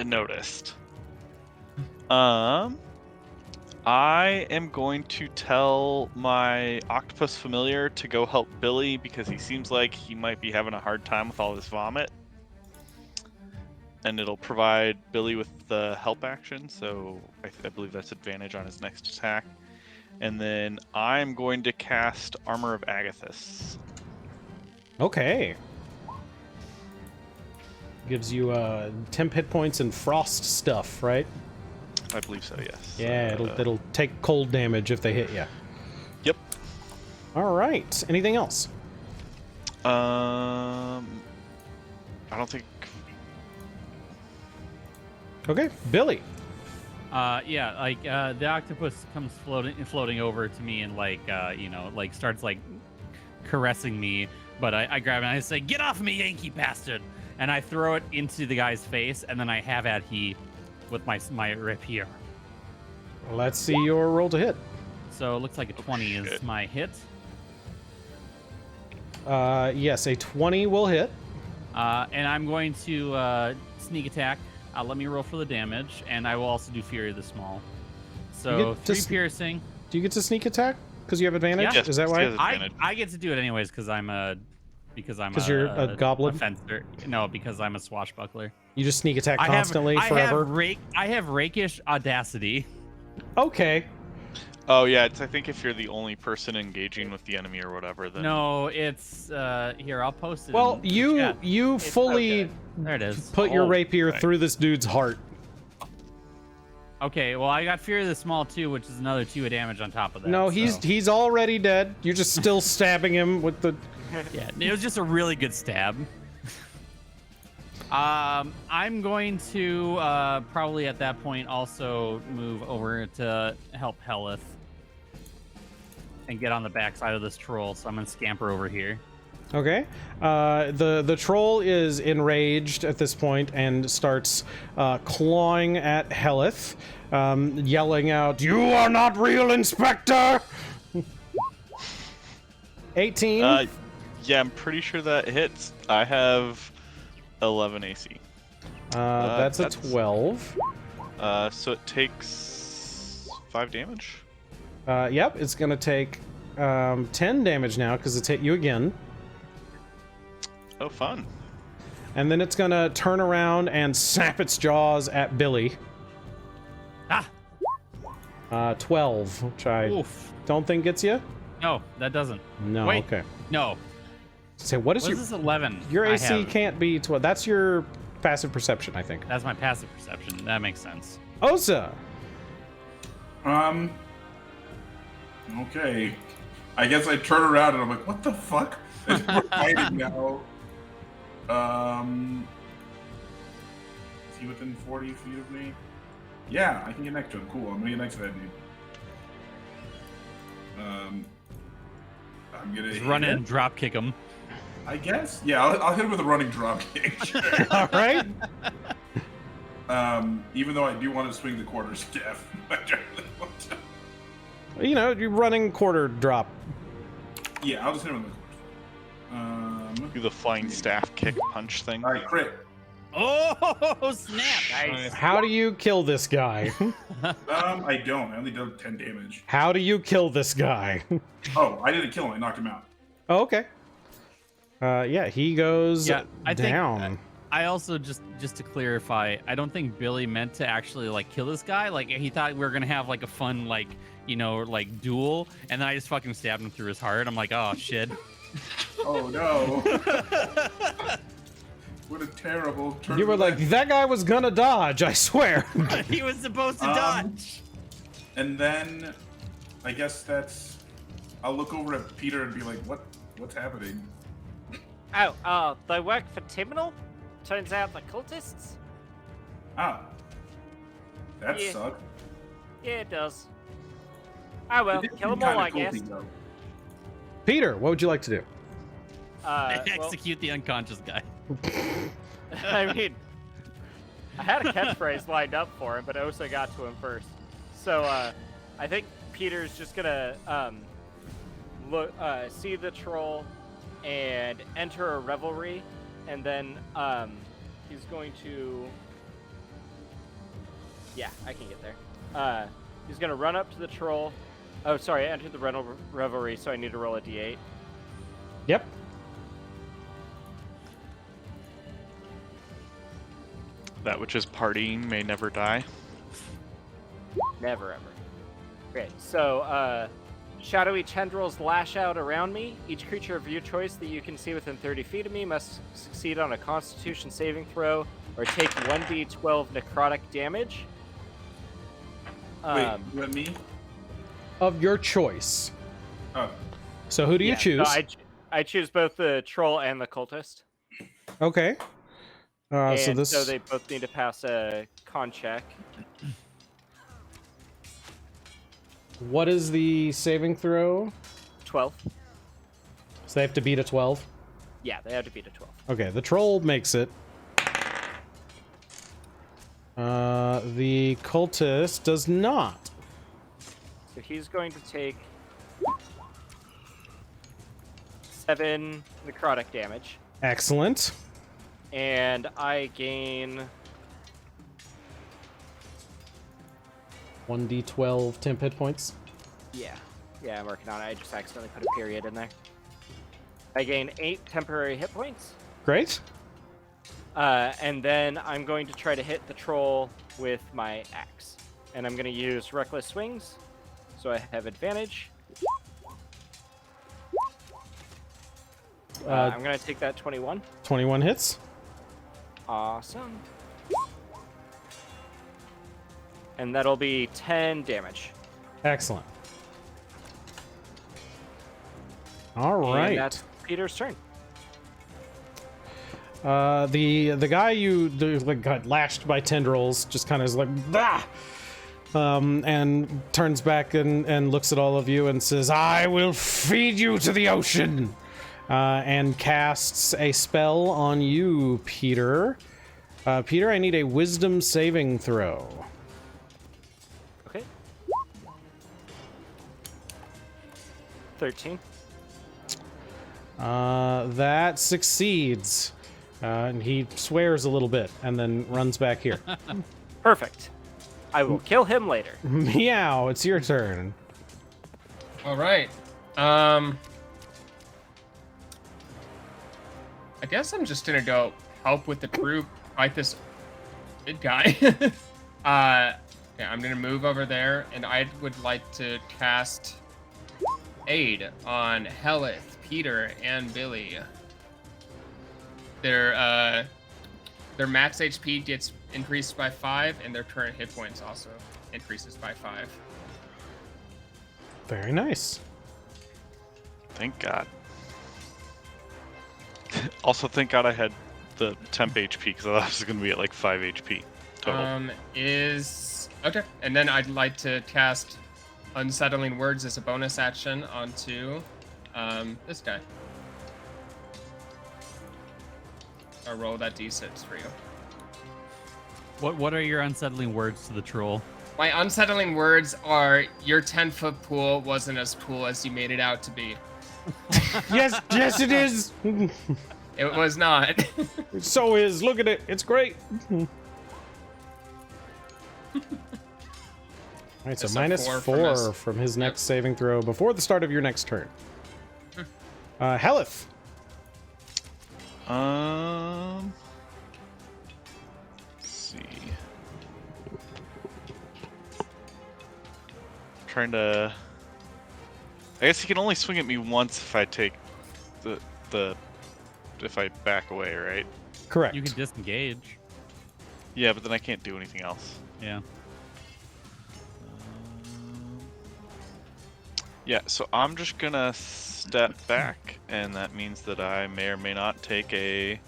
noticed. I am going to tell my octopus familiar to go help Billy because he seems like he might be having a hard time with all this vomit. And it'll provide Billy with the help action, so I believe that's advantage on his next attack. And then I'm going to cast Armor of Agathis. Okay. Gives you 10 hit points and frost stuff, right? I believe so, yes. Yeah, it'll take cold damage if they hit you. Yep. All right. Anything else? I don't think. Okay, Billy. Yeah, like the octopus comes floating over to me and like like starts like caressing me, but I grab it and I say, "Get off me, Yankee bastard!" And I throw it into the guy's face, and then I have at he with my rapier. Let's see your roll to hit. So it looks like a 20 is shit. my hit. Yes, a 20 will hit. And I'm going to sneak attack. Let me roll for the damage, and I will also do Fury of the Small. So get to 3 piercing. Do you get to sneak attack? Because you have advantage? Yeah. Is that Yes, why? he has advantage. I get to do it anyways because I'm a because I'm 'Cause you're a goblin? fencer. No, because I'm a swashbuckler. You just sneak attack constantly forever? I have rakish audacity. Okay. Oh yeah, I think if you're the only person engaging with the enemy or whatever, then No, it's here. I'll post it. Well, in the you chat. fully There it is. put your Oh, rapier right. through this dude's heart. Okay, well, I got Fear of the Small too, which is another 2 damage on top of that. No, so- he's already dead. You're just still stabbing him with the. Yeah, it was just a really good stab. I'm going to probably at that point also move over to help Hellyth and get on the backside of this troll. So I'm gonna scamper over here. Okay. The troll is enraged at this point and starts clawing at Hellyth, yelling out, "You are not real, Inspector!" 18. yeah, I'm pretty sure that hits. I have 11 AC. That's a 12. So it takes 5 damage. Yep, it's gonna take 10 damage now because it's hit you again. Oh, fun. And then it's gonna turn around and snap its jaws at Billy. Ah, 12, which I oof. don't think gets you. No, that doesn't. No, Wait. okay. No. So what is What is your this 11? your I AC have? can't be 12. That's your passive perception, I think. That's my passive perception. That makes sense. Osa. Okay. I guess I turn around and I'm like, what the fuck? And we're fighting now. Is he within 40 feet of me? Yeah, I can get next to him. Cool, I'm gonna get next to that dude. I'm gonna Just run in and drop kick him. I guess. Yeah, I'll hit him with a running drop kick. All right. Even though I do want to swing the quarterstaff. You know, you're running quarter drop. Yeah, I'll just hit him with the quarterstaff. Do the flying staff kick punch thing. All right, crit. Oh, snap. Nice. How do you kill this guy? I don't. I only did 10 damage. How do you kill this guy? Oh, I didn't kill him. I knocked him out. Oh, okay. Yeah, he goes Yeah, I think- down. I also just to clarify, I don't think Billy meant to actually like kill this guy. Like he thought we were gonna have like a fun like like duel, and then I just fucking stabbed him through his heart. I'm like, oh shit. Oh no. What a terrible turn. You were of like, events. that guy was gonna dodge, I swear. He was supposed to dodge. And then I guess I'll look over at Peter and be like, what's happening? Oh, they work for Timinal? Turns out the cultists? Ah. That Yeah. sucked. Yeah, it does. Oh well, It did kill seem them all, kinda I guess. culty, though. Peter, what would you like to do? Well, Execute the unconscious guy. I mean, I had a catchphrase lined up for him, but Osa got to him first. So I think Peter's just gonna look, see the troll, and enter a revelry, and then he's going to. Yeah, I can get there. He's gonna run up to the troll. Oh, sorry, I entered the revelry, so I need to roll a d8. Yep. That which is partying may never die. Never ever. Okay, so shadowy tendrils lash out around me. Each creature of your choice that you can see within 30 feet of me must succeed on a Constitution saving throw or take 1d12 necrotic damage. Wait, you and me? Of your choice. Oh. So who do you Yeah, choose? so I choose both the troll and the cultist. Okay. And So they both need to pass a con check. what is the saving throw? 12. So they have to beat a 12. Yeah, they have to beat a 12. Okay, the troll makes it. The cultist does not. So he's going to take 7 necrotic damage. Excellent. And I gain 1d12 temp hit points. Yeah, I'm working on it. I just accidentally put a period in there. I gain 8 temporary hit points. Great. And then I'm going to try to hit the troll with my axe. And I'm going to use Reckless Swings, so I have advantage. I'm going to take that 21. 21 hits. Awesome. And that'll be 10 damage. Excellent. All right. And that's Peter's turn. The guy you like got lashed by tendrils just kind of is like, bah! And turns back and looks at all of you and says, "I will feed you to the ocean," and casts a spell on you, Peter. Peter, I need a Wisdom saving throw. Okay. 13. That succeeds. And he swears a little bit and then runs back here. Perfect. I will kill him later. Meow, it's your turn. All right. I guess I'm just gonna go help with the group fight this big guy. Yeah, I'm gonna move over there, and I would like to cast Aid on Hellyth, Peter, and Billy. Their max HP gets increased by 5, and their current hit points also increases by 5. Very nice. Thank God. Also, thank God I had the temp HP because I thought I was going to be at like 5 HP total. Okay, and then I'd like to cast Unsettling Words as a bonus action onto this guy. I'll roll that d6 for you. What are your unsettling words to the troll? My unsettling words are, your 10-foot pool wasn't as cool as you made it out to be. Yes, it is. It was not. It so is. Look at it. It's great. All right, so It's a minus 4 4 from from his next saving throw before the start of your next turn. Hellyth. Let's see. Trying to. I guess he can only swing at me once if I take if I back away, right? Correct. You can disengage. Yeah, but then I can't do anything else. Yeah. Yeah, so I'm just gonna step back, and that means that I may or may not take a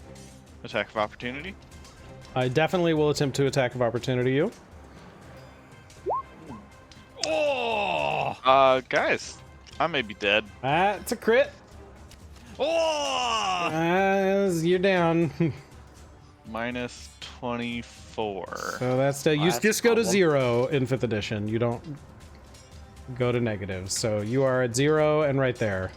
attack of opportunity. I definitely will attempt to attack of opportunity you. Oh! Guys, I may be dead. That's a crit. Oh! You're down. Minus 24. So that's still, you That's just go to problem. 0 in 5th edition. You don't go to negative. So you are at 0 and right there.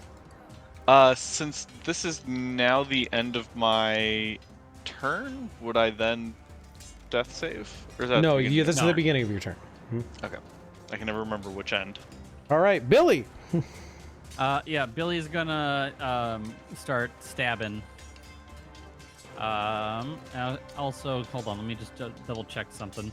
Since this is now the end of my turn, would I then death save? Or is that No, the beginning? this is No. the beginning of your turn. Okay. I can never remember which end. All right, Billy. Yeah, Billy's gonna start stabbing. Also, hold on, let me just double check something.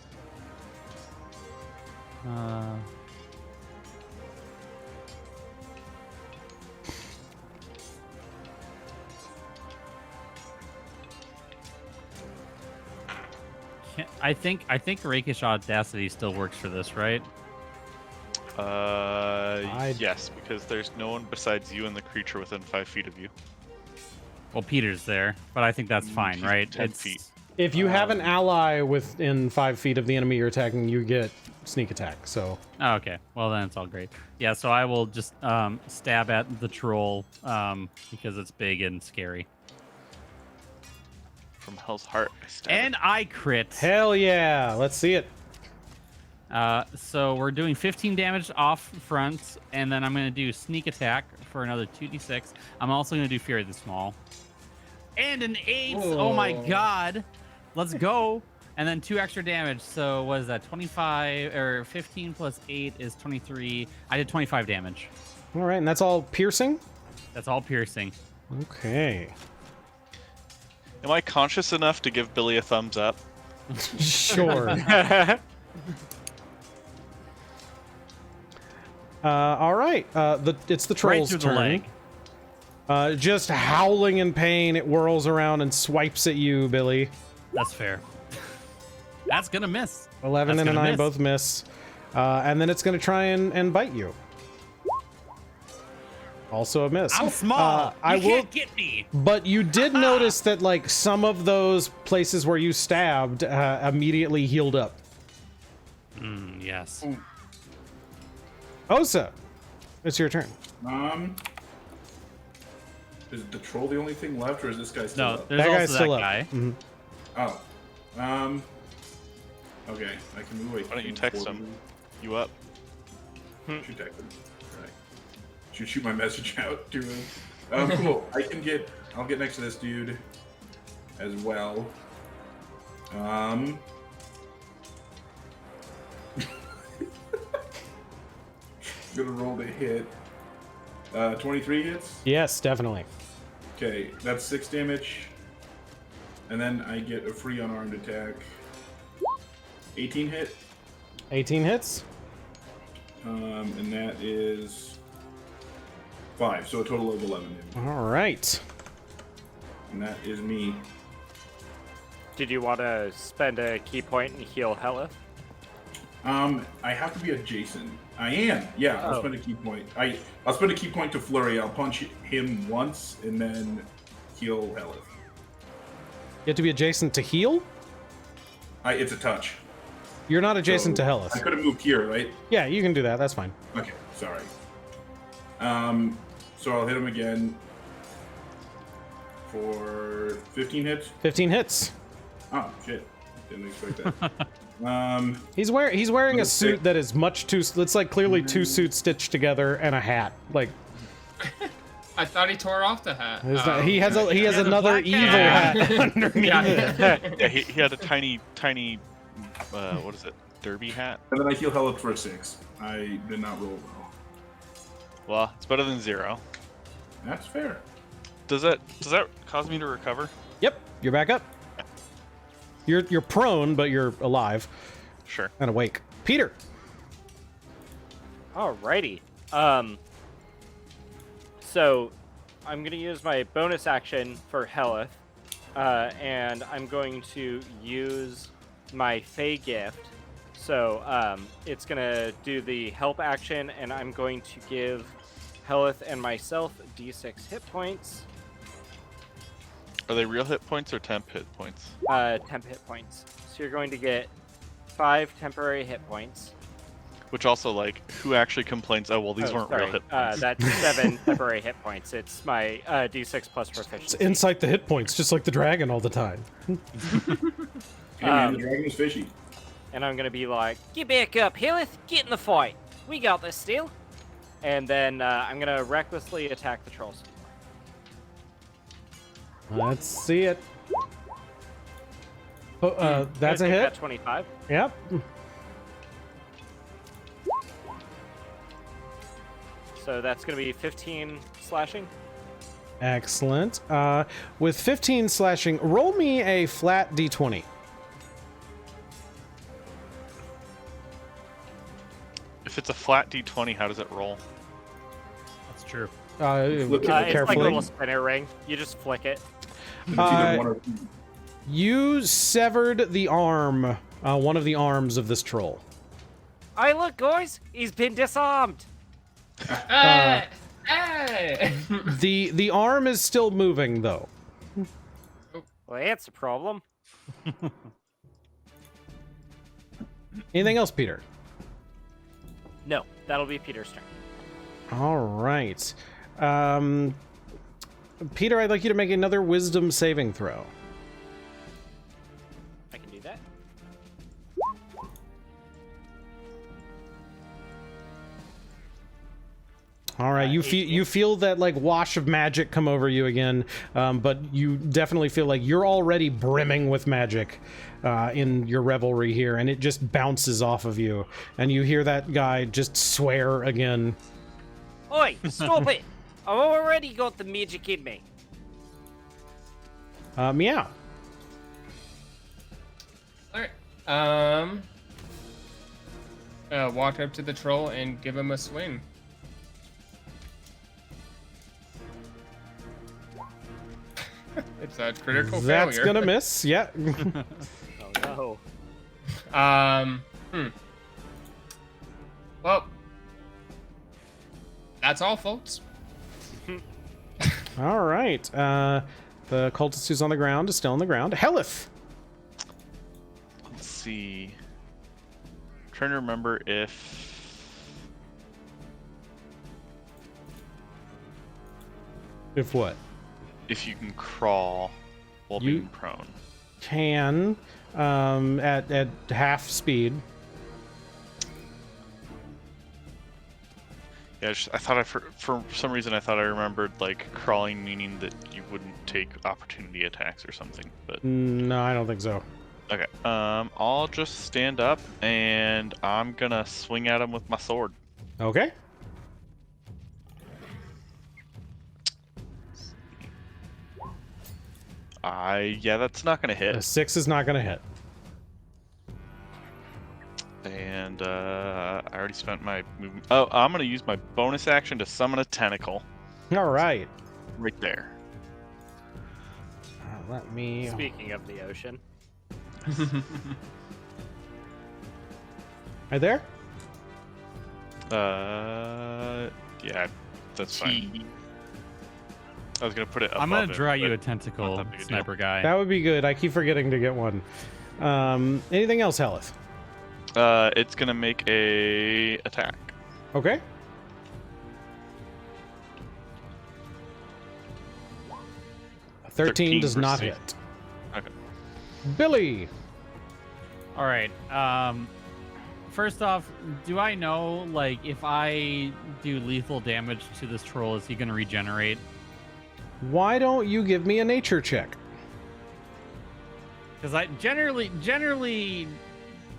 I think Rakish Audacity still works for this, right? Yes, because there's no one besides you and the creature within 5 feet of you. Well, Peter's there, but I think that's fine, He's right? 10 feet. If you have an ally within 5 feet of the enemy you're attacking, you get sneak attack. So Oh, okay. Well, then it's all great. Yeah, so I will just stab at the troll because it's big and scary. From Hell's Heart, I stab And I crit. hell yeah, let's see it. So we're doing 15 damage off front, and then I'm going to do sneak attack for another 2d6. I'm also going to do Fury of the Small. And an 8! Oh my god! Let's go! And then 2 extra damage. So what is that? 25 or 15 plus 8 is 23. I did 25 damage. All right, and that's all piercing. That's all piercing. Okay. Am I conscious enough to give Billy a thumbs up? Sure. All right. It's the Right troll's through the turn. leg. Just howling in pain, it whirls around and swipes at you, Billy. That's fair. That's gonna miss. 11 That's and a gonna 9 miss. both miss. And then it's going to try and bite you. Also a miss. I'm small. I You will, can't get me. but you did notice that like some of those places where you stabbed immediately healed up. Yes. Osa, it's your turn. Is the troll the only thing left, or is this guy still No, up? there's That also guy's that still up. guy. Mhm. Oh. Okay, I can move away. Why don't you text him? You up? Should text him. Right. Should shoot my message out to him. Cool. I'll get next to this dude as well. Gonna roll to hit. 23 hits. Yes, definitely. Okay, that's 6 damage. And then I get a free unarmed attack. 18 hit. 18 hits. And that is 5, so a total of 11 damage. All right. And that is me. Did you want to spend a key point and heal Hellyth? I have to be adjacent. I am. Yeah, I'll Oh. spend a key point. I'll spend a key point to Flurry. I'll punch him once and then heal Hellyth. You have to be adjacent to heal? It's a touch. You're not adjacent So to I Hellyth. could have moved here, right? Yeah, you can do that. That's fine. Okay, sorry. So I'll hit him again for 15 hits. 15 hits. Oh shit! Didn't expect that. He's wearing a Little suit thick. that is much too. It's like clearly two suits stitched together and a hat. Like I thought he tore off the hat. it's not- he has okay. a another black evil hat. hat underneath. Yeah. Yeah, he had a tiny, what is it? Derby hat? And then I heal Hellyth for a 6. I did not roll well. Well, it's better than 0. That's fair. Does that cause me to recover? Yep, you're back up. You're prone, but you're alive Sure. and awake. Peter. Alrighty. So I'm gonna use my bonus action for Hellyth, and I'm going to use my Fey gift. So it's gonna do the help action, and I'm going to give Hellyth and myself D6 hit points, Are they real hit points or temp hit points? temp hit points. So you're going to get 5 temporary hit points. Which also, like, who actually complains? Oh, well, these Oh, weren't sorry. real hit points. That's 7 temporary hit points. It's my D6 plus It's proficiency. incite the hit points, just like the dragon all the time. Hey man, the dragon is fishy. And I'm gonna be like, get back up, Hellyth, get in the fight. We got this still. And then I'm gonna recklessly attack the trolls. Let's see it. Oh, that's a Gonna take hit. that 25. Yep. So that's gonna be 15 slashing. Excellent. With 15 slashing, roll me a flat d20. If it's a flat d20, how does it roll? That's true. Flip it. It's like a Carefully. little spinner ring. You just flick it. It's either Uh, one or You severed the arm, one of the arms of this troll. Hey, look, guys, he's been disarmed. Hey! Hey! The arm is still moving though. Well, that's a problem. Anything else, Peter? No, that'll be Peter's turn. All right. Peter, I'd like you to make another wisdom saving throw. I can do that. All right, you feel that like wash of magic come over you again, but you definitely feel like you're already brimming with magic in your revelry here, and it just bounces off of you, and you hear that guy just swear again. Oi, stop it! I've already got the magic in me. Meow. All right. Walk up to the troll and give him a swing. It's a critical That's failure. gonna miss. Yeah. Oh no. Well, that's all, folks. All right. The cultist who's on the ground is still on the ground. Hellyth. Let's see. I'm trying to remember if If what? if you can crawl while You- being prone. Can at half speed. Yeah, I thought for some reason I thought I remembered like crawling meaning that you wouldn't take opportunity attacks or something. But No, I don't think so. okay, I'll just stand up and I'm gonna swing at him with my sword. Okay. Yeah, that's not gonna A hit. 6 is not gonna hit. And I already spent my movement. Oh, I'm gonna use my bonus action to summon a tentacle All right. right there. Let me. Speaking of the ocean. Right there. Yeah, that's fine. I was gonna put it. I'm gonna above it, draw you but a tentacle, not that big a deal. sniper guy. That would be good. I keep forgetting to get one. Anything else, Hellyth? It's gonna make a attack. Okay. A 13 does not versus- hit. Okay. Billy. All right. First off, do I know, like, if I do lethal damage to this troll, is he gonna regenerate? Why don't you give me a nature check? Because I generally,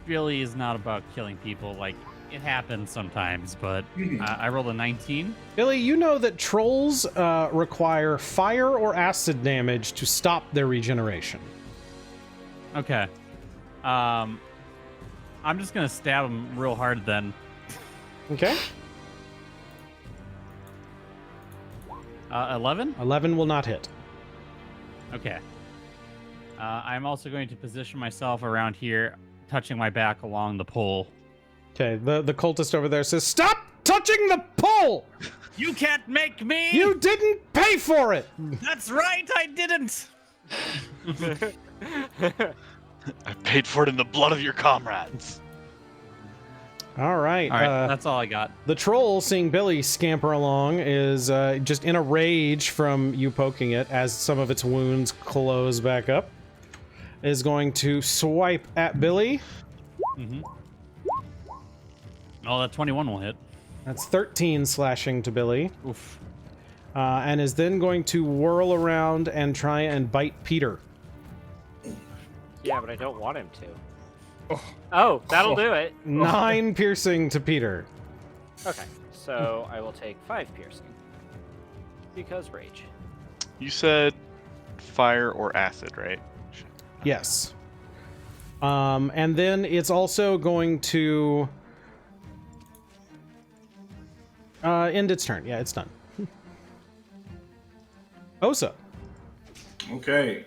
Billy is not about killing people. Like, it happens sometimes, but I rolled a 19. Billy, you know that trolls require fire or acid damage to stop their regeneration. Okay. I'm just gonna stab him real hard then. Okay. 11? 11 will not hit. Okay. I'm also going to position myself around here, touching my back along the pole. Okay, the cultist over there says, "Stop touching the pole! You can't make me! You didn't pay for it!" That's right, I didn't! I paid for it in the blood of your comrades. All right. All right, that's all I got. The troll, seeing Billy scamper along, is just in a rage from you poking it as some of its wounds close back up. Is going to swipe at Billy. Oh, that 21 will hit. That's 13 slashing to Billy. Oof. And is then going to whirl around and try and bite Peter. Yeah, but I don't want him to. Oh, that'll do it. 9 piercing to Peter. Okay, so I will take 5 piercing. Because rage. You said fire or acid, right? Yes. And then it's also going to end its turn. Yeah, it's done. Osa. Okay.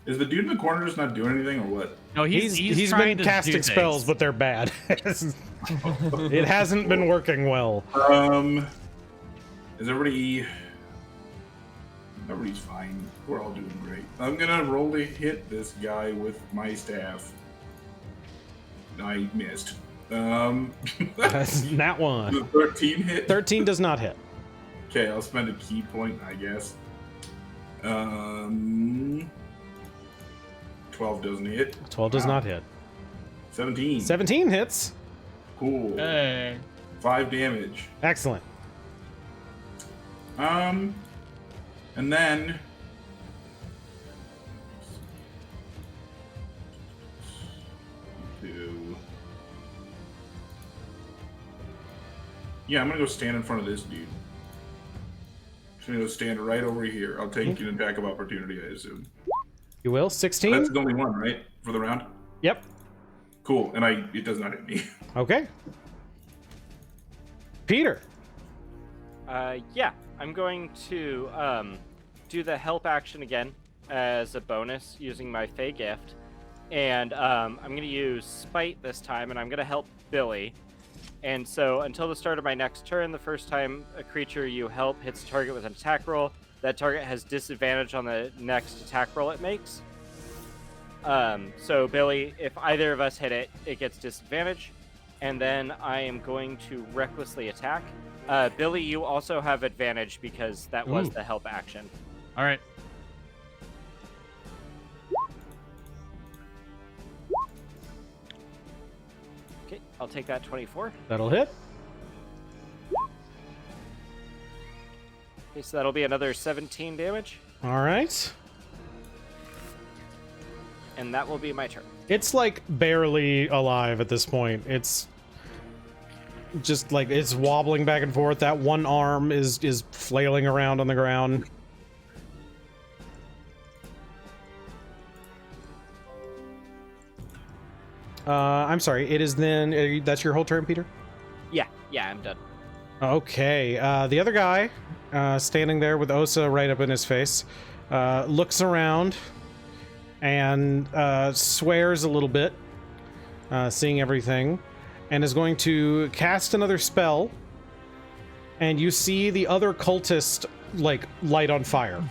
Is the dude in the corner just not doing anything or what? No, He's trying been to casting do spells, things. but they're bad. It hasn't been working well. Is everybody... Everybody's fine. We're all doing great. I'm gonna roll to hit this guy with my staff. I missed. That's that one. The 13 hit? 13 does not hit. Okay, I'll spend a key point, I guess. 12 doesn't hit. 12 does not hit. 17. 17 hits. Cool. Hey. 5 damage. Excellent. And then... Yeah, I'm gonna go stand in front of this dude. I'm gonna go stand right over here. I'll take an attack of opportunity, I assume. You will. 16. That's the only one, right, for the round. Yep. Cool, and it does not hit me. Okay. Peter. Yeah, I'm going to do the help action again as a bonus using my Fey gift. And I'm going to use Spite this time, and I'm going to help Billy. And so until the start of my next turn, the first time a creature you help hits a target with an attack roll, that target has disadvantage on the next attack roll it makes. So Billy, if either of us hit it, it gets disadvantage. And then I am going to recklessly attack. Billy, you also have advantage because that was the help action. All right. Okay, I'll take that 24. That'll hit. Okay, so that'll be another 17 damage. All right. And that will be my turn. It's like barely alive at this point. It's just like it's wobbling back and forth. That one arm is flailing around on the ground. I'm sorry. It is then. That's your whole turn, Peter? Yeah, I'm done. Okay. The other guy, standing there with Osa right up in his face, looks around and swears a little bit, seeing everything, and is going to cast another spell. And you see the other cultist like light on fire.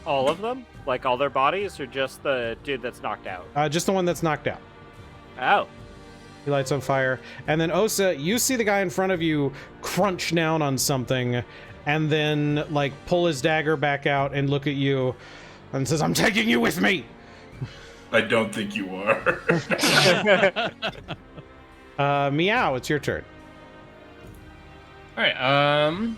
All of them? Like all their bodies, or just the dude that's knocked out? Just the one that's knocked out. Oh. He lights on fire. And then Osa, you see the guy in front of you crunch down on something and then like pull his dagger back out and look at you and says, "I'm taking you with me." I don't think you are. Meow, it's your turn. All right.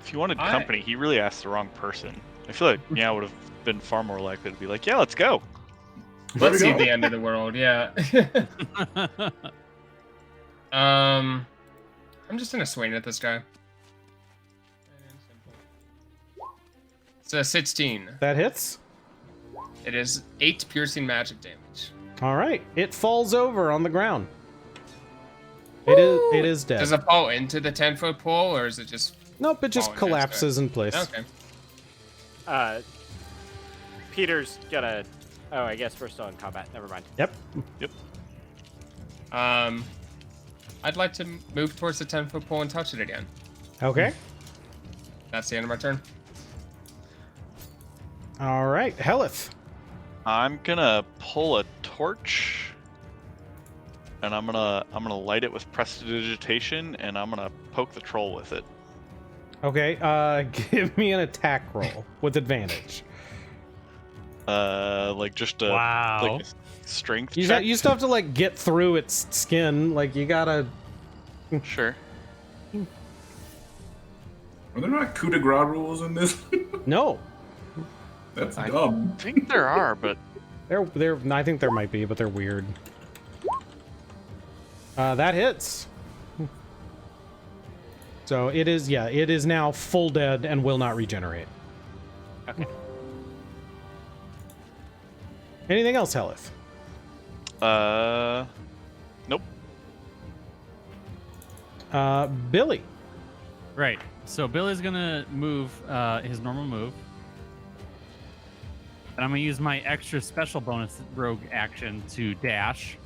If you wanted company, he really asked the wrong person. I feel like Meow would have been far more likely to be like, "Yeah, let's go." Let's see the end of the world. Yeah. I'm just gonna swing at this guy. It's a 16. That hits. It is 8 piercing magic damage. All right. It falls over on the ground. It is dead. Does it fall into the 10-foot pole, or is it just? Nope, it just falling next to it? collapses in place. Okay. Peter's gonna... Oh, I guess we're still in combat. Never mind. Yep. I'd like to move towards the 10-foot pole and touch it again. Okay. That's the end of my turn. All right. Hellyth. I'm gonna pull a torch, and I'm gonna light it with prestidigitation, and I'm gonna poke the troll with it. Okay. Give me an attack roll with advantage. Like just a like a strength check. You still have to like get through its skin. Like you gotta. Sure. Are there not coup de grace rules in this? No. That's dumb. I think there are, but There. I think there might be, but they're weird. That hits. So it is. Yeah, it is now full dead and will not regenerate. Okay. Anything else, Hellyth? nope. Billy. Right. So Billy's gonna move his normal move. And I'm gonna use my extra special bonus rogue action to dash.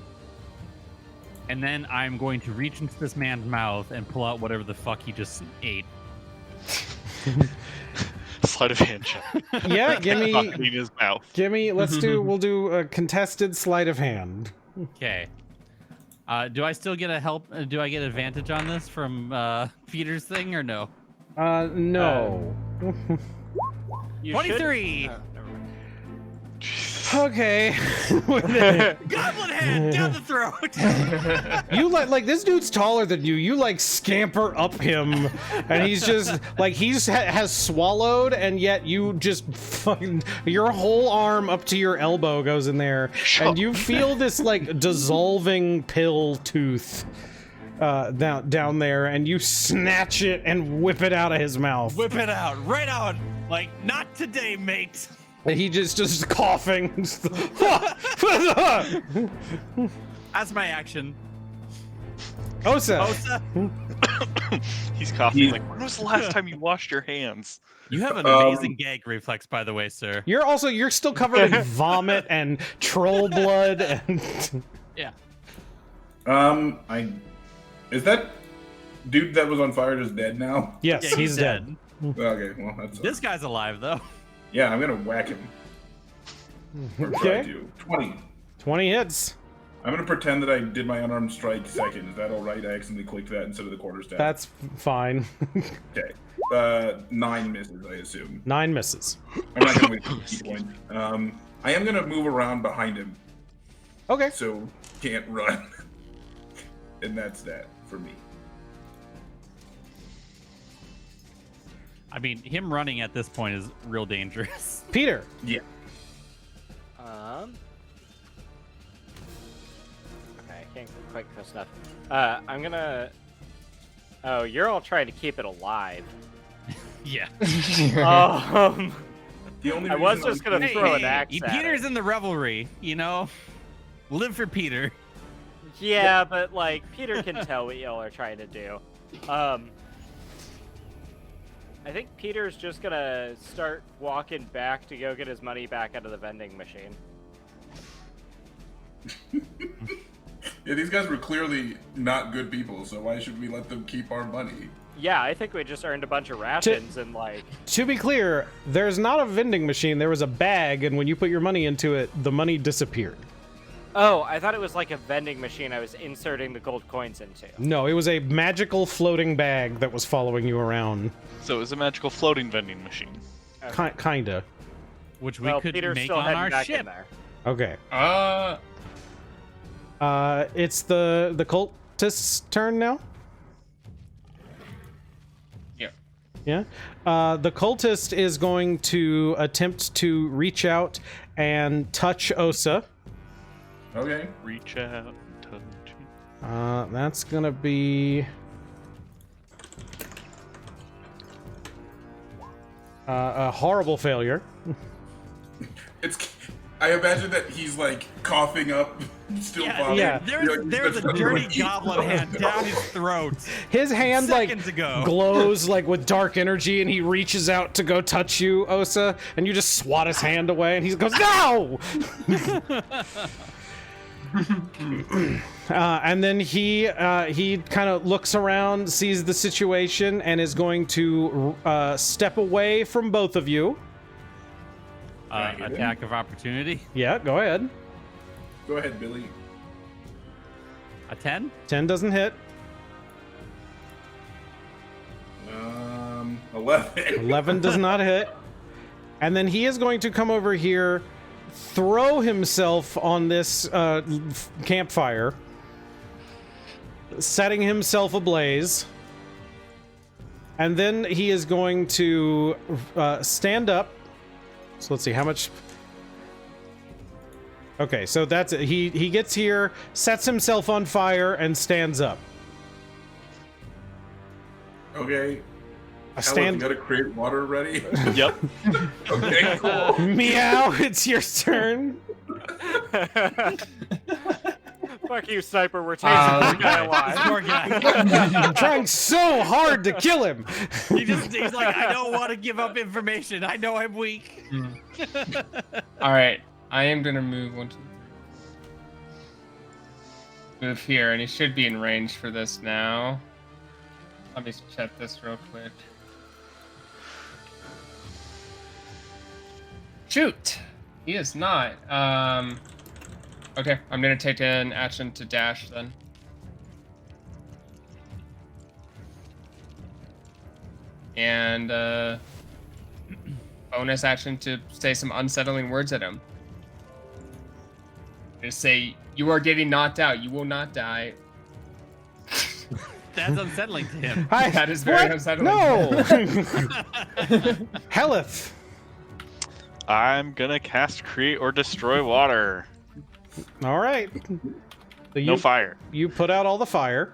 And then I'm going to reach into this man's mouth and pull out whatever the fuck he just ate. Sleight of hand check. Yeah, give me. In his mouth. We'll do a contested sleight of hand. Okay. Do I still get do I get advantage on this from Peter's thing or no? No. You 23! should... Oh, never mind. Okay. Goblin head down the throat! You like this dude's taller than you. You like scamper up him, and he's just like has swallowed, and yet you just fucking your whole arm up to your elbow goes in there, and you feel this like dissolving pill tooth down there, and you snatch it and whip it out of his mouth. Whip it out, right out Like, not today, mate. And he just coughing. That's my action. Osa. He's coughing like, when was the last time you washed your hands? You have an amazing gag reflex, by the way, sir. You're still covered in vomit and troll blood and Yeah. Is that dude that was on fire just dead now? yes, Yeah, he's dead. Okay, well that's This guy's alive, though. yeah. I'm gonna whack him. Or try Okay. to. 20. 20 hits. I'm gonna pretend that I did my unarmed strike second. Is that all right? I accidentally clicked that instead of the quarterstaff. That's fine. Okay. 9 misses, I assume. 9 misses. I'm not gonna wait for the key point. I am gonna move around behind him, Okay. so he can't run. And that's that for me. I mean, him running at this point is real dangerous. Peter. Yeah. Okay, I can't quite close enough. I'm gonna. Oh, you're all trying to keep it alive. Yeah. The only I was reason just gonna Hey, throw an hey, axe at Peter's it. in the revelry, you know? Live for Peter. Yeah, but like Peter can tell what y'all are trying to do. I think Peter's just gonna start walking back to go get his money back out of the vending machine. Yeah, these guys were clearly not good people, so why should we let them keep our money? Yeah, I think we just earned a bunch of rations and like. To be clear, there's not a vending machine. There was a bag, and when you put your money into it, the money disappeared. Oh, I thought it was like a vending machine I was inserting the gold coins into. No, it was a magical floating bag that was following you around. So it was a magical floating vending machine. Okay. Kinda. Which we Well, could Peter's make still on heading our back in ship. there. Okay. Uh, It's the cultist's turn now. yeah. Yeah. The cultist is going to attempt to reach out and touch Osa. Okay. Reach out, touch it. That's gonna be a horrible failure. I imagine that he's like coughing up, still vomiting. yeah. There's a dirty goblet hand down his throat. His hand Seconds ago. glows like with dark energy, and he reaches out to go touch you, Osa, and you just swat his hand away, and he goes, "No!" And then he kind of looks around, sees the situation, and is going to step away from both of you. Attack of opportunity. Yeah, go ahead. Go ahead, Billy. A 10? 10 doesn't hit. 11. 11 does not hit. And then he is going to come over here, throw himself on this campfire, setting himself ablaze. And then he is going to stand up. So let's see how much. Okay, so that's it. He gets here, sets himself on fire, and stands up. Okay. A Stand. stand. You gotta create water ready. Yep. Okay, cool. Meow, it's your turn. Fuck you, Sniper. We're tasing this guy This alive. poor guy. I'm trying so hard to kill him. He's like, I don't want to give up information. I know I'm weak. All right, I am gonna move move here, and he should be in range for this now. Let me check this real quick. Shoot, he is not. Okay, I'm gonna take an action to dash then. And bonus action to say some unsettling words at him. Just say, "You are getting knocked out. You will not die." That's unsettling to him. That is very unsettling. No. Hellyth. I'm gonna cast Create or Destroy Water. All right. So No fire. You put out all the fire.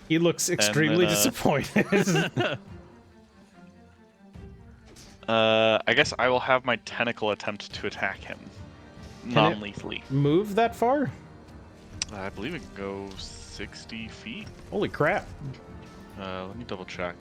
He looks extremely then, disappointed. I guess I will have my tentacle attempt to attack him. Non-lethally. Move that far? I believe it can go 60 feet. Holy crap. Let me double check.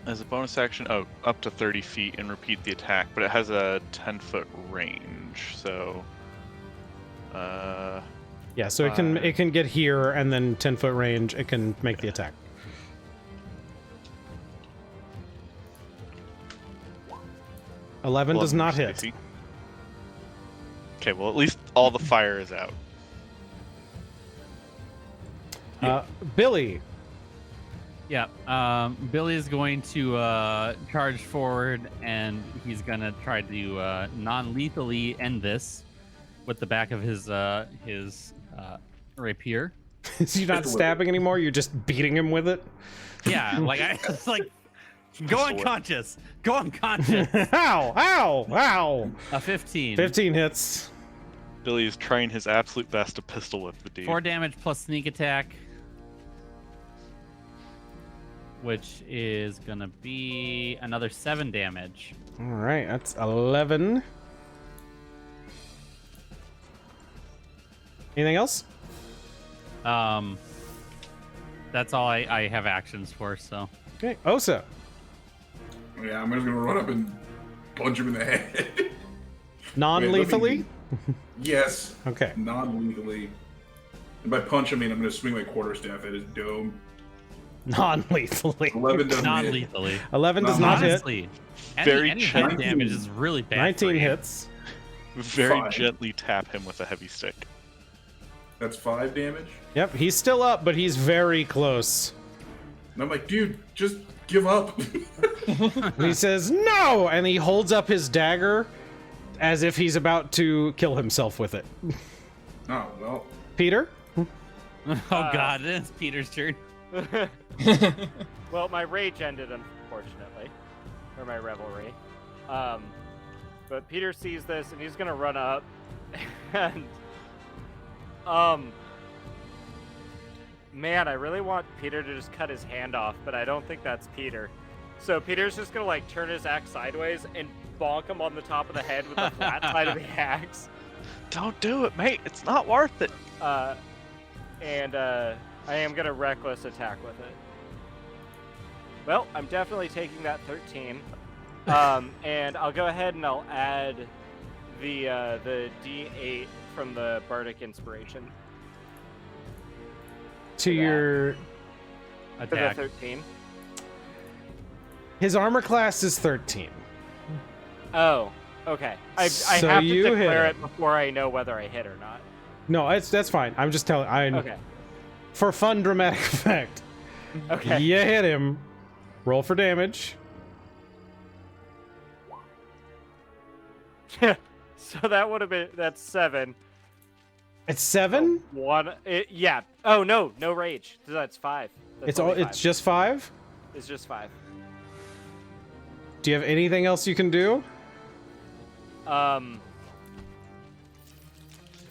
As a bonus action, up to 30 feet and repeat the attack, but it has a 10-foot range, so... Yeah, so it can get here, and then 10-foot range, it can make the attack. 11 does not hit. AC. Okay, well, at least all the fire is out. Billy. Yeah, Billy is going to charge forward, and he's gonna try to non-lethally end this with the back of his rapier. So you're not stabbing anymore? You're just beating him with it? Yeah, go unconscious. Go unconscious. Ow! Ow! Ow! A 15. 15 hits. Billy is trying his absolute best to pistol whip the dude. 4 damage plus sneak attack, which is gonna be another 7 damage. All right, that's 11. Anything else? That's all I have actions for. So. Okay, Osa. Yeah, I'm just gonna run up and punch him in the head. Non-lethally? Yes. Okay. Non-lethally. And by punch, I mean I'm gonna swing my quarterstaff at his dome. Non-lethally. 11 doesn't hit. Non-lethally. 11 does not hit. Honestly, Very any head 19. damage is really bad. 19 for you. hits. Very 5. gently tap him with a heavy stick. That's 5 damage. Yep, he's still up, but he's very close. And I'm like, dude, just give up. And he says, no! And he holds up his dagger as if he's about to kill himself with it. Oh, well. Peter? Oh god, it's Peter's turn. Well, my rage ended, unfortunately. Or my revelry. But Peter sees this, and he's gonna run up. And... Man, I really want Peter to just cut his hand off, but I don't think that's Peter. So Peter's just gonna, like, turn his axe sideways and bonk him on the top of the head with the flat side of the axe. Don't do it, mate. It's not worth it. And I am gonna reckless attack with it. Well, I'm definitely taking that 13. And I'll go ahead and I'll add the D8 from the Bardic Inspiration To your... for the Attack. 13. His armor class is 13. Oh, okay. I So have to you hit declare it. it before I know whether I hit or not. No, that's fine. I'm just telling... Okay. For fun dramatic effect. Okay. You hit him. Roll for damage. So that would have been... That's 7. It's 7? Yeah. Oh, no. No rage. That's 5. That's only 5. It's just 5? It's just 5. Do you have anything else you can do? Man,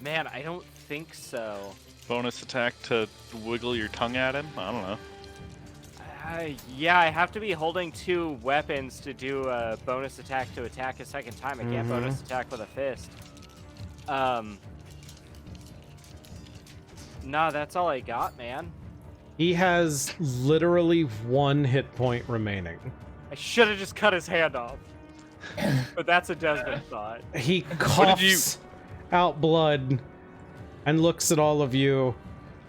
I don't think so. Bonus attack to wiggle your tongue at him? I don't know. Yeah, I have to be holding 2 weapons to do a bonus attack to attack a second time. I can't bonus attack with a fist. Nah, that's all I got, man. He has literally 1 hit point remaining. I should have just cut his hand off. But that's a Desmond thought. He coughs out blood and looks at all of you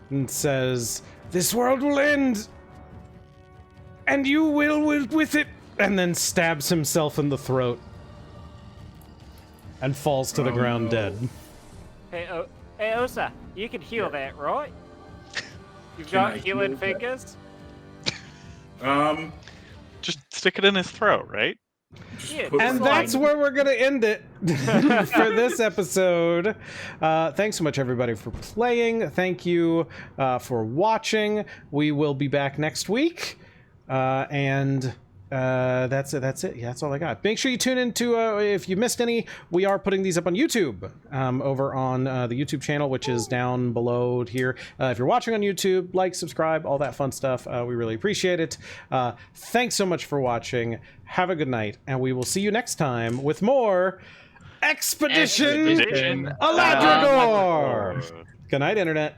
and says, "This world will end, and you will with it," and then stabs himself in the throat and falls to the ground dead. Hey, Osa, you can heal that, right? You've Can got I healing heal that? fingers? Just stick it in his throat, right? Yeah, And that's where we're going to end it for this episode. Thanks so much, everybody, for playing. Thank you for watching. We will be back next week. And That's it. Yeah, that's all I got. Make sure you tune into, if you missed any, we are putting these up on YouTube, over on the YouTube channel, which is down below here. If you're watching on YouTube, like, subscribe, all that fun stuff. We really appreciate it. Thanks so much for watching. Have a good night, and we will see you next time with more Expedition Aladragor. Good night, Internet.